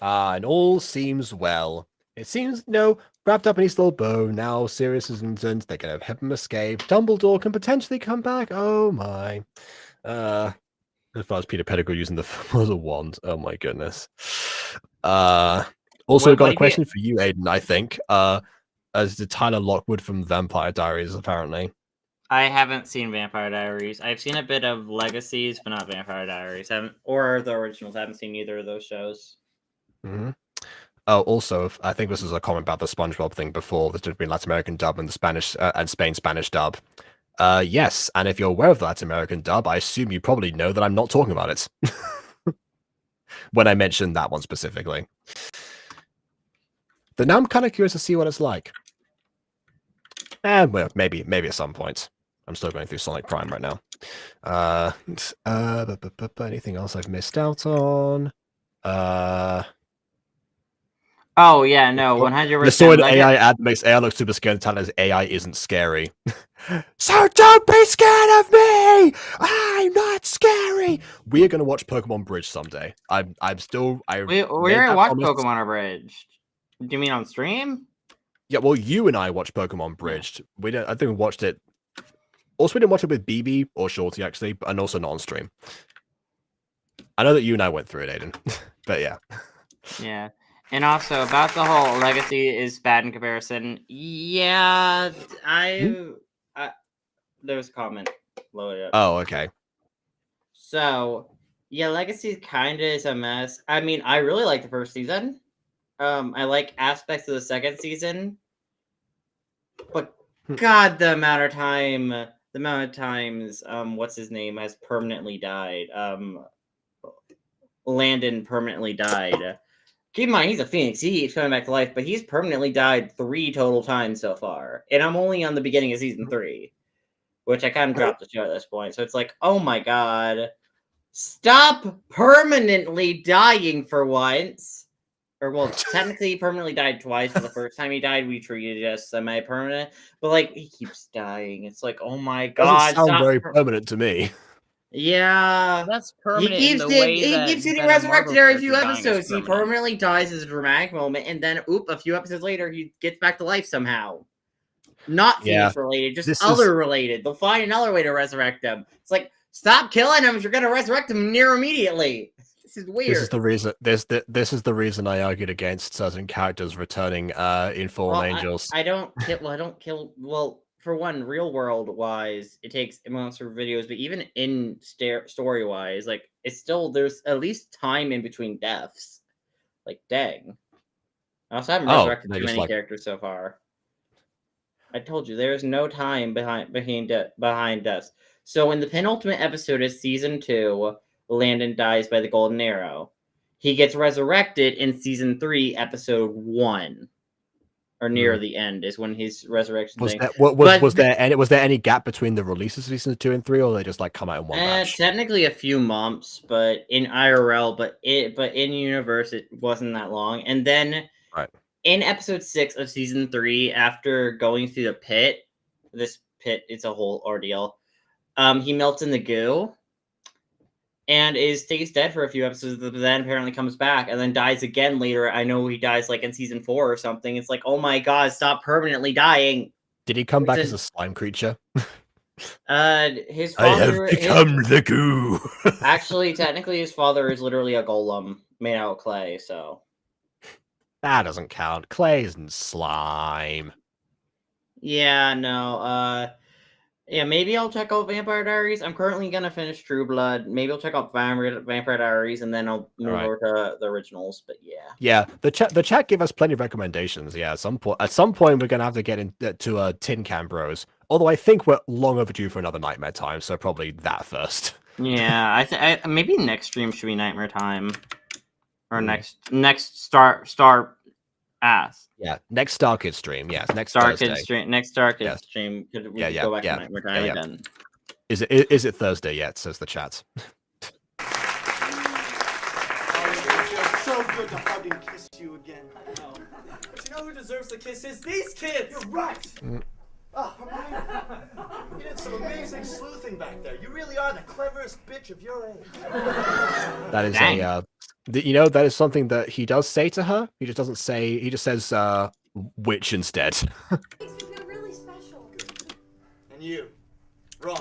And all seems well. It seems, wrapped up in his little bow. Now Sirius is concerned they can help him escape. Dumbledore can potentially come back. Oh my. As far as Peter Pettigrew using the Formula wand. Oh my goodness. Also got a question for you, Aiden, I think. As did Tyler Lockwood from Vampire Diaries, apparently. I haven't seen Vampire Diaries. I've seen a bit of Legacies, but not Vampire Diaries. Or the originals. I haven't seen either of those shows. Mm-hmm. Oh, also, I think this was a comment about the SpongeBob thing before. There's been Latin American dub and the Spanish and Spain Spanish dub. Yes, and if you're aware of the Latin American dub, I assume you probably know that I'm not talking about it. When I mentioned that one specifically. But now I'm kind of curious to see what it's like. Well, maybe at some point. I'm still going through Sonic Prime right now. Anything else I've missed out on? Oh yeah, no, 100%. The sword AI ad makes AI look super scared. Tell us AI isn't scary. So don't be scared of me. I'm not scary. We are going to watch Pokemon Bridge someday. I'm still. We're gonna watch Pokemon Abridged. Do you mean on stream? Yeah, well, you and I watched Pokemon Bridged. We didn't. I think we watched it. Also, we didn't watch it with BB or Shorty actually, and also not on stream. I know that you and I went through it, Aiden. But yeah. Yeah. And also about the whole Legacy is bad in comparison. Yeah, there was a comment loaded up. Oh, okay. So yeah, Legacy kind of is a mess. I mean, I really like the first season. I like aspects of the second season, but God, the amount of times, what's his name has permanently died. Landon permanently died. Keep in mind, he's a Phoenix. He keeps coming back to life, but he's permanently died 3 total times so far. And I'm only on the beginning of season 3, which I kind of dropped the show at this point. So it's like, oh my God, stop permanently dying for once. Or, well, technically he permanently died twice. For the first time he died, we treated it as semi-permanent. But, like, he keeps dying. It's like, oh my God. Doesn't sound very permanent to me. Yeah, that's permanent. He keeps getting resurrected every few episodes. He permanently dies as a dramatic moment, and then, a few episodes later, he gets back to life somehow. Not Phoenix related, just other related. They'll find another way to resurrect him. It's like, stop killing him if you're gonna resurrect him near immediately. This is weird. This is the reason. This is the reason I argued against certain characters returning in Fallen Angels. I don't kill. Well, I don't kill. Well, for one, real world wise, it takes months for videos, but even in story wise, like it's still there's at least time in between deaths. Like, dang. I also haven't resurrected too many characters so far. I told you there is no time behind deaths. So in the penultimate episode of season 2, Landon dies by the golden arrow. He gets resurrected in season 3, episode 1, or near the end is when his resurrection Was thing. Was there any gap between the releases of season 2 and 3, or they just like come out in one batch? Technically a few months, but in IRL, but in universe it wasn't that long. And then in episode 6 of season 3, after going through the pit, this pit it's a whole ordeal. He melts in the goo and stays dead for a few episodes, but then apparently comes back and then dies again later. I know he dies like in season 4 or something. It's like, oh my god, stop permanently dying. Did he come back as a slime creature? His father, I have become the goo. Actually, technically, his father is literally a golem made out of clay, so that doesn't count. Clay isn't slime. Yeah, no. Yeah, maybe I'll check out Vampire Diaries. I'm currently gonna finish True Blood. Maybe I'll check out Vampire Diaries, and then I'll move over to the originals. But yeah. Yeah, the chat gave us plenty of recommendations. Yeah, at some point we're gonna have to get into Tin Can Bros. Although I think we're long overdue for another Nightmare Time, so probably that first. Yeah, I maybe next stream should be Nightmare Time, or next Star Ass. Yeah, next StarKid stream. Yes, next StarKid stream. Next StarKid stream. Could we go back to Nightmare Time again? Is it Thursday yet? Says the chat. Oh, it feels so good to hug and kiss you again. I know. But you know who deserves the kisses? These kids! You're right! Oh, you did some amazing sleuthing back there. You really are the cleverest bitch of your age. That is that is something that he does say to her. He just doesn't say. He just says witch instead. Makes me feel really special. And you, Ron,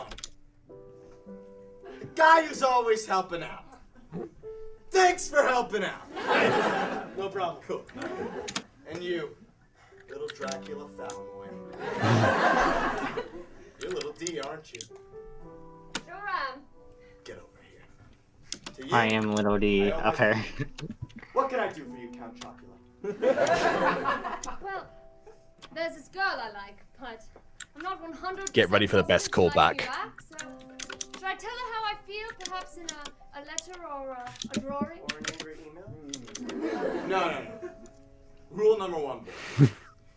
the guy who's always helping out. Thanks for helping out. No problem. Cool. And you, little Dracula Fallonway. You're little D, aren't you? Sure am. Get over here. To you, I am little D up here. What can I do for you, Count Chocula? Well, there's this girl I like, but I'm not 100%. Get ready for the best callback. So, should I tell her how I feel? Perhaps in a letter or a drawing? Or an angry email? No. Rule number 1.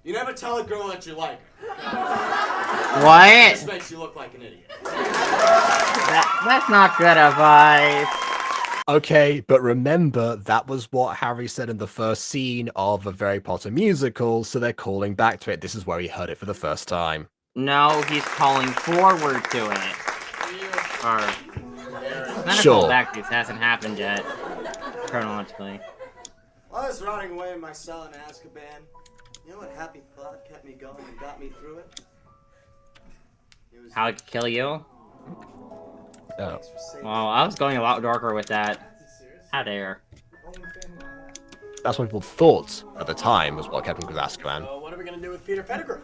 You never tell a girl that you like her. What? It just makes you look like an idiot. That's not good advice. Okay, but remember, that was what Harry said in the first scene of a Harry Potter musical, so they're calling back to it. This is where he heard it for the first time. No, he's calling forward to it. Or it's not a Sure. callback. This hasn't happened yet, chronologically. While I was rotting away in my cell in Azkaban, you know what happy thought kept me going and got me through it? How it could kill you? Oh. Well, I was going a lot darker with that. How dare. That's what people thought at the time, was what kept him with Azkaban. So what are we gonna do with Peter Pettigrew?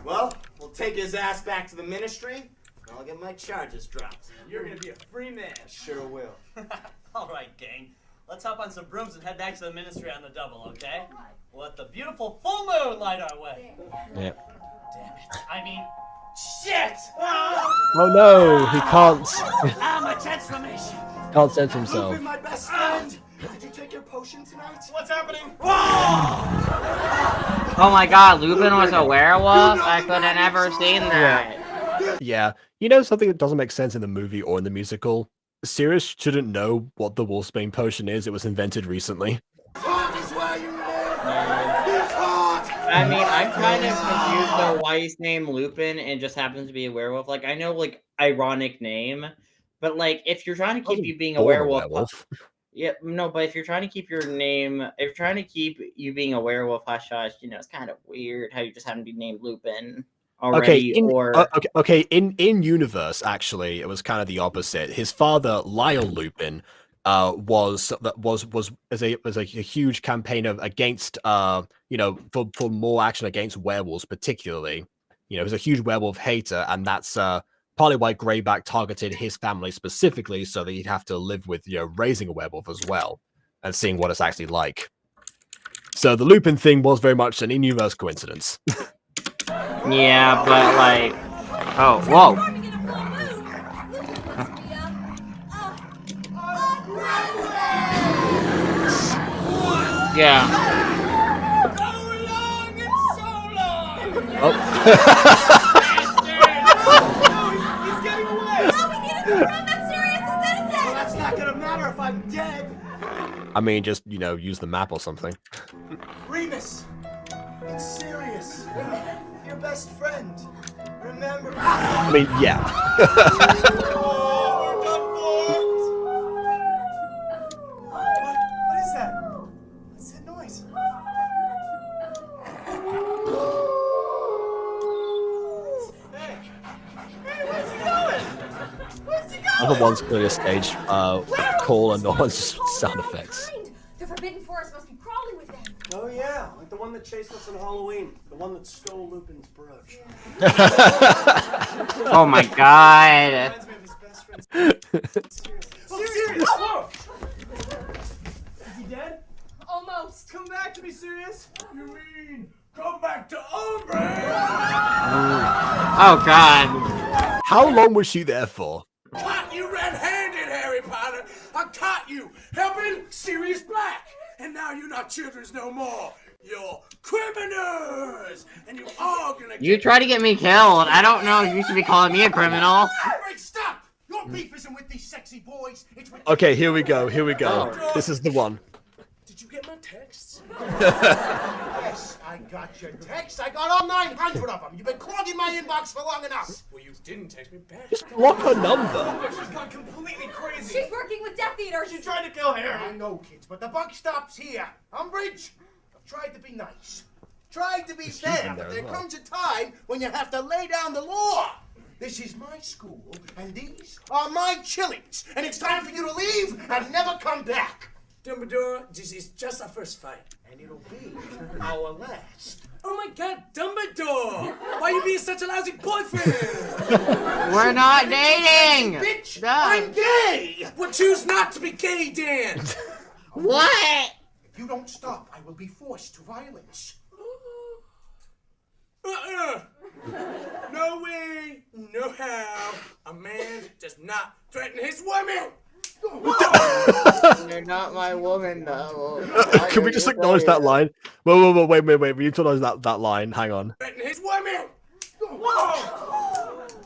Well, we'll take his ass back to the Ministry, and I'll get my charges dropped. You're gonna be a free man. Sure will. Alright, gang. Let's hop on some brooms and head back to the Ministry on the double, okay? We'll let the beautiful full moon light our way. Yeah. Damn it. I mean, shit! Oh no, he can't. My transformation! Can't sense himself. Lupin, my best friend! Did you take your potion tonight? What's happening? Oh my god, Lupin was a werewolf? I could have never seen that. Yeah. You know something that doesn't make sense in the movie or in the musical? Sirius shouldn't know what the Wolfsbane potion is. It was invented recently. I mean, I'm kind of confused though why he's named Lupin and just happens to be a werewolf. Like, I know, like, ironic name, but like, if you're trying to keep you being a werewolf, yeah, no, but if you're trying to keep your name, if you're trying to keep you being a werewolf hush hush, you know, it's kind of weird how you just happen to be named Lupin already. In universe, actually, it was kind of the opposite. His father, Lyle Lupin, was a huge campaign against for more action against werewolves, particularly. He was a huge werewolf hater, and that's partly why Greyback targeted his family specifically, so that he'd have to live with raising a werewolf as well and seeing what it's actually like. So the Lupin thing was very much an in-universe coincidence. Yeah, but like, oh, whoa. Yeah. Oh. He's getting away. No, we need to confirm that Sirius is innocent. Well, that's not gonna matter if I'm dead. I mean, just use the map or something. Remus, it's serious. Your best friend. Remember? I mean, yeah. What is that? What's that noise? Hey, where's he going? Where's he going? Other one's clearly a stage call, and the one's just sound effects. The Forbidden Forest must be crawling with them. Oh yeah, like the one that chased us on Halloween. The one that stole Lupin's brooch. Oh my god. Reminds me of his best friend. Sirius! Whoa! Is he dead? Almost. Come back to me, Sirius. You mean come back to Umbridge? Oh god. How long was she there for? Caught you red-handed, Harry Potter. I caught you helping Sirius Black. And now you're not children's no more. You're criminals. And you all gonna You try to get me killed. I don't know if you should be calling me a criminal. Umbridge, stop! Your beef isn't with these sexy boys. It's with Okay, here we go. Here we go. Oh. This is the one. Did you get my texts? Yes, I got your texts. I got all 900 of them. You've been clogging my inbox for long enough. Well, you didn't text me back. Just block her number. She's gone completely crazy. She's working with Death Eaters. She tried to kill Harry. I know, kids, but the buck stops here. Umbridge, I've tried to be nice. Tried to be fair, but there comes a time when you have to lay down the law. This is my school, and these are my chillings, and it's time for you to leave and never come back. Dumbledore, this is just our first fight, and it'll be our last. Oh my God, Dumbledore! Why are you being such a lousy boyfriend? We're not dating. Bitch, No. I'm gay. Well, choose not to be gay, Dan. What? If you don't stop, I will be forced to violence. No way, no how. A man does not threaten his woman. You're not my woman, though. Can we just acknowledge that line? Whoa, wait. We need to acknowledge that line. Hang on. Threaten his woman. Whoa!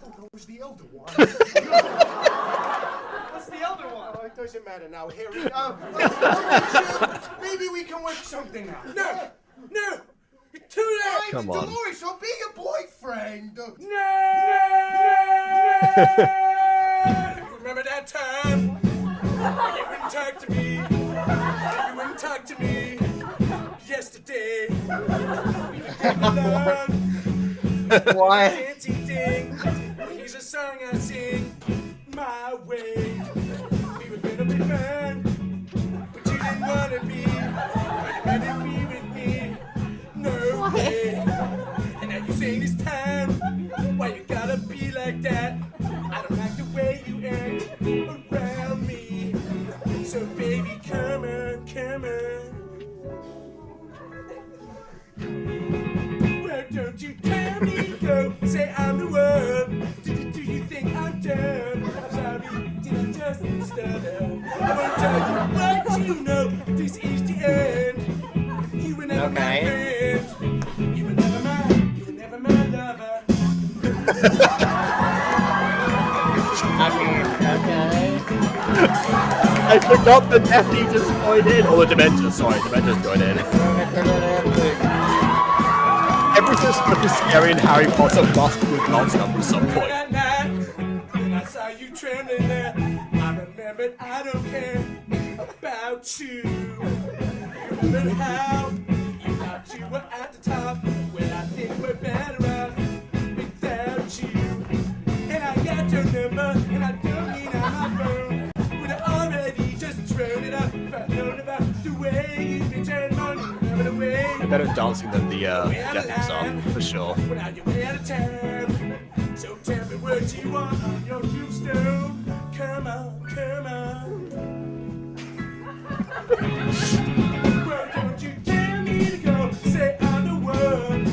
That was the elder one. What's the elder one? Oh, it doesn't matter now, Harry. Maybe we can work something out. No. Too late. Come on. Dolores, I'll be your boyfriend. No. Remember that time? When you wouldn't talk to me. You wouldn't talk to me. Yesterday. What? Here's a song I sing my way. We were gonna be fun, but you didn't wanna be. But you wanted to be with me. No way. And now you saying it's time. Why you gotta be like that? I don't like the way you act around me. So baby, come on. Well, don't you tell me go. Say I'm the one. Do you think I'm dumb? I'm sorry, did I just stutter? I won't tell you what you know. This is the end. You were never my friend. You were never my lover. I mean, okay. I forgot the Death Eaters joined in. Oh, the Dementors. Sorry, Dementors joined in. Everything's fucking scary in Harry Potter must be with non-stop at some point. When I saw you trembling there, I remembered I don't care about you. Remember how you thought you were at the top, when I think we're better off without you. And I got your number, and I don't need on my phone. We're already just I'm better at dancing than the Jeffs are, for sure. So tell me what you want on your tombstone. Come on, come on. Well, don't you tell me to go. Say I'm the one.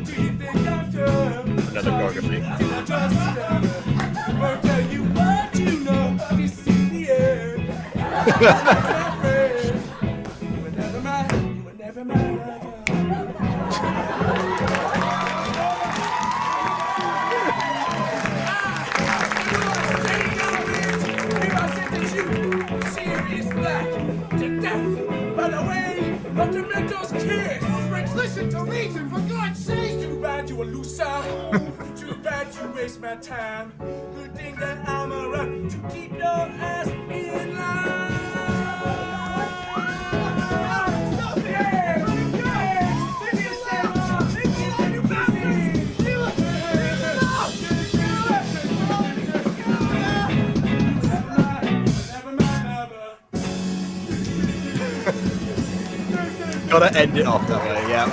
Do you think I'm dumb? Another choreography. Did I just I'll tell you what you know. This is the end. My friend, you were never mine. You were never mine. Serious black to death by the way of the Mentos kiss. Umbridge, listen to reason, for God's sake. Too bad you a loser. Too bad you waste my time. Good thing that I'm around to keep your ass in line. Stop it! Gotta end it off that way, yeah.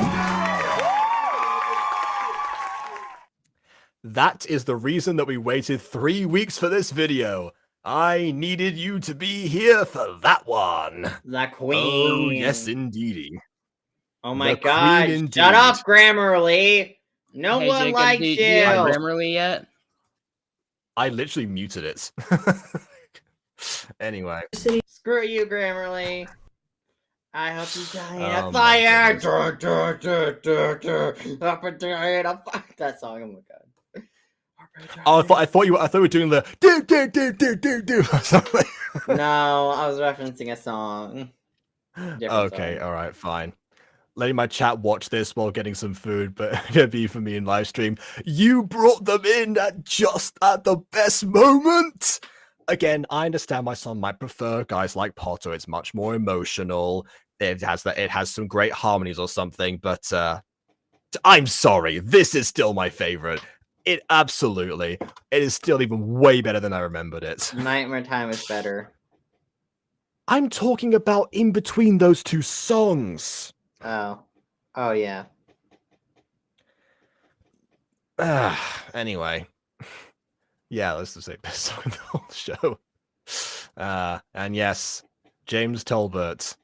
That is the reason that we waited 3 weeks for this video. I needed you to be here for that one. The queen. Oh, yes, indeedy. Oh my The god, queen indeed. shut up, Grammarly. No Hey, one Jacob, likes do you. you have Grammarly yet? I literally muted it. Anyway. Screw you, Grammarly. I hope you die in Oh a my fire. goodness. Up and die in a fire. That song, oh my god. Oh, I thought you were doing the do or something. No, I was referencing a song. Different Okay, song. all right, fine. Letting my chat watch this while getting some food, but gonna be for me in live stream. You brought them in just at the best moment. Again, I understand my son might prefer guys like Potter. It's much more emotional. It has some great harmonies or something, but I'm sorry. This is still my favorite. It is still even way better than I remembered it. Nightmare Time is better. I'm talking about in between those two songs. Oh. Oh, yeah. Anyway. Yeah, let's just say best song of the whole show. And yes, James Tolbert.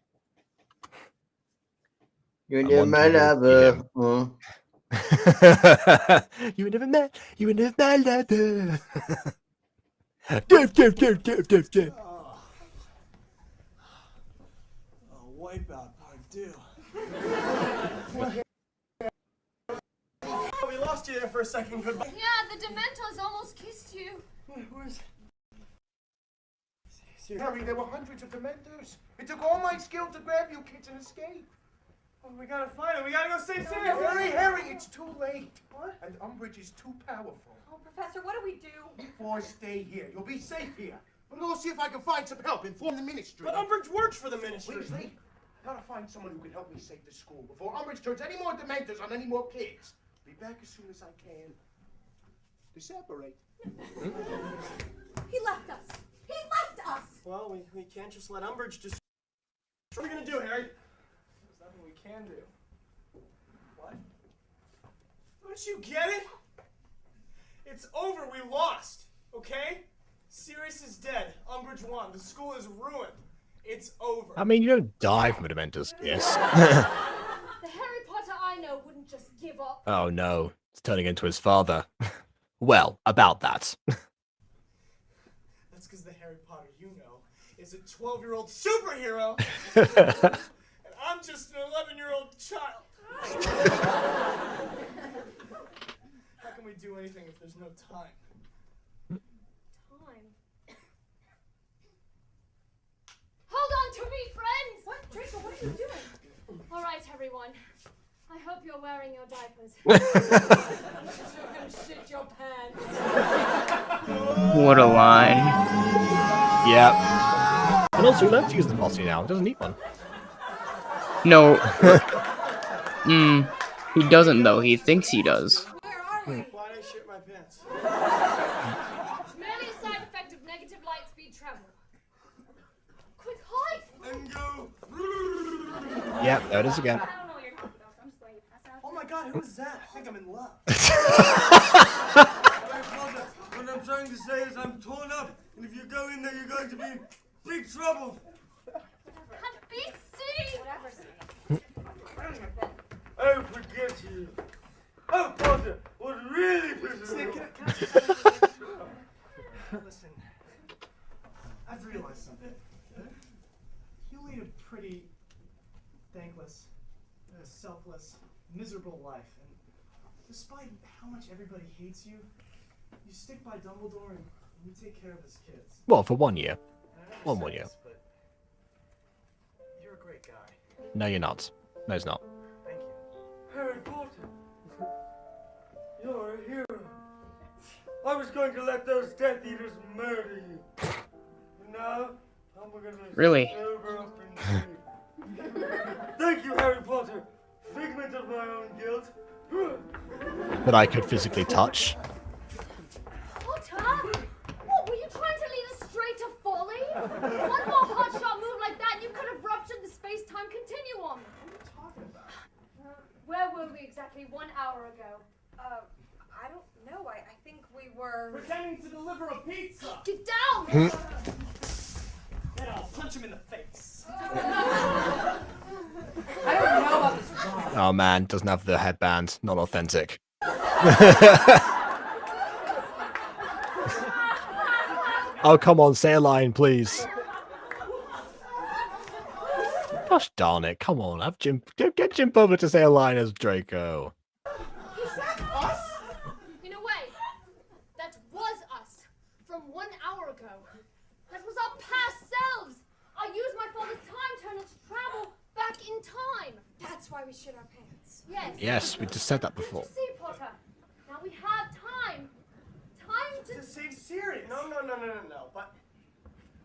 You're my lover. You were never my lover. Wipeout part 2. We lost you there for a second. Goodbye. Yeah, the Dementors almost kissed you. Where's... Harry, there were hundreds of Dementors. It took all my skill to grab you kids and escape. Oh, we gotta find him. We gotta go save Sirius. Harry, it's too late. What? And Umbridge is too powerful. Oh, Professor, what do we do? You four stay here. You'll be safe here. I'm gonna go see if I can find some help. Inform the ministry. But Umbridge works for the ministry. Weasley, I gotta find someone who can help me save the school before Umbridge turns any more Dementors on any more kids. Be back as soon as I can to separate. He left us. He left us. Well, we can't just let Umbridge just... What are we gonna do, Harry? There's nothing we can do. What? Don't you get it? It's over. We lost. Okay? Sirius is dead. Umbridge won. The school is ruined. It's over. I mean, you don't die from a Dementor's kiss. The Harry Potter I know wouldn't just give up. Oh no, it's turning into his father. Well, about that. That's because the Harry Potter you know is a 12-year-old superhero. And I'm just an 11-year-old child. How can we do anything if there's no time? Time. Hold on to me, friends! What? Draco, what are you doing? All right, everyone. I hope you're wearing your diapers. You're gonna shit your pants. What a line. Yep. And also, he learned to use the potty now. He doesn't need one. No. He doesn't, though. He thinks he does. Why'd I shit my pants? It's merely a side effect of negative light speed travel. Quick, hide! And go. Yep, there it is again. I don't know what you're who was that? I think I'm in love. What I'm trying to say is I'm torn up, and if you go in there, you're going to be in big trouble. Big C! Oh, forget you. Oh, Potter, what really pisses me off? Listen, I've realized something. You lead a pretty thankless, selfless, miserable life, and despite how much everybody hates you, you stick by Dumbledore and you take care of his kids. Well, for 1 year. One more year. But you're a great guy. No, you're not. No, it's not. Thank you. Harry Potter, you're a hero. I was going to let those Death Eaters murder you. And now, I'm going to Really? sober up and thank you, Harry Potter. Figment of my own guilt. That I could physically touch. Potter? What, were you trying to lead us straight to folly? One more hotshot move like that and you could have ruptured the space-time continuum. What are you talking about? Where were we exactly 1 hour ago? I don't know. I think we were... Pretending to deliver a pizza! Get down! Then I'll punch him in the face. I don't know about this wrong. Oh man, doesn't have the headband. Not authentic. Oh, come on, say a line, please. Gosh darn it, come on. Have Jim get Jim Butler to say a line as Draco. Is that us? In a way, that was us from 1 hour ago. That was our past selves. I used my father's time turner to travel back in time. That's why we shit our pants. Yes. Yes, we just said that before. You see, Potter, now we have time. Time to save Sirius. No. But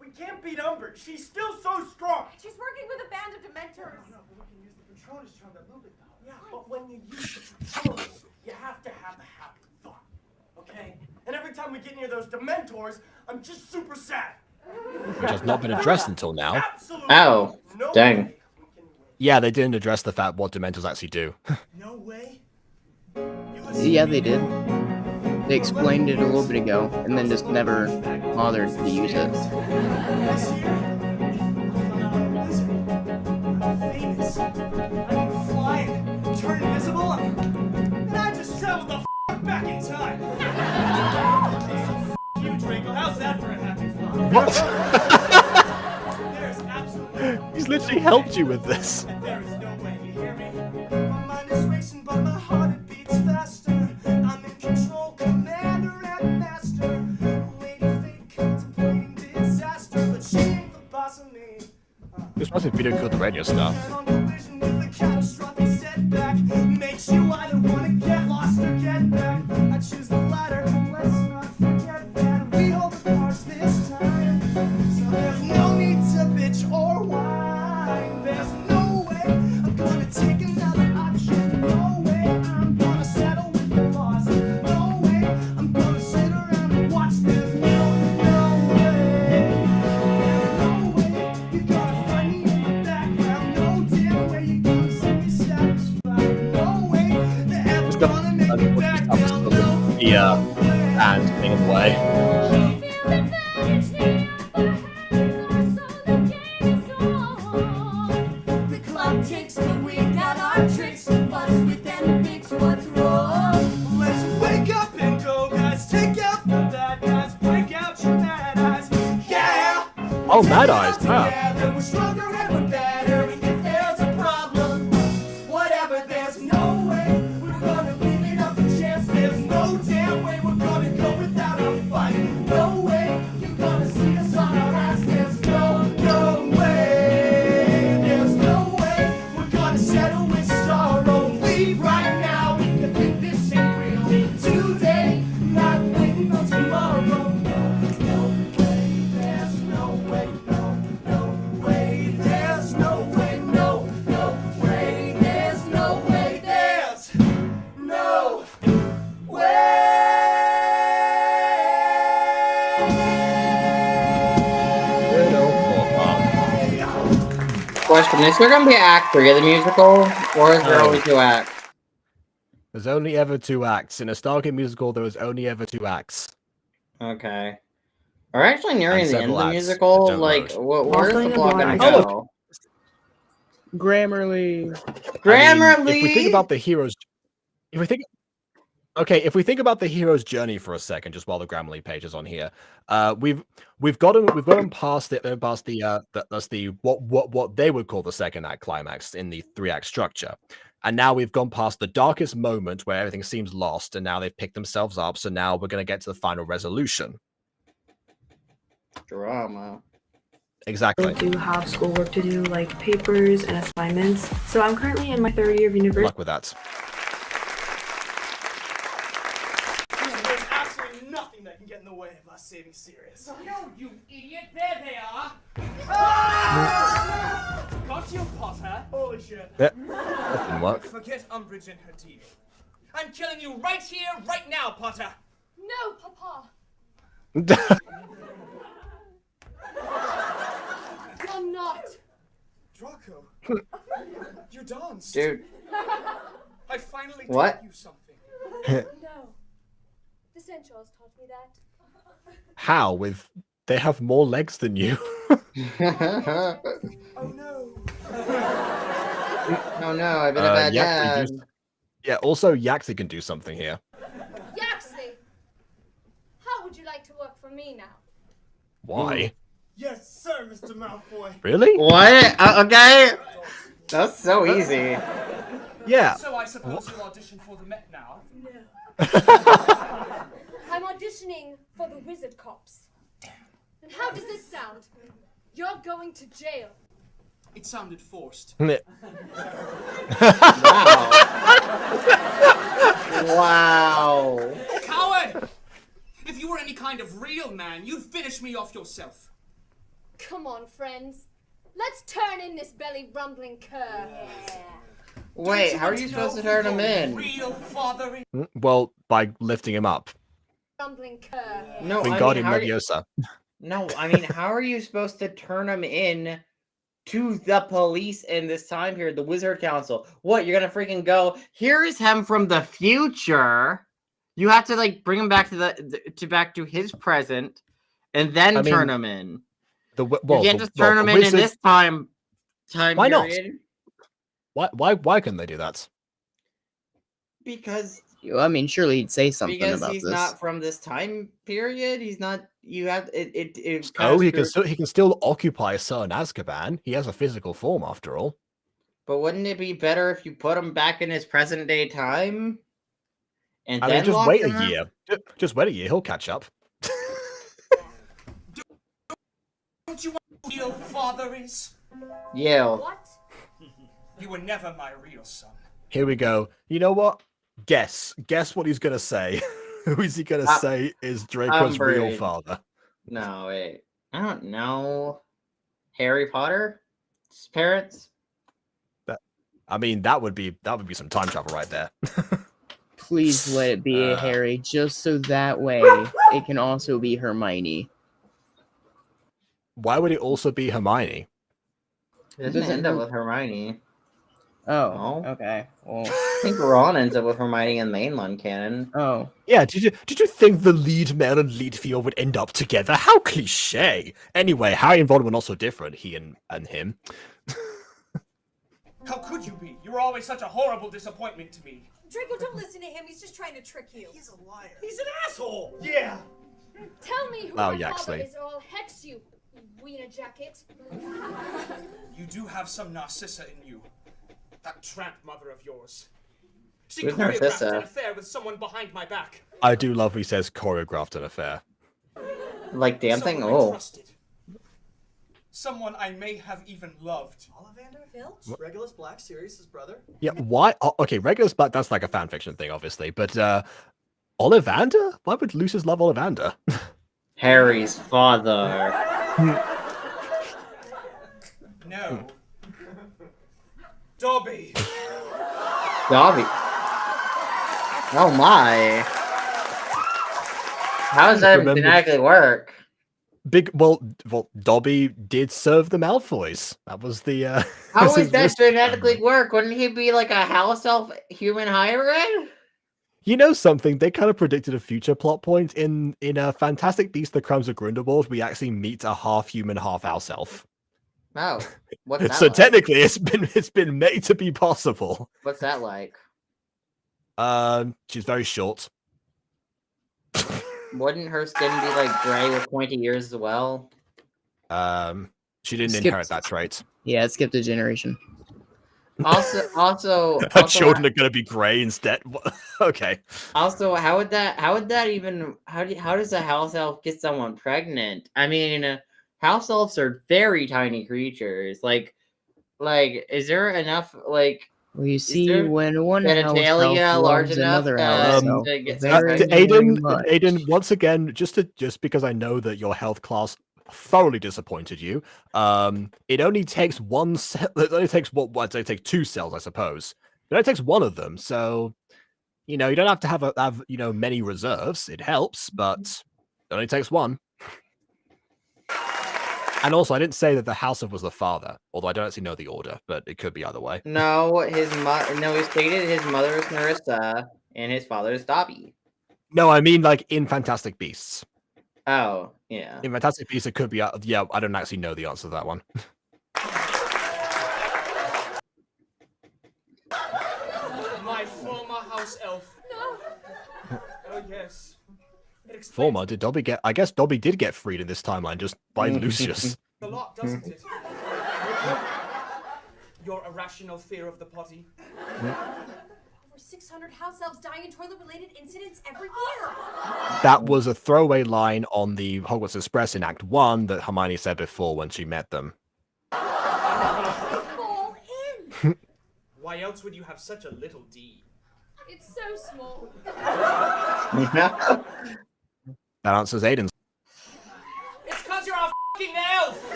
we can't beat Umbridge. She's still so strong. She's working with a band of Dementors. No, but we can use the Patronus charm that Lupin got. Yeah, but when you use the Patronus, you have to have a happy thought. Okay? And every time we get near those Dementors, I'm just super sad. Which has not been addressed until now. Oh, dang. Yeah, they didn't address the fact what Dementors actually do. No way. Yeah, they did. They explained it a little bit ago, and then just never bothered to use it. This year, I'm famous. I can fly and turn invisible, and I just traveled the back in time. You, Draco. How's that for a happy thought? What? There's absolutely He's literally helped you with this. and there is no way. You hear me? My mind is racing, but my heart it beats faster. I'm in control, commander and master. Lady Fate contemplating disaster, but she ain't the boss of me. This must be video called the radio stuff. On collision with a catastrophic setback makes you either want to get lost or get back. I choose the latter. Let's not forget that we hold the cards this time. So there's no need to bitch or whine. There's no way I'm gonna take another option. No way I'm gonna settle with the loss. No way I'm gonna sit around and watch this. No way. There's no way you're gonna find me in the background. No damn way you're gonna see me satisfied. No way they're ever gonna make me back down. No and being in the way. The clock ticks, but we got our tricks. Bust with and fix what's wrong. Let's wake up and go, guys. Take out the bad guys. Break out your mad eyes. Yeah! Oh, Mad Eyes. Ah. Together we're stronger and we're better. And if there's a problem, whatever, there's no way we're gonna give it up a chance. There's no damn way we're gonna go without a fight. No way you're gonna see us on our ass. There's no way. There's no way we're gonna settle with sorrow. Leave right now if you think this ain't real. Today, not waiting on tomorrow. No way, there's no way, no way, there's no way, no way, there's no way, there's no Question, is there going to be Act 3 of the musical, or is there only 2 acts? There's only ever 2 acts. In a StarKid musical, there was only ever 2 acts. Okay. We're actually nearing And the end of several the acts musical. that don't Like, load. where's the plot gonna Oh, go? Grammarly. If we think Grammarly? about the heroes, if we think, okay, if we think about the hero's journey for a second, just while the Grammarly page is on here, we've gotten past what they would call the second act climax in the 3-act structure, and now we've gone past the darkest moment where everything seems lost, and now they've picked themselves up. So now we're going to get to the final resolution. Drama. Exactly. I do have schoolwork to do, like papers and assignments. So I'm currently in my 3rd year of Good university. luck with that. There's absolutely nothing that can get in the way of us saving Sirius. No, you idiot! There they are! Got you, Potter. Holy shit. That didn't work. Forget Umbridge and her deal. I'm killing you right here, right now, Potter. No, Papa. You're not. Draco, you danced. Dude. I finally What? taught you something. No. The Centaurs taught me that. How? They have more legs than you. Oh no. Oh no, I've been a bad dad. Yeah, also Yaxley can do something here. Yaxley, how would you like to work for me now? Why? Yes, sir, Mr. Malfoy. Really? What? Okay. That's so easy. Yeah. So I suppose you'll audition for the Met now? No. I'm auditioning for the Wizard Cops. And how does this sound? You're going to jail. It sounded forced. Wow. Coward! If you were any kind of real man, you'd finish me off yourself. Come on, friends. Let's turn in this belly rumbling cur. Wait, how are you supposed to turn him in? Real father is Well, by lifting him up. Rumbling cur. No, Wingardium how are you- Leviosa. No, I mean, how are you supposed to turn him in to the police in this time period, the Wizard Council? What, you're gonna freaking go, here is him from the future. You have to like bring him back to back to his present and then turn him in. You can't just turn him in this time Why not? period. Why couldn't they do that? Because I mean, surely he'd say something because about he's this. not from this time period. He's not. You have it. Oh, he can still occupy a certain Azkaban. He has a physical form after all. But wouldn't it be better if you put him back in his present day time? And I then mean, just lock wait a him out? year. Just wait a year. He'll catch up. Don't you want to know who real father is? Yale. What? You were never my real son. Here we go. You know what? Guess what he's gonna say. Who is he gonna say is Draco's real Umbridge. father? No, wait. I don't know. Harry Potter? His parents? I mean, that would be some time travel right there. Please let it be Harry, just so that way it can also be Hermione. Why would it also be Hermione? It doesn't end up with Hermione. Oh, okay. Well, I think Ron ends up with Hermione in mainline canon. Oh. Yeah, did you think the lead male and lead female would end up together? How cliche! Anyway, Harry and Ron were not so different, he and him. How could you be? You were always such a horrible disappointment to me. Draco, don't listen to him. He's just trying to trick you. He's a liar. He's an asshole! Yeah. Tell me who Oh, my Yaxley. father is, or I'll hex you, wiener jacket. You do have some Narcissa in you. That tramp mother of yours. She Who's choreographed Narcissa? an affair with someone behind my back. I do love he says choreographed an affair. Like dancing? Someone I Oh. trusted. Someone I may have even loved. Ollivander? Filch? Regulus Black, Sirius's brother? Yeah, why? Okay, Regulus Black, that's like a fan fiction thing, obviously, but Ollivander? Why would Lucius love Ollivander? Harry's father. No. Dobby. Dobby. Oh my. How does that Remember- exactly work? Well, Dobby did serve the Malfoys. That was the How was would his that list. genetically work? Wouldn't he be like a house elf human hybrid? You know something? They kind of predicted a future plot point in Fantastic Beasts: The Crimes of Grindelwald. We actually meet a half human, half house elf. Oh, what's that So like? technically, it's been made to be possible. What's that like? She's very short. Wouldn't her skin be like gray with pointy ears as well? She didn't Skipped- inherit that trait. Yeah, it skipped a generation. Also, Her children are gonna be gray instead. Okay. Also, how would that even how does a house elf get someone pregnant? I mean, house elves are very tiny creatures. Like, is there enough like? Well, you is see, there when one house genitalia elf large loves enough another house to elf get very, pregnant? Aiden, much. Aiden, once again, just because I know that your health class thoroughly disappointed you, it only takes one cell. It only takes it takes 2 cells, I suppose. It only takes one of them, so you know you don't have to have many reserves. It helps, but it only takes one. And also, I didn't say that the house elf was the father, although I don't actually know the order, but it could be either way. No, he stated his mother is Narissa and his father is Dobby. No, I mean like in Fantastic Beasts. Oh, yeah. In Fantastic Beasts, it could be. Yeah, I don't actually know the answer to that one. My former house elf. No. Oh yes. Former, did Dobby get? I guess Dobby did get freed in this timeline just by Lucius. A lot, doesn't it? Your irrational fear of the potty. Over 600 house elves die in toilet-related incidents every year. That was a throwaway line on the Hogwarts Express in Act 1 that Hermione said before when she met them. Fall in. Why else would you have such a little D? It's so small. That answers Aiden's. It's cause you're a f***ing elf!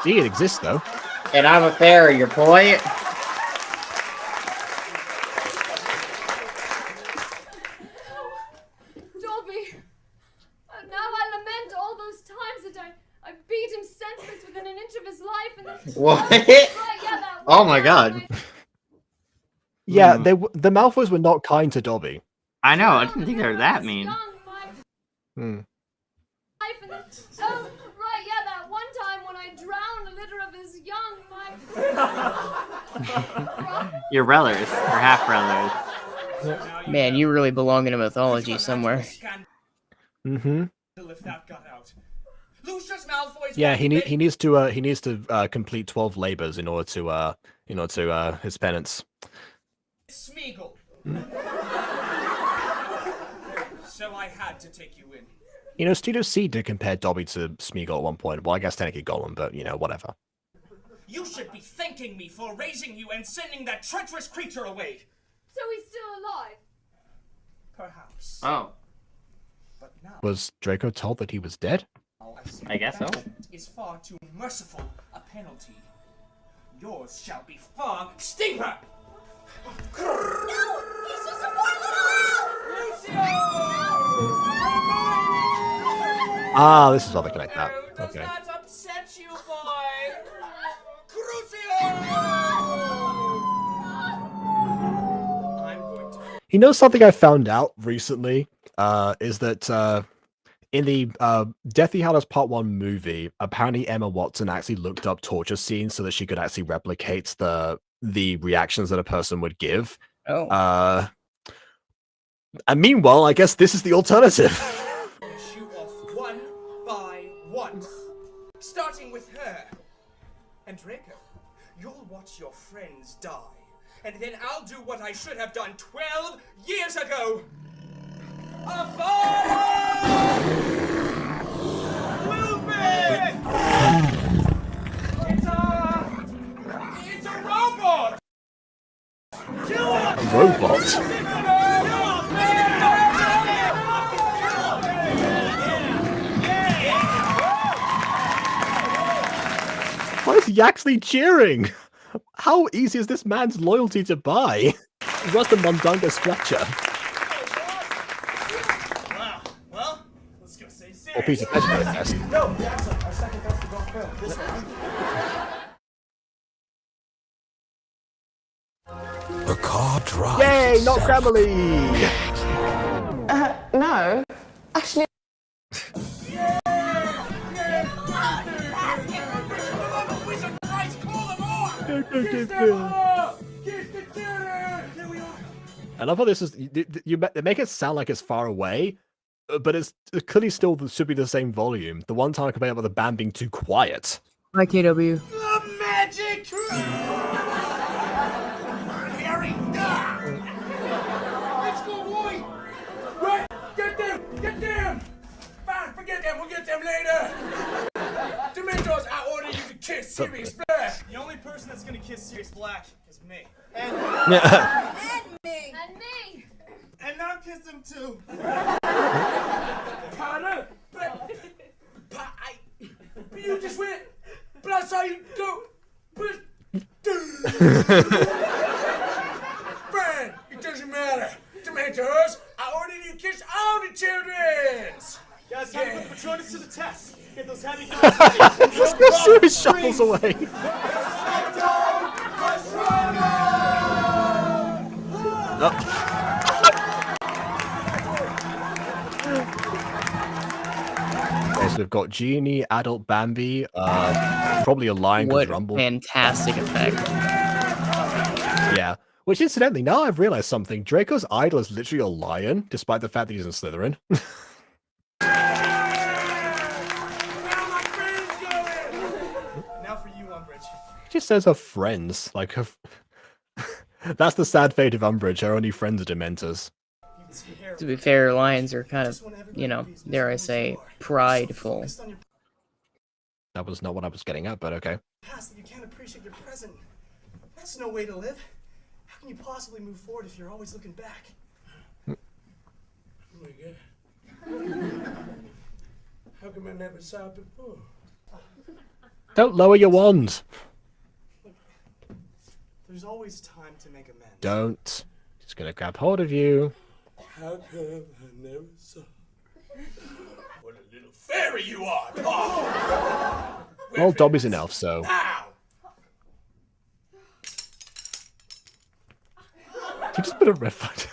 Gee, it exists though. And I'm a fairy, your point. Dobby, now I lament all those times that I beat him senseless within an inch of his life, and then What? Right, yeah, that Oh one my time god. Yeah, the Malfoys were not kind to Dobby. I know, I didn't think they were that mean. Hmm. life, and then, oh, right, yeah, that one time when I drowned a litter of his young, Your brothers, or half brothers. Man, you really belong in a mythology somewhere. Mm-hmm. If that got out. Lucius Malfoy's Yeah, he needs to complete 12 labors in order to his penance. Smeagol. So I had to take you in. You know, Studio C did compare Dobby to Smeagol at one point. Well, I guess technically Gollum, but you know, whatever. You should be thanking me for raising you and sending that treacherous creature away. so he's still alive. Perhaps. Oh. But now Was Draco told that he was dead? I guess so. is far too merciful a penalty. Yours shall be far steeper. No! He's just a poor little elf! Ah, this is how they connect that. Does Okay. that upset you, boy? You know something I found out recently is that in the Deathly Hallows Part 1 movie, apparently Emma Watson actually looked up torture scenes so that she could actually replicate the reactions that a person would give. Oh. And meanwhile, I guess this is the alternative. Finish you off one by one, starting with her. And Draco, you'll watch your friends die, and then I'll do what I should have done 12 years ago. A fire! Lupin! It's a robot! A robot? Why is Yaxley cheering? How easy is this man's loyalty to buy? He's worse than Mundungus Fletcher. Well, let's go say serious. Or Peter Pettigrew test. No, Jackson, our second basketball fail. This one. The car drives. Yay, not Grammarly! No. Actually. I love how this is. They make it sound like it's far away, but it clearly still should be the same volume. The one time I complained about the band being too quiet. Hi, KW. The magic! Harry! Let's go, boy! Right, get them! Fine, forget them, we'll get them later! Dementors, I order you to kiss Sirius Black! The only person that's gonna kiss Sirius Black is me. And And me. And me. And I'll kiss him too. Potter! You just went, but I saw you go. Fine, it doesn't matter. Dementors, I ordered you to kiss all the childrens! Guys, time to put the Patronus to the test. Get those happy Sirius shuffles away. Okay, so we've got Genie, Adult Bambi, probably a lion because Rumble. Fantastic effect. Yeah. Which, incidentally, now I've realized something. Draco's idol is literally a lion, despite the fact that he's in Slytherin. Now for you, Umbridge. He just says her friends. Like, her... That's the sad fate of Umbridge. Her only friends are Dementors. To be fair, lions are kind of, you know, dare I say, prideful. That was not what I was getting at, but okay. Past that you can't appreciate your present. That's no way to live. How can you possibly move forward if you're always looking back? Oh my god. How come I never saw it before? Don't lower your wand. There's always time to make amends. Don't. Just gonna grab hold of you. How come I never saw? What a little fairy you are, Paul! Well, Dobby's an elf, so. Ow! You just put a red flag.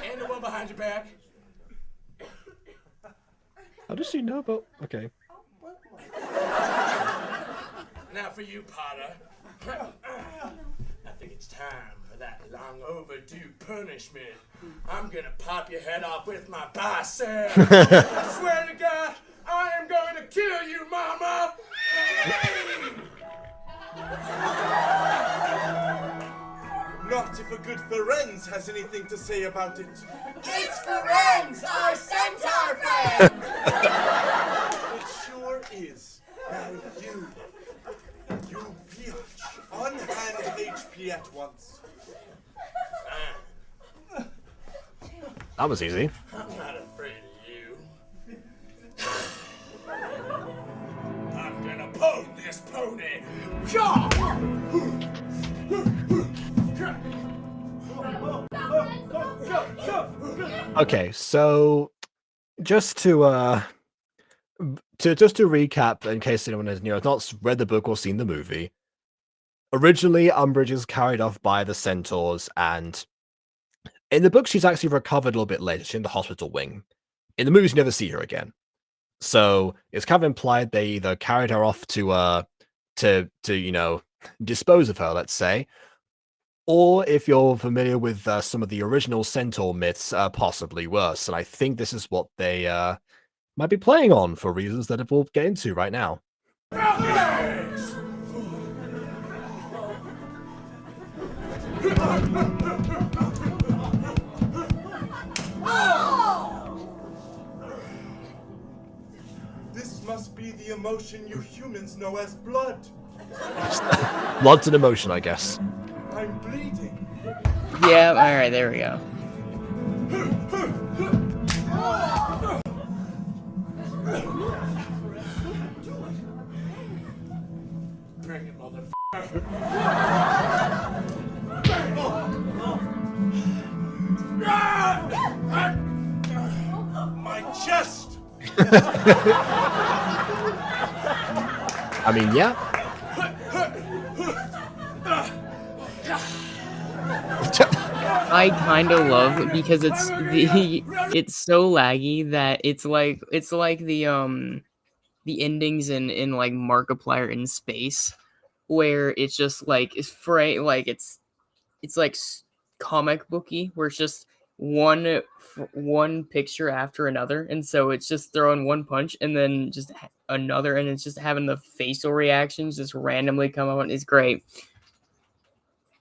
And the one behind your back. How does she know about? Okay. Now for you, Potter. I think it's time for that long overdue punishment. I'm gonna pop your head off with my bicep. I swear to God, I am going to kill you, Mama. not if a good Ferenz has anything to say about it. It's Ferenz, our centaur friend! It sure is. Now you bitch, unhand HP at once. That was easy. I'm not afraid of you. I'm gonna pwn this pony. Okay, so just to recap, in case anyone has not read the book or seen the movie, originally Umbridge is carried off by the centaurs, and in the book she's actually recovered a little bit later. She's in the hospital wing. In the movies, you never see her again. So it's kind of implied they either carried her off to dispose of her, let's say, or if you're familiar with some of the original centaur myths, possibly worse. And I think this is what they might be playing on for reasons that we'll get into right now. This must be the emotion you humans know as blood. Blood's an emotion, I guess. I'm bleeding. Yeah, alright, there we go. Bring it, motherfucker. My chest! I mean, yeah. I kind of love it because it's so laggy that it's like the endings in like Markiplier in Space, where it's just like it's like comic booky, where it's just one picture after another, and so it's just throwing one punch and then just another, and it's just having the facial reactions just randomly come out. It's great.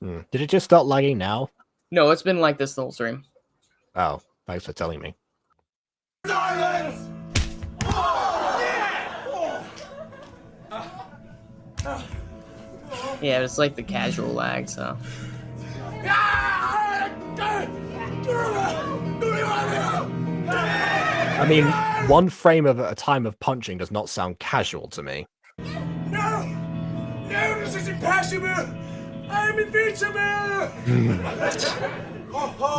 Did it just start lagging now? No, it's been like this the whole stream. Oh, thanks for telling me. Silence! Yeah, it's like the casual lag, so. I mean, one frame at a time of punching does not sound casual to me. No! No, this is impossible! I am invincible!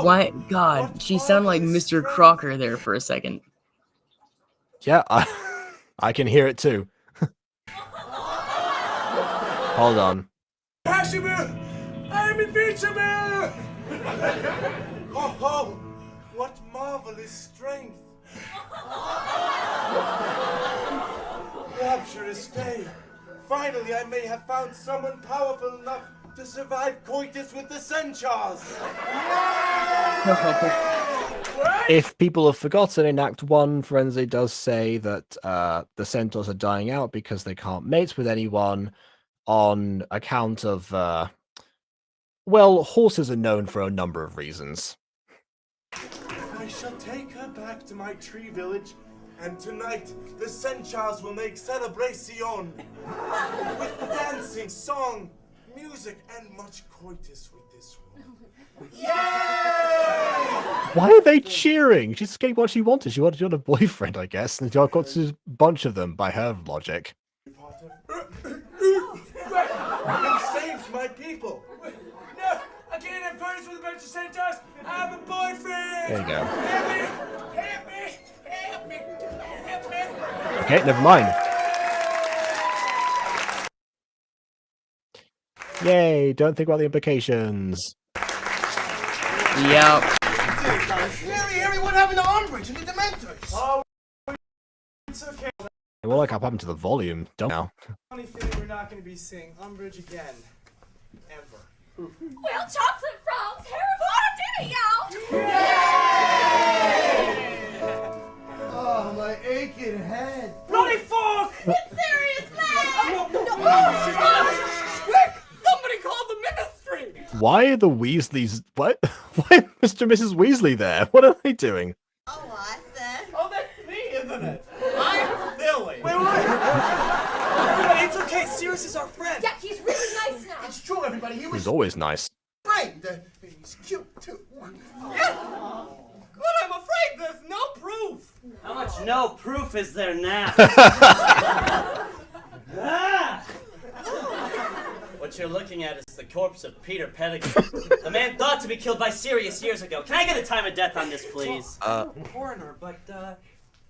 What? God, she sounded like Mr. Crocker there for a second. Yeah, I can hear it too. Hold on. Impossible! I am invincible! Oh, what marvelous strength! Rapturous day! Finally, I may have found someone powerful enough to survive coitus with the centaurs! If people have forgotten, in Act 1, Frenzy does say that the centaurs are dying out because they can't mate with anyone on account of, well, horses are known for a number of reasons. I shall take her back to my tree village, and tonight the centaurs will make celebration with dancing, song, music, and much coitus with this woman. Yay! Why are they cheering? She's getting what she wanted. She wanted a boyfriend, I guess, and she got a bunch of them by her logic. You've saved my people. No, I can't have coitus with a bunch of centaurs. I have a boyfriend. There you go. Help me! Help me! Help me! Help me! Okay, never mind. Yay, don't think about the implications. Yep. Harry, what happened to Umbridge and the Dementors? Oh, it's okay. Well, like, I've happened to the volume, don't now. Funny thing, we're not going to be seeing Umbridge again. Ever. Well, chocolate frogs, Harry Potter did it, y'all! Oh, my aching head. Bloody fork! It's serious, man! Quick! Somebody call the ministry! Why are the Weasleys... What? Why Mr. and Mrs. Weasley there? What are they doing? Oh, that's me, isn't it? I'm Billy. Wait. It's okay. Sirius is our friend. Yeah, he's really nice now. It's true, everybody. He was He's always nice. great. He's cute, too. Yeah. But I'm afraid there's no proof. How much no proof is there now? Ah! What you're looking at is the corpse of Peter Pettigrew, a man thought to be killed by Sirius years ago. Can I get a time of death on this, please? Coroner, but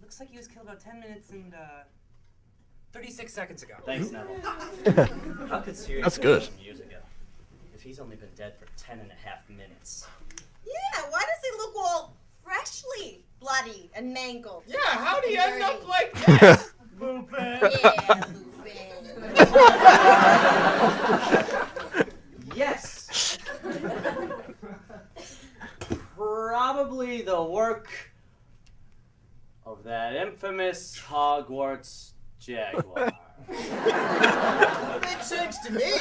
looks like he was killed about 10 minutes and 36 seconds ago. Thanks, Neville. How could Sirius That's be good. killed years ago if he's only been dead for 10 and a half minutes? Yeah, why does he look all freshly bloody and mangled? Yeah, how do you end up like this? Lupin. Yeah, Lupin. Yes. Probably the work of that infamous Hogwarts Jaguar. Makes sense to me.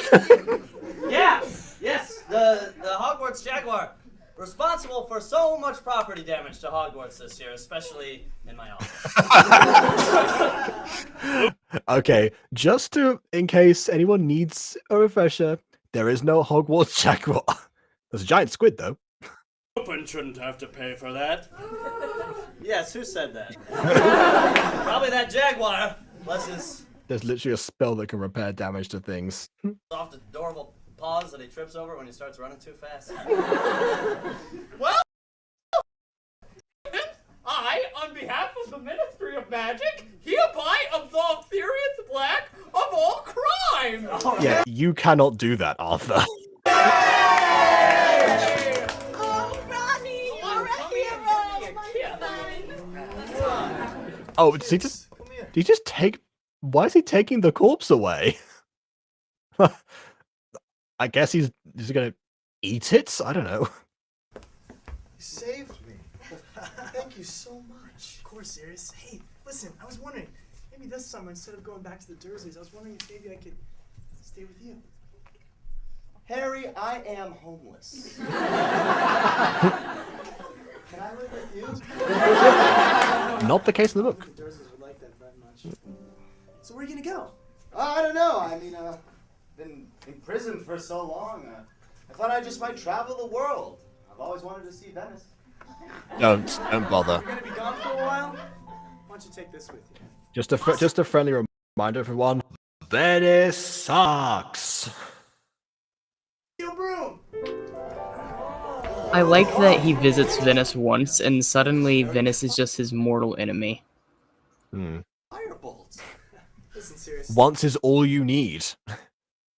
Yeah, yes, the Hogwarts Jaguar, responsible for so much property damage to Hogwarts this year, especially in my office. Okay, just in case anyone needs a refresher, there is no Hogwarts Jaguar. There's a giant squid, though. Open shouldn't have to pay for that. Yes, who said that? Probably that Jaguar. Bless his There's literally a spell that can repair damage to things. soft, adorable paws that he trips over when he starts running too fast. Well, I, on behalf of the Ministry of Magic, hereby absolve Sirius Black of all crime! Yeah, you cannot do that, Arthur. Oh, did he just take... Why is he taking the corpse away? I guess he's gonna eat it? I don't know. You saved me. Thank you so much. Of course, Sirius. Hey, listen, I was wondering, maybe this summer, instead of going back to the Dursleys, I was wondering if maybe I could stay with you. Harry, I am homeless. Can I live with you? Not the case in the book. The Dursleys would like that very much. So where are you gonna go? I don't know. I mean, been in prison for so long. I thought I just might travel the world. I've always wanted to see Venice. Don't bother. You're gonna be gone for a while? Why don't you take this with you? Just a friendly reminder, everyone. Venice sucks. Steel broom! I like that he visits Venice once, and suddenly Venice is just his mortal enemy. Firebolts. Listen, Sirius. Once is all you need.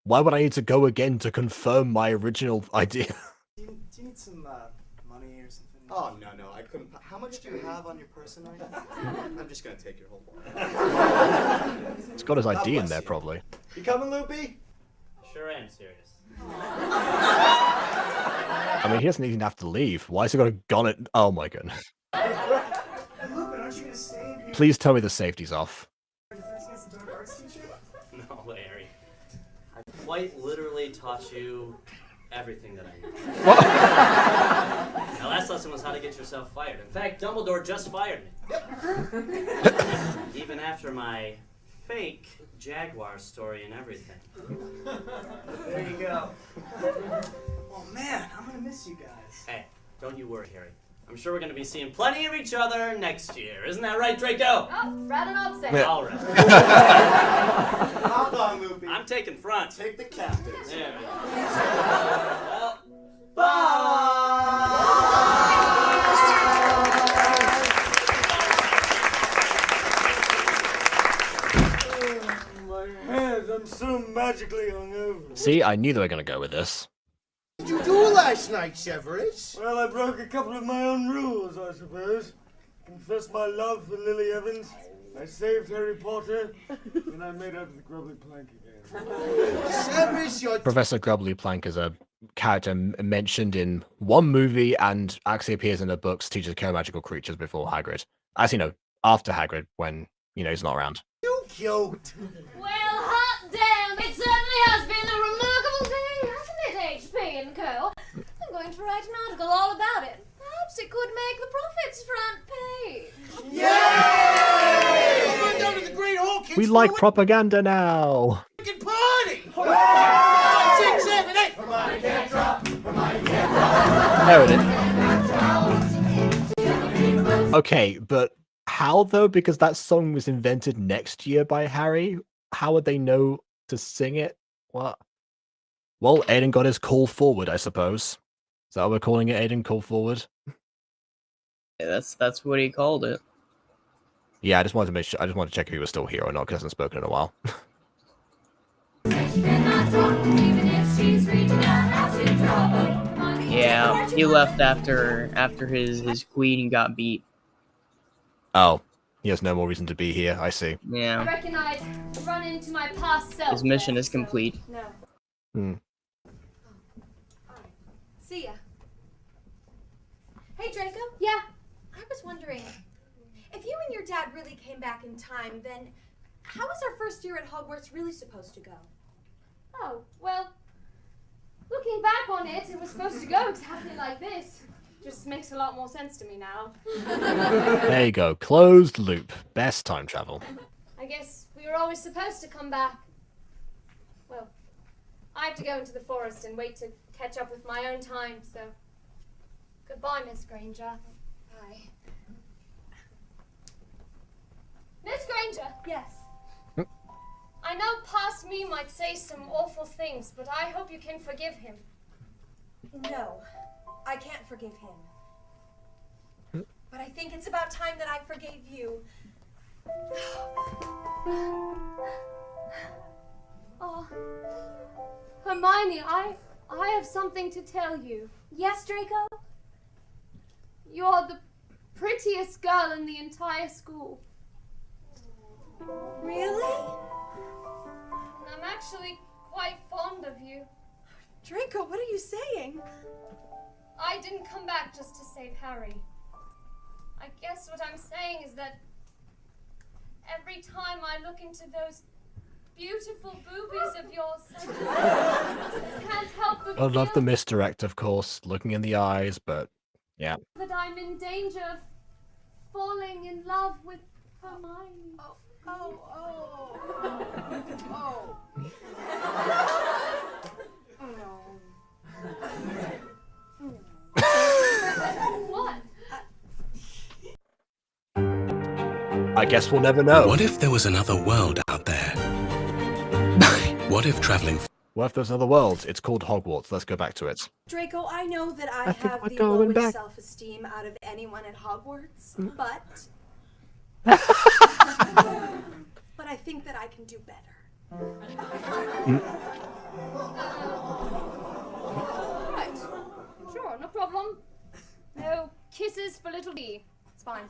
Why would I need to go again to confirm my original idea? Do you need some money or something? Oh, no, I couldn't. How much do you have on your person right now? I'm just gonna take your whole wallet. It's got his God ID in bless there, you. probably. You coming, Loopy? Sure am serious. I mean, he doesn't even have to leave. Why has he got a gun at... Oh my goodness. Lupin, aren't you gonna stay and be Please tell me the safety's off. Defense Against the Dark Arts teacher? No, Larry. I quite literally taught you everything that I know. My last lesson was how to get yourself fired. In fact, Dumbledore just fired me. Even after my fake Jaguar story and everything. There you go. Oh man, I'm gonna miss you guys. Hey, don't you worry, Harry. I'm sure we're gonna be seeing plenty of each other next year. Isn't that right, Draco? Oh, rather not say. Yeah. All right. Hold on, Loopy. I'm taking front. Take the captain. There we go. Well, My head, I'm so magically hungover. See, I knew they were going to go with this. What did you do last night, Severus? Well, I broke a couple of my own rules, I suppose. Confessed my love for Lily Evans. I saved Harry Potter. And I made out of the grubbly plank again. Severus, you're... Professor Grubbly Plank is a character mentioned in one movie and actually appears in the books, teaches co-magical creatures before Hagrid. Actually, no, after Hagrid, when, he's not around. You cute. Well, hot damn, it certainly has been a remarkable day, hasn't it, HP and Co? I'm going to write an article all about it. Perhaps it could make the Prophet's front page. Yay! Come on down to the Great Hall, kids. We like propaganda now. Fucking party! 1, 6, 7, 8. Hermione can't drop. Hermione can't drop. There it is. Okay, but how though? Because that song was invented next year by Harry. How would they know to sing it? What? Well, Aiden got his call forward, I suppose. Is that what we're calling it, Aiden? Call forward? Yeah, that's what he called it. Yeah, I just wanted to make sure. I just wanted to check if he was still here or not, because he hasn't spoken in a while. Yeah, he left after his queen got beat. Oh, he has no more reason to be here. I see. I Yeah, reckon I'd run into my past self. his mission is complete. No. Hmm. See ya. Hey, Draco. Yeah. I was wondering, if you and your dad really came back in time, then how was our first year at Hogwarts really supposed to go? Oh, well, looking back on it, it was supposed to go exactly like this. Just makes a lot more sense to me now. There you go. Closed loop. Best time travel. I guess we were always supposed to come back. Well, I have to go into the forest and wait to catch up with my own time, so goodbye, Miss Granger. Bye. Miss Granger! Yes. I know past me might say some awful things, but I hope you can forgive him. No, I can't forgive him. But I think it's about time that I forgave you. Oh, Hermione, I have something to tell you. Yes, Draco? You're the prettiest girl in the entire school. Really? And I'm actually quite fond of you. Draco, what are you saying? I didn't come back just to save Harry. I guess what I'm saying is that every time I look into those beautiful boobies of yours, I can't help but I love the feel misdirect, of course, looking in the eyes, but yeah. that I'm in danger of falling in love with Hermione. What? I guess we'll never know. What if there was another world out there? What if traveling? What if there's another world? It's called Hogwarts. Let's go back to it. Draco, I know that I think have we're the going lowest back. self-esteem out of anyone at Hogwarts, but I think that I can do better. Right. Sure, no problem. No kisses for little D. It's fine.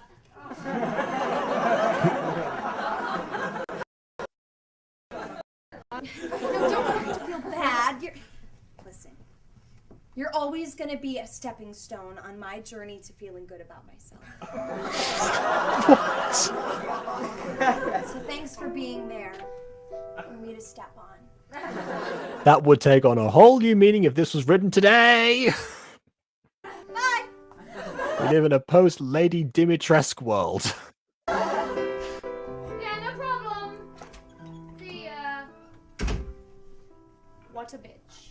No, don't have to feel bad. Listen, you're always gonna be a stepping stone on my journey to feeling good about myself. So thanks for being there for me to step on. That would take on a whole new meaning if this was written today. Bye. We live in a post-Lady Dimitrescu world. Yeah, no problem. See ya. What a bitch.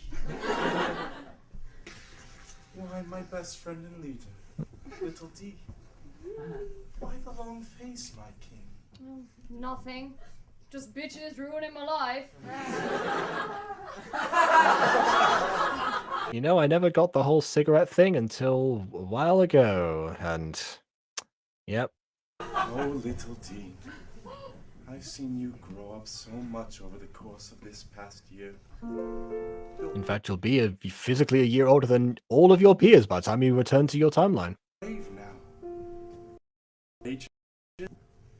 Why, my best friend and leader, little D. Why the long face, my king? Oh, nothing. Just bitches ruining my life. You know, I never got the whole cigarette thing until a while ago, and yep. Oh, little D. I've seen you grow up so much over the course of this past year. In fact, you'll be physically a year older than all of your peers by the time you return to your timeline. Brave now. Nature,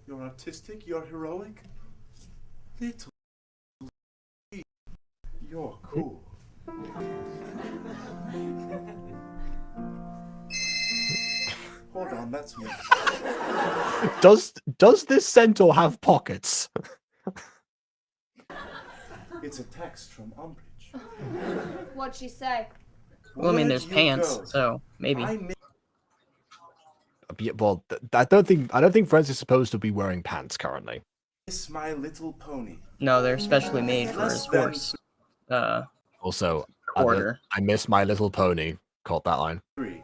you're artistic, you're heroic. Little D, you're cool. Hold on, that's me. Does this centaur have pockets? It's a text from Umbridge. What'd she say? Well, I mean, Where'd there's you pants, go? so maybe. Yeah, well, I don't think Friends is supposed to be wearing pants currently. Miss My Little Pony. No, they're specially made for his horse. Also, Order. I miss My Little Pony. Caught that line. 3.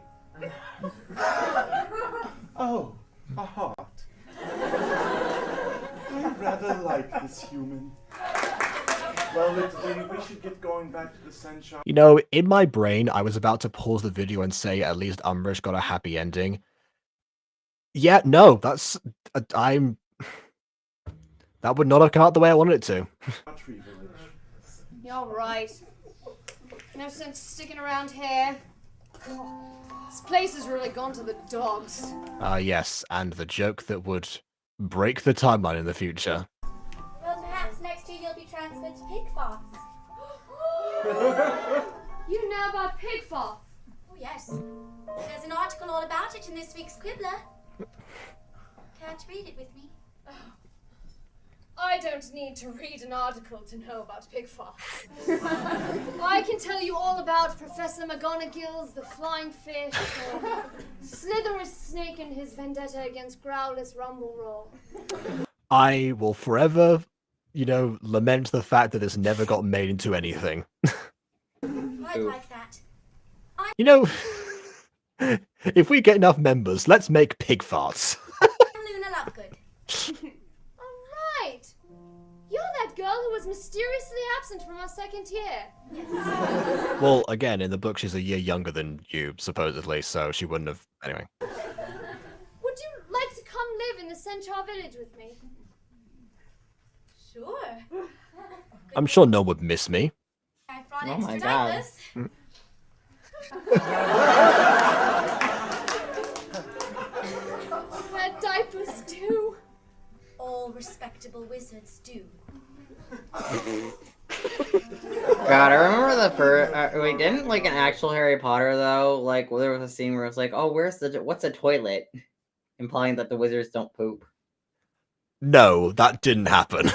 Oh, a heart. I rather like this human. Well, little D, we should get going back to the sunshine. You know, in my brain, I was about to pause the video and say at least Umbridge got a happy ending. Yeah, no, that would not have come out the way I wanted it to. You're right. No sense sticking around here. This place has really gone to the dogs. Yes, and the joke that would break the timeline in the future. Well, perhaps next year you'll be transferred to Pigfox. You know about Pigfox? Oh, yes. There's an article all about it in this week's Quibbler. Care to read it with me? I don't need to read an article to know about Pigfox. I can tell you all about Professor McGonagall's The Flying Fish, or Slyther's Snake and his vendetta against Growlithe Rumbleroll. I will forever, lament the fact that this never got made into anything. I'd like that. If we get enough members, let's make pig farts. Luna Lovegood. Right! You're that girl who was mysteriously absent from our second year. Well, again, in the book, she's a year younger than you, supposedly, so she wouldn't have. Anyway. Centaur Village with me? Sure. I'm sure no one would miss me. Oh my God. Wear diapers too. All respectable wizards do. God, I remember the first. Wait, didn't like an actual Harry Potter though? Like, there was a scene where it's like, "Oh, what's a toilet?" Implying that the wizards don't poop. No, that didn't happen.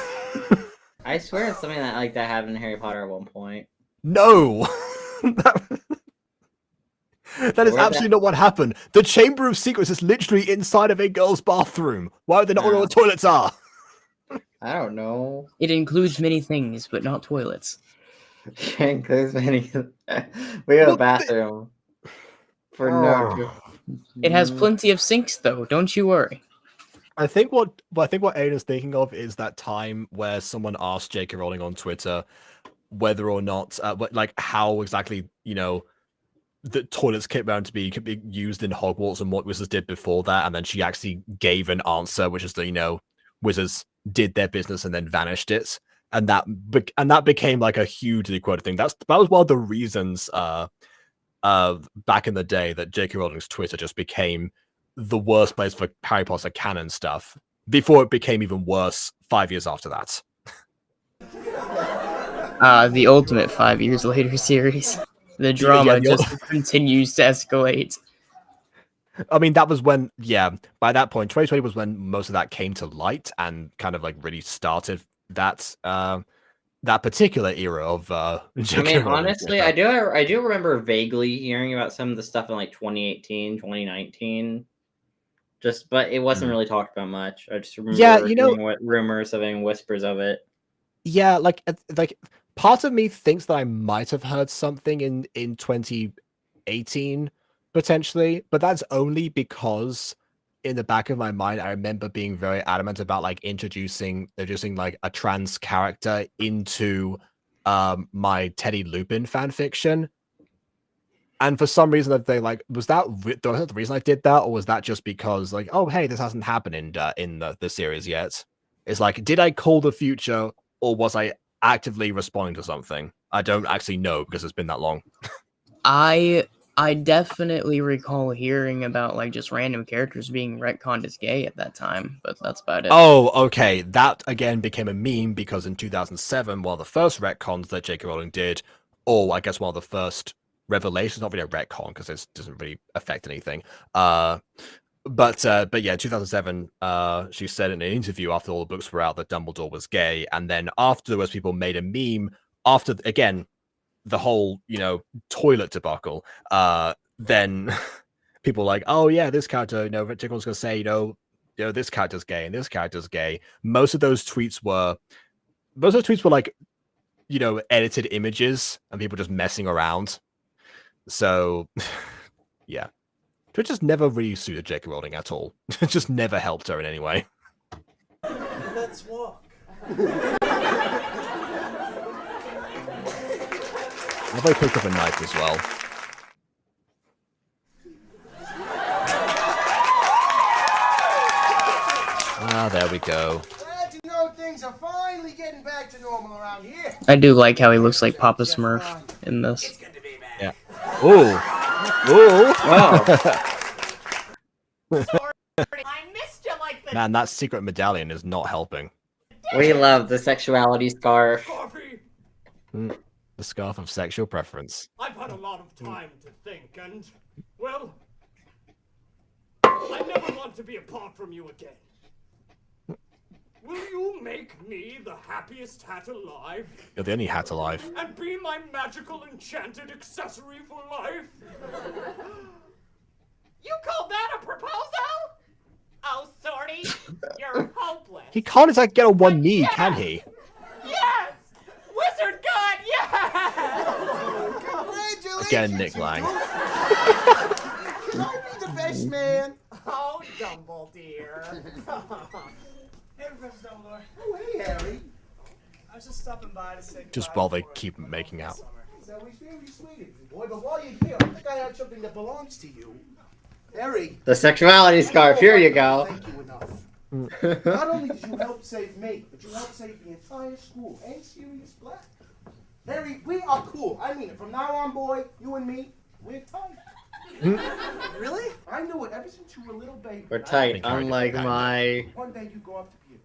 I swear it's something that happened in Harry Potter at one point. No! That is absolutely not what happened. The Chamber of Secrets is literally inside of a girl's bathroom. Why would they not know where the toilets are? I don't know. It includes many things, but not toilets. It includes many. We have a bathroom. For no. It has plenty of sinks, though. Don't you worry. I think what Aiden's thinking of is that time where someone asked J.K. Rowling on Twitter whether or not, like, how exactly, the toilets came around to could be used in Hogwarts and what wizards did before that, and then she actually gave an answer, which is that wizards did their business and then vanished it, and that became like a hugely quoted thing. That was one of the reasons back in the day that J.K. Rowling's Twitter just became the worst place for Harry Potter canon stuff, before it became even worse 5 years after that. The ultimate 5 years later series. The drama just continues to escalate. I mean, that was when, by that point, 2020 was when most of that came to light and kind of like really started that that particular era of. I mean, honestly, I do remember vaguely hearing about some of the stuff in like 2018, 2019. But it wasn't really talked about much. I just remember hearing what rumors of and whispers of it. Yeah, like part of me thinks that I might have heard something in 2018 potentially, but that's only because in the back of my mind I remember being very adamant about like introducing like a trans character into my Teddy Lupin fan fiction. And for some reason that they like, was that the reason I did that, or was that just because like, oh hey, this hasn't happened in the series yet? It's like, did I call the future, or was I actively responding to something? I don't actually know because it's been that long. I definitely recall hearing about like just random characters being retconned as gay at that time, but that's about it. Oh, okay. That again became a meme because in 2007, one of the first retcons that J.K. Rowling did, or I guess one of the first revelations, not really a retcon because it doesn't really affect anything. But yeah, 2007, she said in an interview after all the books were out that Dumbledore was gay, and then afterwards people made a meme after again the whole toilet debacle. Then people were like, oh yeah, this character, Tickle's gonna say this character's gay and this character's gay. Most of those tweets were like edited images and people just messing around. So yeah. Twitch never really suited J.K. Rowling at all. It just never helped her in any way. Let's walk. Nobody picked up a knife as well. Ah, there we go. Glad to know things are finally getting back to normal around here. I do like how he looks like Papa Smurf in this. Yeah. Ooh. Ooh. Wow. I missed you like the Man, that secret medallion is not helping. We love the sexuality scarf. The scarf of sexual preference. I've had a lot of time to think, and, well, I never want to be apart from you again. Will you make me the happiest hat alive? You're the only hat alive. And be my magical enchanted accessory for life? You call that a proposal? Oh, sorry. You're hopeless. He can't exactly get on one knee, can he? Yes! Wizard God, yes! Congratulations! Again, Nick Lang. I'll be the best man. Oh, Dumbledore. Hey, Professor Dumbledore. Oh, hey, Harry. I was just stopping by to say Just goodbye while they before keep making out. That was very sweet of you, boy. But while you're here, I think I have something that belongs to you. Harry. The sexuality scarf. Here you go. Thank you enough. Not only did you help save me, but you helped save the entire school and Sirius Black. Harry, we are cool. I mean it. From now on, boy, you and me, we're tight. Really? I knew it ever since you were a little baby. We're tight, unlike my. One day you go up to be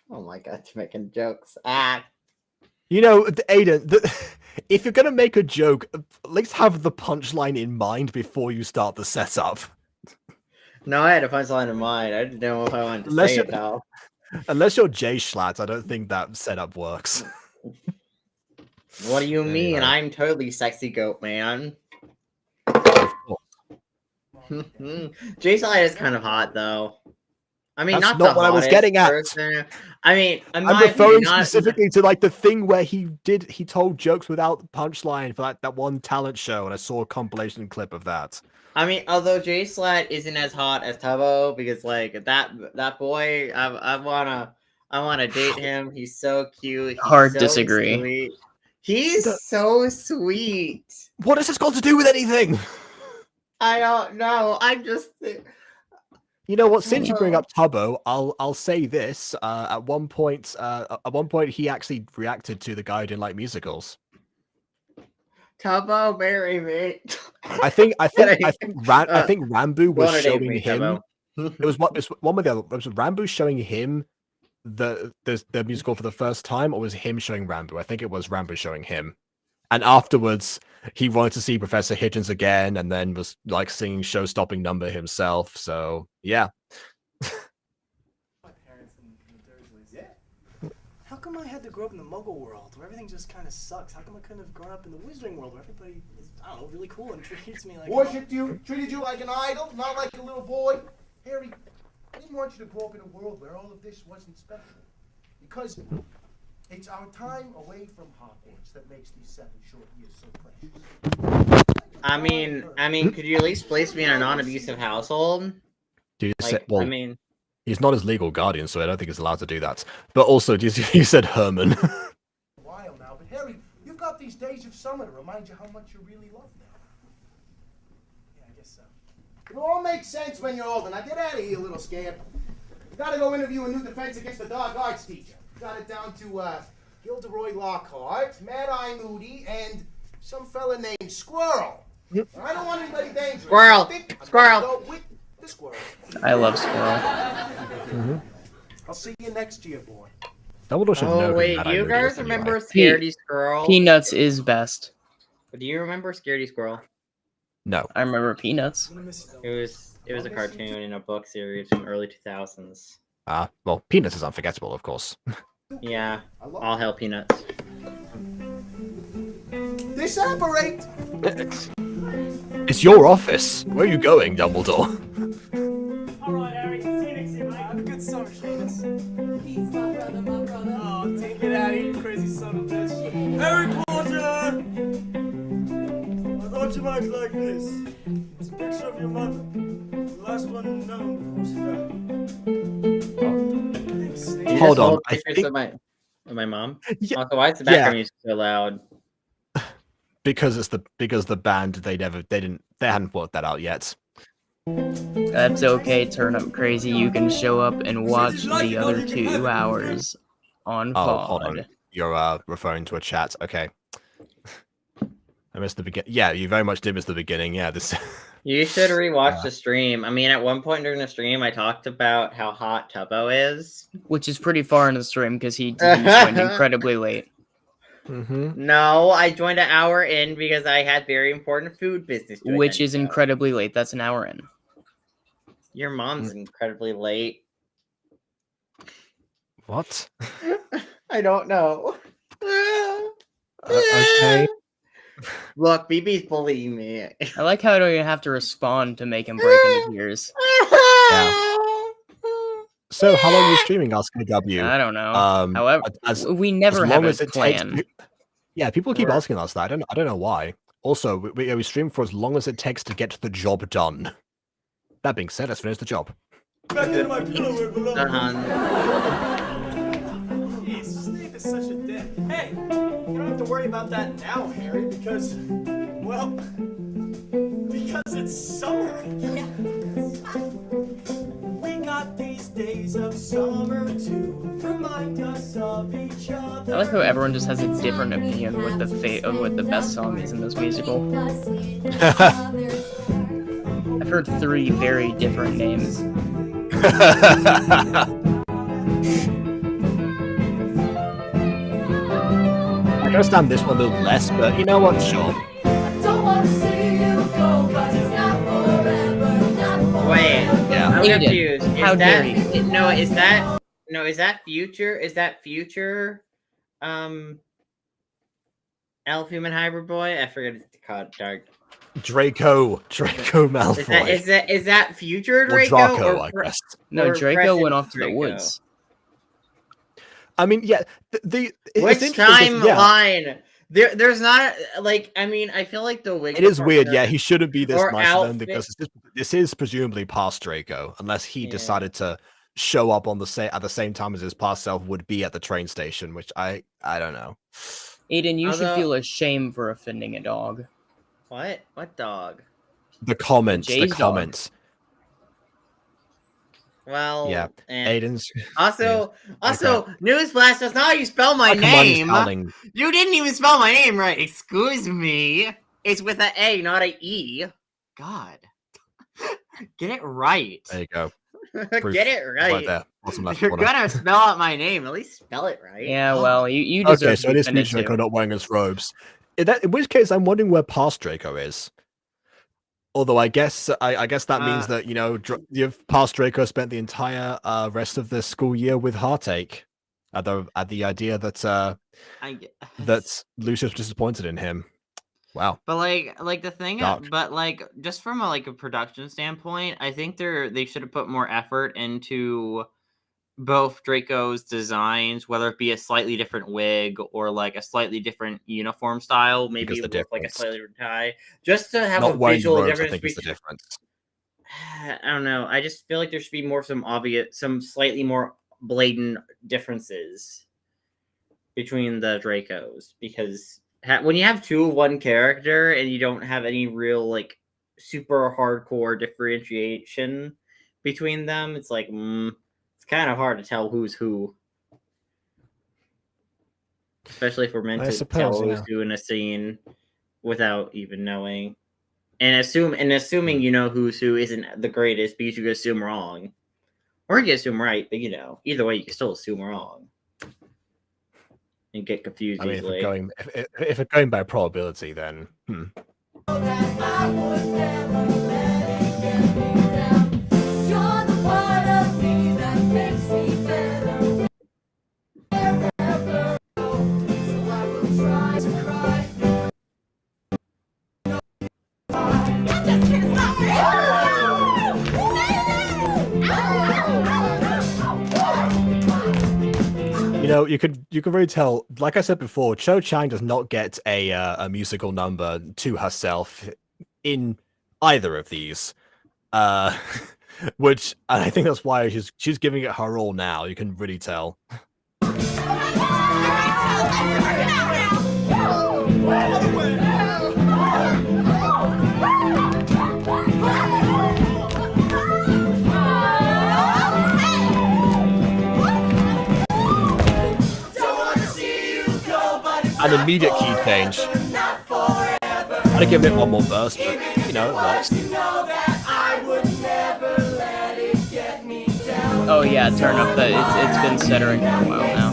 Oh my god, you're making jokes. Ah. You know, Aiden, if you're gonna make a joke, at least have the punchline in mind before you start the setup. No, I had a punchline in mind. I didn't know if I wanted to say it now. Unless you're Jay Schlatt, I don't think that setup works. What do you mean? I'm totally sexy goat man. Jay Schlatt is kind of hot though. I mean, That's not what I was getting at. Person. I mean, I'm referring specifically to like the thing where he told jokes without punchline for that one talent show, and I saw a compilation clip of that. I mean, although Jay Schlatt isn't as hot as Tubbo, because like that boy, I wanna date him. He's so cute. He's Hard so disagree. Sweet. He's so sweet. What has this got to do with anything? I don't know. I'm just. You know what? Since you bring up Tubbo, I'll say this. At one point, he actually reacted to the guy who didn't like musicals. Tubbo, marry me. I think Rambo was showing him. It was one with the other. Was Rambo showing him the musical for the first time, or was him showing Rambo? I think it was Rambo showing him. And afterwards, he wanted to see Professor Higgins again, and then was like singing show-stopping number himself. So yeah. How come I had to grow up in the Muggle world where everything just kind of sucks? How come I couldn't have grown up in the Wizarding world where everybody is, I don't know, really cool and treats me like worshipped you, treated you like an idol, not like a little boy? Harry, I didn't want you to grow up in a world where all of this wasn't special. Because it's our time away from Hogwarts that makes these 7 short years so precious. I mean, could you at least place me in a non-abusive household? Dude, Like, well, I mean, he's not his legal guardian, so I don't think he's allowed to do that. But also, you said Herman. A while now, but Harry, you've got these days of summer to remind you how much you really love them. Yeah, I guess so. It'll all make sense when you're older. Now get out of here, you little scamp. You gotta go interview a new defense against the dark arts teacher. Got it down to Gilderoy Lockhart, Mad Eye Moody, and some fella named Squirrel. I don't want anybody dangerous. Squirrel. I think I'm Squirrel. gonna go with the Squirrel. I love Squirrel. I'll see you next year, boy. Dumbledore should know. Oh wait, Mad do Eye you Moody guys is remember anyway. Scaredy Squirrel? Peanuts is best. Do you remember Scaredy Squirrel? No. I remember Peanuts. It was a cartoon in a book series from early 2000s. Well, Peanuts is unforgettable, of course. Yeah, all hail Peanuts. Disapparate! It's your office. Where are you going, Dumbledore? Alright, Harry, see you next year, mate. Have a good summer, Seamus. Peace, my brother. Oh, take it out of here, you crazy son of a bitch. Harry Potter! I thought you might like this. It's a picture of your mother. The last one known before she died. Hold on, Old I pictures think- of my mom. Yeah, Also, why is the background yeah. music so loud? Because the band they hadn't worked that out yet. That's okay, Turnip Crazy. You can show up and watch the other 2 hours on Oh, Pod. hold on. You're referring to a chat. Okay. I missed the beginning. Yeah, you very much did miss the beginning. Yeah, this. You should rewatch the stream. I mean, at one point during the stream, I talked about how hot Tubbo is. Which is pretty far in the stream because he joined incredibly late. No, I joined an hour in because I had very important food business to Which attend is to. incredibly late. That's an hour in. Your mom's incredibly late. What? I don't know. Okay. Look, BB's bullying me. I like how I don't even have to respond to make him break into tears. So, how long are you streaming, RSKW? I don't know. However, we never as have long a as it plan. takes. Yeah, people keep asking us that. I don't know why. Also, we stream for as long as it takes to get the job done. That being said, let's finish the job. Back into my pillow where it belongs. Jeez, Snape is such a dick. Hey, you don't have to worry about that now, Harry, because, well, because it's summer. We got these days of summer to remind us of each other. I like how everyone just has a different opinion of what the best song is in this musical. I've heard 3 very different names. I understand this one a little less, but you know what? Sure. Wait, Yeah. I'm Aiden, confused. how dare you? Is that future? Is that future? Elf human hybrid boy? I forget it's called. Dark. Draco Malfoy. Is that future Or Draco? Draco, or I guess. No, or Draco present went off to the Draco? woods. I mean, yeah. Which it's interesting 'cause, yeah, timeline? There's not like I mean I feel like the wig. it is weird. department Yeah, he shouldn't be this or nice to them outfit- because this is presumably past Draco, unless he decided to show up on at the same time as his past self would be at the train station, which I don't know. Aiden, you should Although- feel ashamed for offending a dog. What? What dog? The comments. Jay's dog. Well, Yeah, Aiden's. Also, newsflash, that's not how you spell my Come on, he's name. spelling. You didn't even spell my name right. Excuse me. It's with an A, not an E. God. Get it right. There you go. Get it right. there. Bottom left If you're corner. gonna spell out my name, at least spell it right. Yeah, well, you deserve Okay, so to it be is offended future Draco too. not wearing his robes. In which case, I'm wondering where past Draco is. Although I guess that means that your past Draco spent the entire rest of the school year with heartache at the idea that that Lucius was disappointed in him. Wow. But like the thing, Dark. but like just from a production standpoint, I think they should have put more effort into both Draco's designs, whether it be a slightly different wig or like a slightly different uniform style, maybe Because the with like a difference. slightly different tie, just to have Not a wearing visual robes, I difference. think, is the difference. I don't know. I just feel like there should be some slightly more blatant differences between the Dracos, because when you have 2 of one character and you don't have any real like super hardcore differentiation between them, it's like it's kind of hard to tell who's who, especially if we're meant to tell who's who in a scene without even knowing. And assuming you know who's who isn't the greatest because you can assume wrong, or you can assume right. But either way, you can still assume wrong and get confused I mean, easily. if we're going by probability, then you could really tell. Like I said before, Cho Chang does not get a musical number to herself in either of these, which and I think that's why she's giving it her all now. You can really tell. An immediate key change. I'd have given it one more verse, but it works. Oh yeah, turn up the. It's been centering for a while now.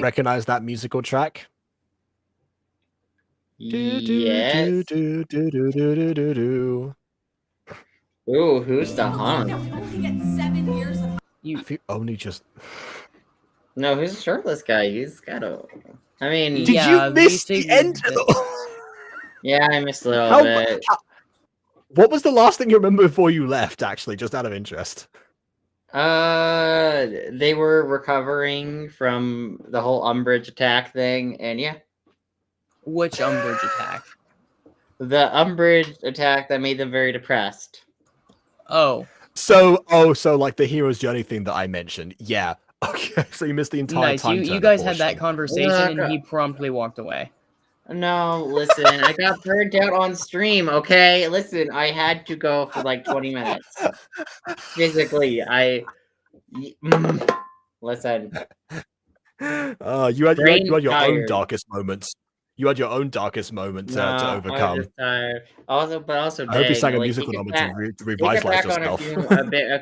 Recognize that musical track? Yes. Do. Ooh, who's the hunk? If you only just. No, who's the shirtless guy? He's got a. I mean, Did you miss the end? Yeah, I missed a little bit. What was the last thing you remember before you left? Actually, just out of interest. They were recovering from the whole Umbridge attack thing, and yeah. Which Umbridge attack? The Umbridge attack that made them very depressed. Oh. So like the hero's journey thing that I mentioned. Yeah. Okay. So you missed the entire Nice. time You turner guys had portion. that conversation, and he promptly walked away. No, listen, I got burnt out on stream, okay? Listen, I had to go for like 20 minutes. Physically, listen. You had your own darkest moments. You had your own darkest moment to No, I was overcome. just tired. Also, I hope you sang a like, musical number to he could revitalize pack on yourself.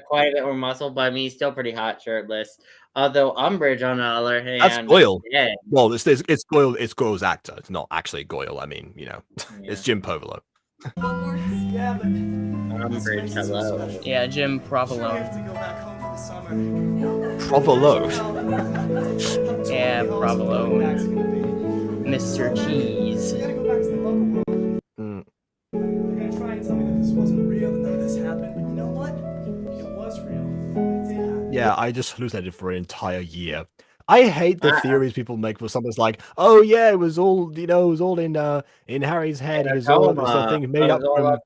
quite a bit more muscle, but I mean, he's still pretty hot shirtless. Although Umbridge, on the other hand, That's Goyle. yeah. Well, it's Goyle. It's Goyle's actor. It's not actually Goyle. I mean, it's Jim Povolo. Yeah, but Umbridge, hello. Yeah, Jim Provolone. we have to go back home for the summer. Provolone. Yeah, Provolone. Mr. Cheese. We gotta go back to the bubble world. They're gonna try and tell me that this wasn't real, that none of this happened. But you know what? It was real. It did happen. Yeah, I just hallucinated for an entire year. I hate the theories people make where something's like, "Oh yeah, it was all it was all in Harry's head. It was all this thing made up from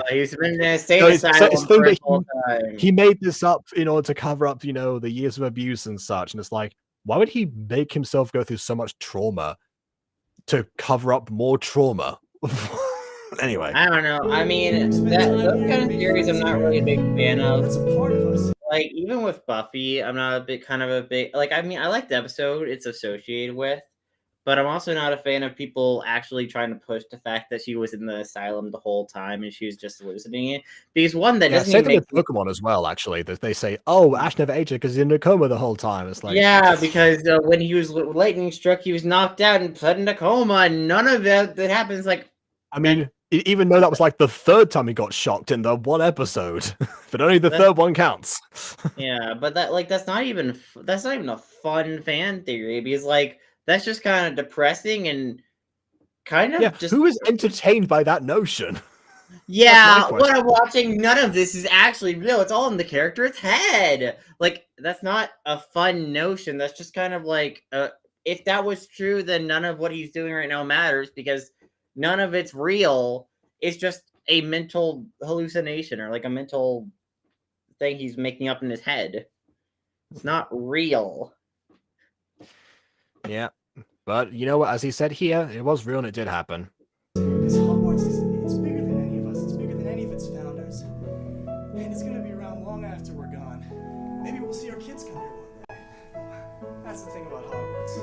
He's been in a state it's asylum thing for a that whole time. he made this up in order to cover up, the years of abuse and such. And it's like, why would he make himself go through so much trauma to cover up more trauma? Anyway, I don't know. I mean, those kind of theories I'm not really a big fan of. That's a part of us. Like, even with Buffy, I'm not a big like, I mean, I like the episode it's associated with, but I'm also not a fan of people actually trying to push the fact that she was in the asylum the whole time and she was just hallucinating it. Because one, that doesn't same even thing make with Pokemon as well. Actually, that they say, "Oh, Ash never aged because he's in a coma the whole time." It's like, yeah, because when he was lightning struck, he was knocked out and put in a coma, and none of that happens. Like, I mean, even though that was like the third time he got shocked in the one episode, but only the third one counts. yeah, but that's not even a fun fan theory, because like that's just kind of depressing and kind of just who is entertained by that notion? Yeah, what I'm watching, none of this is actually real. It's all in the character's head. Like, that's not a fun notion. That's just kind of like, if that was true, then none of what he's doing right now matters, because none of it's real. It's just a mental hallucination or like a mental thing he's making up in his head. It's not real. Yeah, but you know what? As he said here, it was real and it did happen. This Hogwarts it's bigger than any of us. It's bigger than any of its founders. And it's gonna be around long after we're gone. Maybe we'll see our kids come here one day. That's the thing about Hogwarts.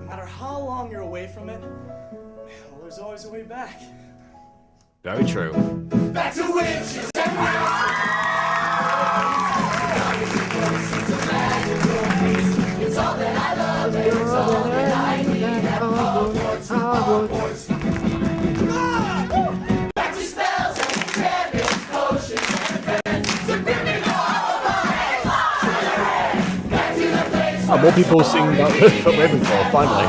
No matter how long you're away from it, well, there's always a way back. Very true. Back to witches and It's all that I love and it's all that I need at Hogwarts, Hogwarts. Back to spells and enchantments, potions and friends. To Gryffindor, back to the place Oh, more people sing about Ravenclaw, finally.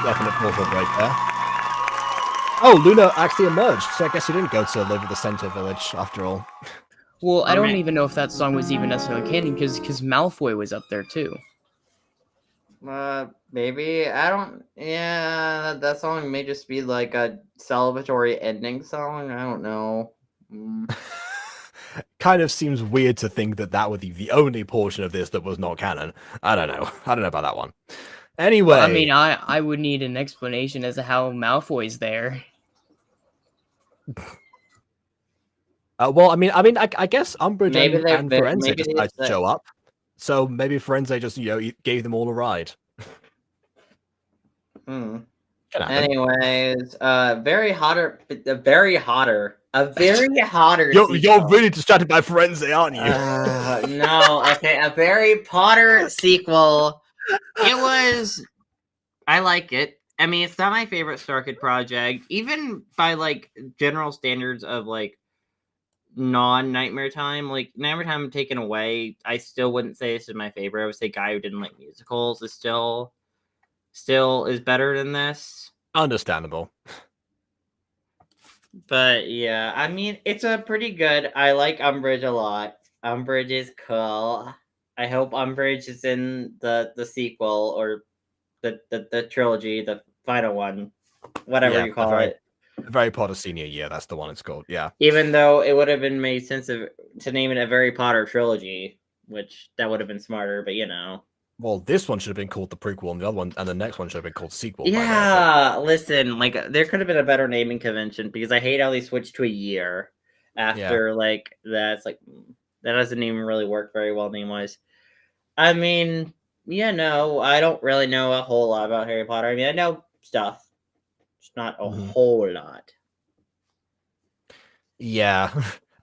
Definite awful break there. Oh, Luna actually emerged, so I guess he didn't go to live at the center village after all. Well, I don't even know if that song was even necessarily canon, because Malfoy was up there too. Maybe. I don't... Yeah, that song may just be like a celebratory ending song. I don't know. Kind of seems weird to think that that would be the only portion of this that was not canon. I don't know. I don't know about that one. Anyway. Well, I mean, I would need an explanation as to how Malfoy's there. Well, I guess Umbridge and Firenze maybe decided to show up. So maybe Firenze just, gave them all a ride. Anyways, a very hotter. You're really distracted by Firenze, aren't you? No, okay, a very Potter sequel. I like it. I mean, it's not my favorite StarKid project, even by like general standards of like non-Nightmare Time. Like Nightmare Time taken away, I still wouldn't say this is my favorite. I would say guy who didn't like musicals is still is better than this. Understandable. But yeah, I mean, it's a pretty good. I like Umbridge a lot. Umbridge is cool. I hope Umbridge is in the sequel or the trilogy, the final one, whatever you call it. Harry Potter Senior Year, that's the one it's called. Yeah. Even though it would have been made sense to name it a Harry Potter trilogy, which that would have been smarter, but you know. Well, this one should have been called the prequel, and the other one, and the next one should have been called sequel. Yeah, listen, like there could have been a better naming convention because I hate how they switched to a year after like that's like that doesn't even really work very well name wise. I mean, yeah, no, I don't really know a whole lot about Harry Potter. I mean, I know stuff, just not a whole lot. Yeah,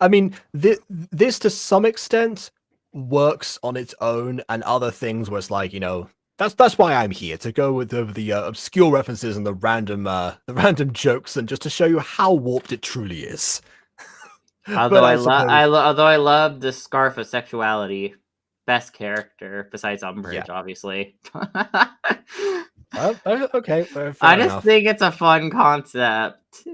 I mean, this to some extent works on its own, and other things where it's like, you know, that's why I'm here, to go with the obscure references and the random jokes, and just to show you how warped it truly is. Although although I love the scarf of sexuality, best character besides Umbridge, obviously. Okay, I just think it's a fun concept.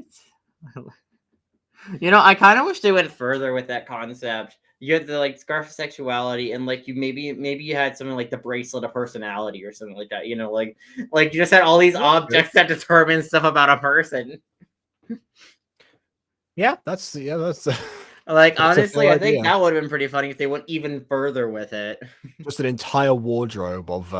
You know, I kind of wish they went further with that concept. You had the like scarf of sexuality, and like you maybe you had something like the bracelet of personality or something like that. You know, like you just had all these objects that determine stuff about a person. Yeah, that's like that's a honestly, fair I think idea. that would have been pretty funny if they went even further with it. Just an entire wardrobe of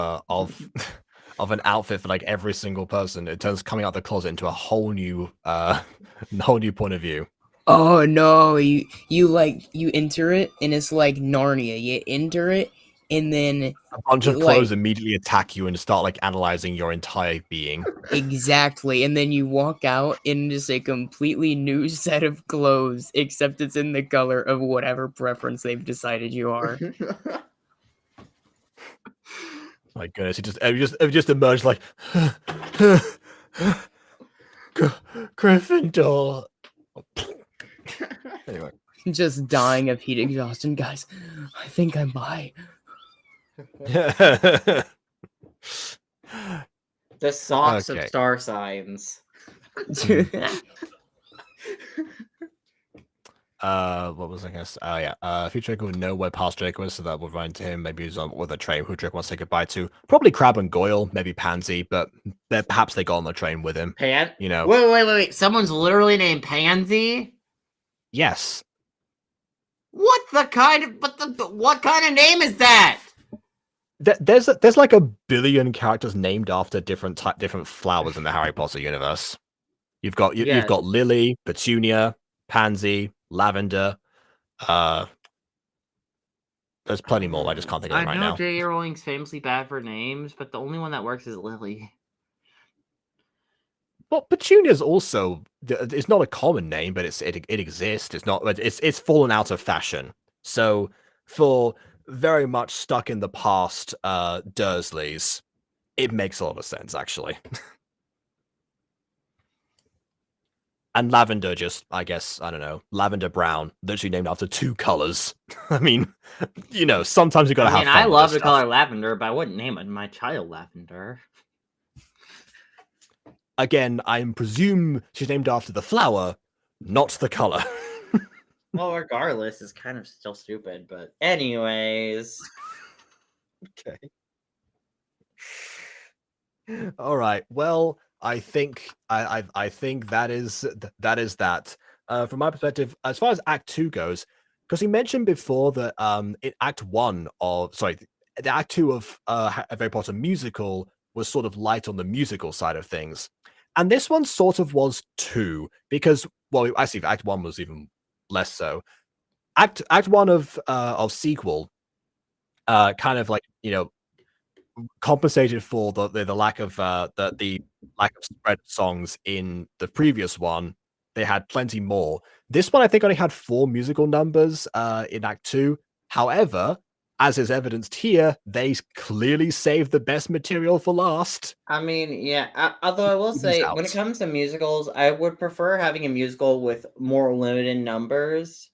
of an outfit for like every single person. It turns coming out the closet into a whole new point of view. Oh no, you enter it and it's like Narnia. You enter it and then A bunch of clothes immediately attack you and start like analyzing your entire being. Exactly, and then you walk out in just a completely new set of clothes, except it's in the color of whatever preference they've decided you are. My goodness, it just emerged like Gryffindor. Anyway, just dying of heat exhaustion, guys. I think I'm bi. The socks of Okay. star signs. What was I gonna say? Oh yeah, if Draco would know where past Draco is, so that would run to him. Maybe he's on with a train who Draco wants to say goodbye to. Probably Crab and Goyle, maybe Pansy, but perhaps they got on the train with him. You know. Wait. Someone's literally named Pansy? Yes. What kind of name is that? There's like a billion characters named after different flowers in the Harry Potter universe. You've got you've got Lily, Petunia, Pansy, Lavender. There's plenty more. I just can't think of them right I know now. J.A. Rowling's famously bad for names, but the only one that works is Lily. Well, Petunia's also it's not a common name, but it exists. It's not. It's fallen out of fashion. So for very much stuck in the past, Dursleys, it makes a lot of sense actually. And Lavender, just, I guess, I don't know, Lavender Brown, literally named after two colors. I mean, you know, sometimes you gotta have fun. I love with the color lavender, but I wouldn't name it my child Lavender. Again, I presume she's named after the flower, not the color. Well, regardless, it's kind of still stupid, but anyways. Okay. All right. Well, I think I think that is that. From my perspective, as far as Act 2 goes, because he mentioned before that in Act 1 of the Act 2 of a Harry Potter musical was sort of light on the musical side of things, and this one sort of was too, because actually Act 1 was even less so. Act 1 of sequel kind of like, you know, compensated for the lack of the lack of spread songs in the previous one. They had plenty more. This one I think only had 4 musical numbers in Act 2. However, as is evidenced here, they clearly saved the best material for last. I mean, yeah, although I will say, when it comes to musicals, I would prefer having a musical with more limited numbers,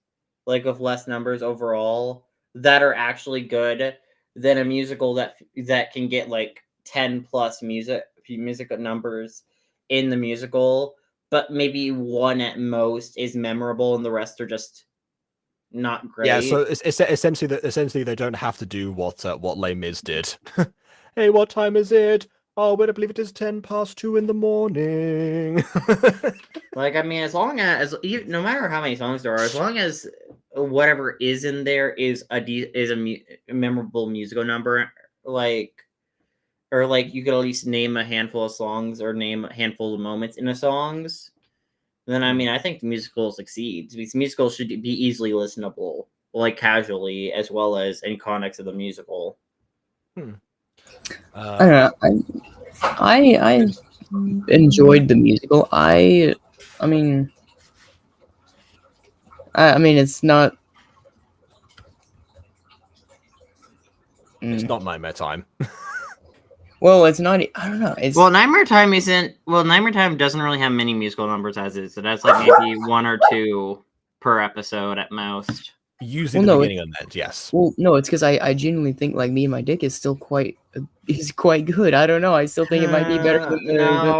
like with less numbers overall, that are actually good, than a musical that can get like 10 plus music numbers in the musical, but maybe one at most is memorable and the rest are just not great. Yeah, so it's essentially they don't have to do what Les Mis did. Hey, what time is it? Oh, wait, I believe it is 2:10 in the morning. Like, I mean, as long as no matter how many songs there are, as long as whatever is in there is a memorable musical number, like, or like you could at least name a handful of songs or name a handful of moments in the songs, then I mean, I think the musical succeeds because musicals should be easily listenable, like casually, as well as in context of the musical. I don't know. I enjoyed the musical. I mean, it's not. It's not Nightmare Time. Well, it's not. I don't know. It's Nightmare Time isn't. Well, Nightmare Time doesn't really have many musical numbers as is. It has like maybe one or two per episode at most. Usually the beginning and end, yes. Well, no, it's because I genuinely think like Me and My Dick is still quite good. I don't know. I still think it might be better than the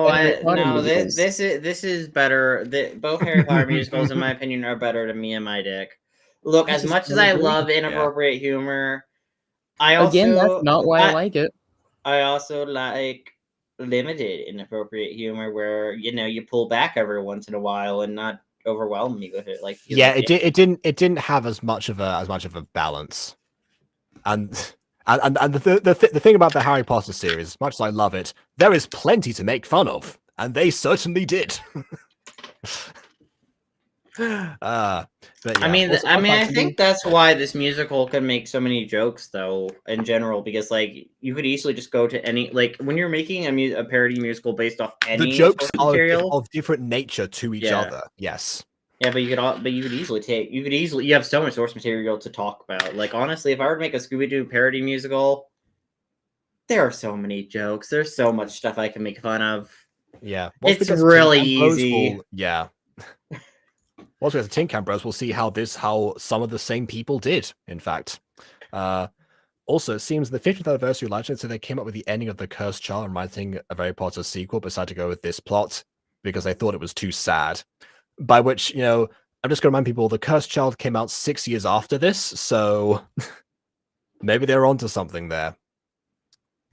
Harry Potter musicals. This is better. Both Harry Potter musicals, in my opinion, are better than Me and My Dick. Look, I as just much as don't I agree. love inappropriate humor, I also Again, that's not why I like it. I also like limited inappropriate humor where you pull back every once in a while and not overwhelm me with it. Like it didn't have as much of a balance, and the thing about the Harry Potter series, as much as I love it, there is plenty to make fun of, and they certainly did. But yeah. I think that's why this musical can make so many jokes, though, in general, because like you could easily just go to any when you're making a parody musical based off any the jokes source are material of different nature to each other. Yes. Yeah, but you could easily you have so much source material to talk about. Like honestly, if I were to make a Scooby-Doo parody musical, there are so many jokes. There's so much stuff I can make fun of. Yeah, it's really easy. Once we get to Tin Can Bros, we'll see how some of the same people did, in fact. Also, it seems the 50th anniversary legend, so they came up with the ending of The Cursed Child and writing a Harry Potter sequel, but decided to go with this plot because they thought it was too sad. By which, I'm just going to remind people, The Cursed Child came out 6 years after this, so maybe they're onto something there.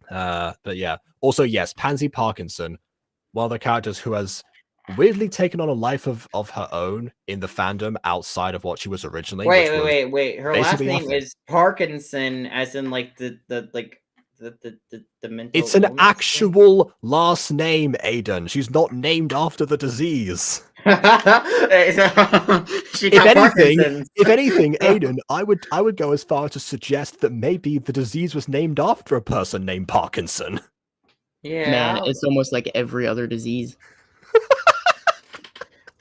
But yeah. Also, yes, Pansy Parkinson, one of the characters who has weirdly taken on a life of her own in the fandom outside of what she was originally. Wait. Her last name is Parkinson, as in like the mental. It's an actual last name, Aiden. She's not named after the disease. If anything, Aiden, I would go as far as to suggest that maybe the disease was named after a person named Parkinson. Yeah, man, it's almost like every other disease.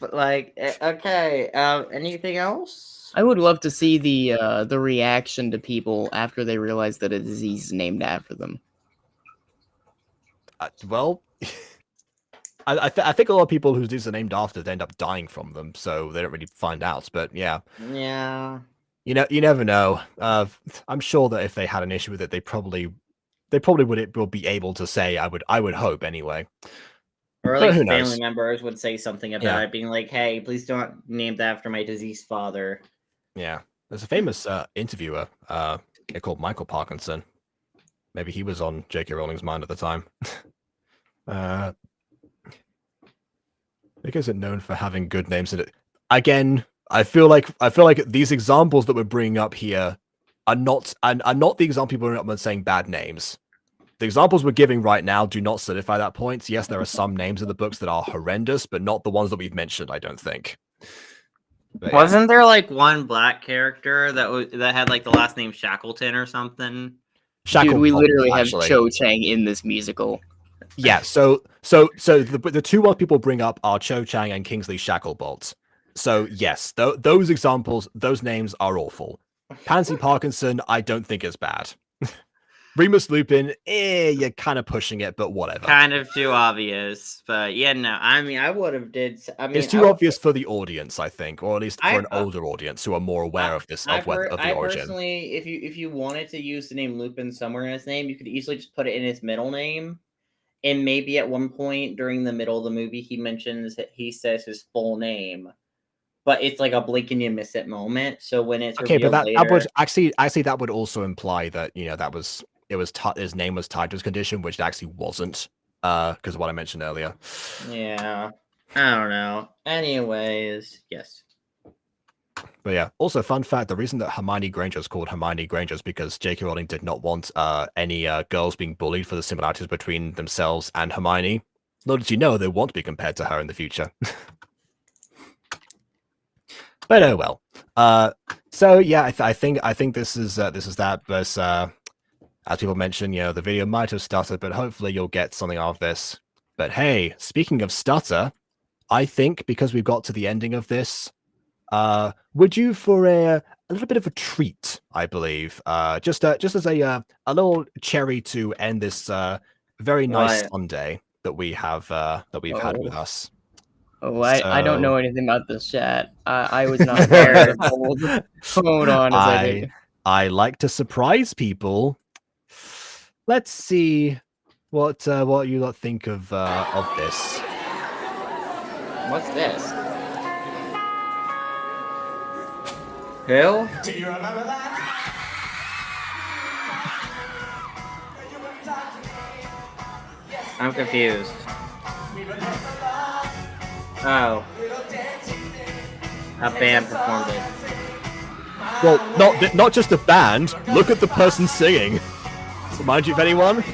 But like, okay, anything else? I would love to see the reaction to people after they realize that a disease is named after them. Well, I think a lot of people whose diseases are named after they end up dying from them, so they don't really find out. But yeah, you never know. I'm sure that if they had an issue with it, they probably will be able to say. I would hope anyway. Or at least family members would say something about it, being like, "Hey, please don't name that after my deceased father." Yeah, there's a famous interviewer called Michael Parkinson. Maybe he was on J.K. Rowling's mind at the time. Because it's known for having good names in it. Again, I feel like these examples that we're bringing up here are not the example people bring up when saying bad names. The examples we're giving right now do not solidify that point. Yes, there are some names in the books that are horrendous, but not the ones that we've mentioned, I don't think. But, Wasn't there like one black character that had like the last name Shackleton or something? Dude, we literally have Cho Chang in this musical. Yeah, so the two ones people bring up are Cho Chang and Kingsley Shacklebolt. So yes, those examples, those names are awful. Pansy Parkinson, I don't think is bad. Remus Lupin, you're kind of pushing it, but whatever. Kind of too obvious, but yeah, no. I mean, I would have did. I mean, it's too obvious for the audience, I think, or at least for an older audience who are more aware of this of the origin. Personally, if you wanted to use the name Lupin somewhere in his name, you could easily just put it in his middle name, and maybe at one point during the middle of the movie, he mentions that he says his full name. but it's like a blink and you miss it moment. So when it's Okay, but revealed that would later, actually that would also imply that that was his name was tied to his condition, which it actually wasn't, because of what I mentioned earlier. yeah, I don't know. Anyways, yes. But yeah, also fun fact: the reason that Hermione Granger is called Hermione Granger is because J.K. Rowling did not want any girls being bullied for the similarities between themselves and Hermione. Little did you know they want to be compared to her in the future. But oh well. So yeah, I think this is that. But as people mentioned, the video might have stuttered, but hopefully you'll get something out of this. But hey, speaking of stutter, I think because we've got to the ending of this, would you for a little bit of a treat, I believe, just as a little cherry to end this very nice What? Sunday that we have that we've had with us. Oh, I don't know So- anything about this chat. I was not there. Hold on a second. I like to surprise people. Let's see what you lot think of this. What's this? Who? Do you remember that? I'm confused. Oh. A band performed it. Well, not just a band. Look at the person singing. Remind you of anyone?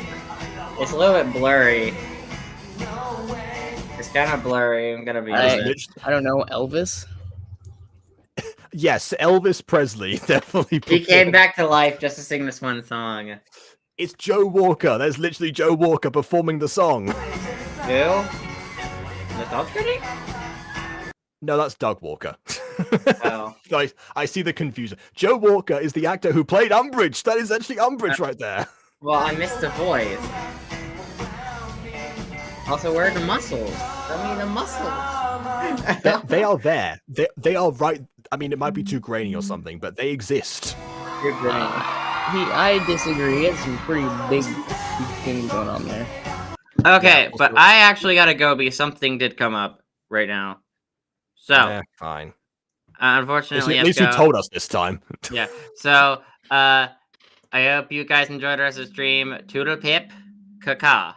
It's a little bit blurry. It's kind of blurry. I'm gonna be honest. I don't know, Elvis? Yes, Elvis Presley definitely. He came performed. back to life just to sing this one song. It's Joe Walker. There's literally Joe Walker performing the song. Who? The dog critic? No, that's Doug Walker. Oh. I see the confusion. Joe Walker is the actor who played Umbridge. That is actually Umbridge right there. Well, I missed the voice. Also, where are the muscles? I mean, the muscles. They are there. They are right. I mean, it might be too grainy or something, but they exist. You're great. I disagree. He has some pretty big things going on there. Okay, but I actually gotta go because something did come up right now. So, fine. Unfortunately, At least you told us this time. Yeah. So, I hope you guys enjoyed the rest of the stream. Toodle pip, caca.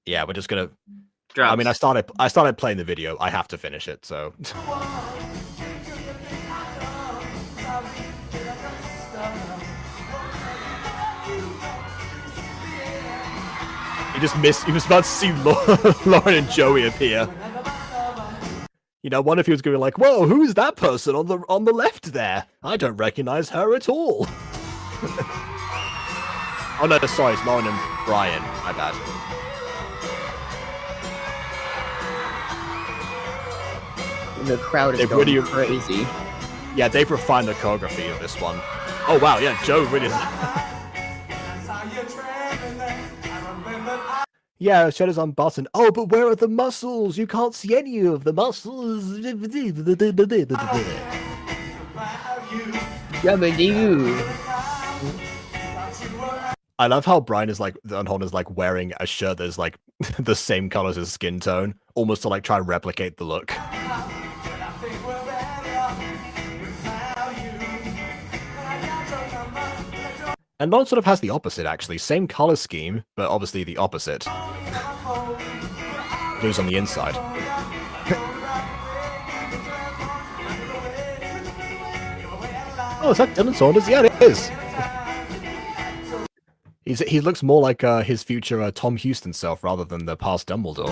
Yeah, we're just gonna. Drugs. I mean, I started playing the video. I have to finish it. So. You was about to see Lauren and Joey appear. I wonder if he was going to be like, "Whoa, who's that person on the left there? I don't recognize her at all." Oh no, sorry, it's Lauren and Brian. My bad. The crowd is going crazy. Yeah, they've refined the choreography of this one. Oh wow, yeah, Joe really. Yeah, Shadow's unbuttoned. Oh, but where are the muscles? You can't see any of the muscles. I love how Brian is wearing a shirt that's like the same color as his skin tone, almost to try and replicate the look. And Lauren sort of has the opposite, actually. Same color scheme, but obviously the opposite. Blue's on the inside. Oh, is that Dylan Saunders? Yeah, it is. He looks more like his future Tom Houston self rather than the past Dumbledore.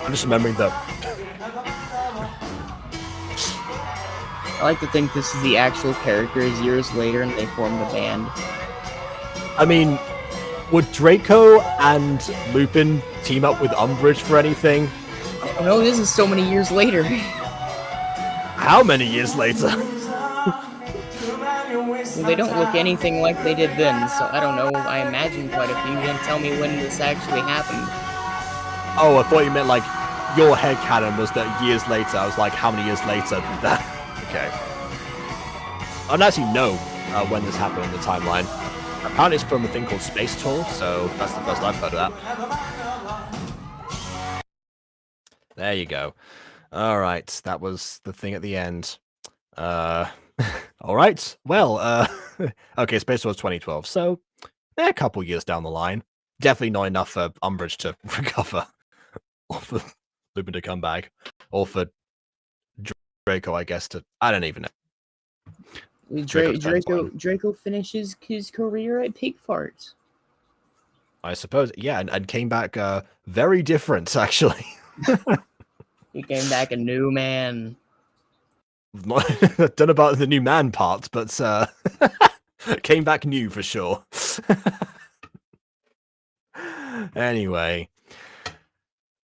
I'm just remembering that. I like to think this is the actual characters years later and they formed a band. I mean, would Draco and Lupin team up with Umbridge for anything? Oh no, this is so many years later. How many years later? Well, they don't look anything like they did then, so I don't know. I imagine quite a few. You didn't tell me when this actually happened. Oh, I thought you meant like your headcanon was that years later. I was like, how many years later did that? Okay. I don't actually know when this happened in the timeline. Apparently it's from a thing called Space Tour, so that's the first I've heard of that. There you go. Alright, that was the thing at the end. Alright, well, okay, Space Tour was 2012, so a couple years down the line. Definitely not enough for Umbridge to recover, or for Lupin to come back, or for Draco, I guess, to... I don't even know. Draco finishes his career at Pigfart. I suppose, yeah, and came back very different, actually. He came back a new man. Don't know about the new man part, but came back new for sure. Anyway,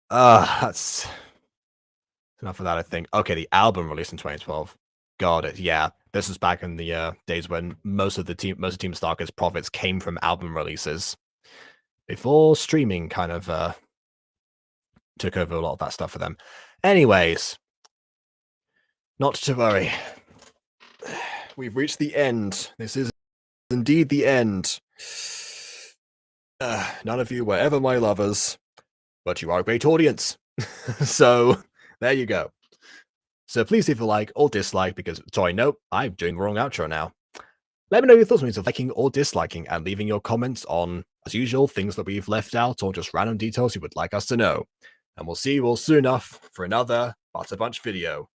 that's enough of that, I think. Okay, the album released in 2012. Got it. Yeah, this was back in the days when most of Team StarKid's profits came from album releases, before streaming kind of took over a lot of that stuff for them. Anyways, not to worry. We've reached the end. This is indeed the end. None of you were ever my lovers, but you are a great audience. So, there you go. So please leave a like or dislike, because, sorry, no, I'm doing the wrong outro now. Let me know your thoughts on liking or disliking, and leaving your comments on, as usual, things that we've left out or just random details you would like us to know. And we'll see you all soon enough for another Butter Bunch video.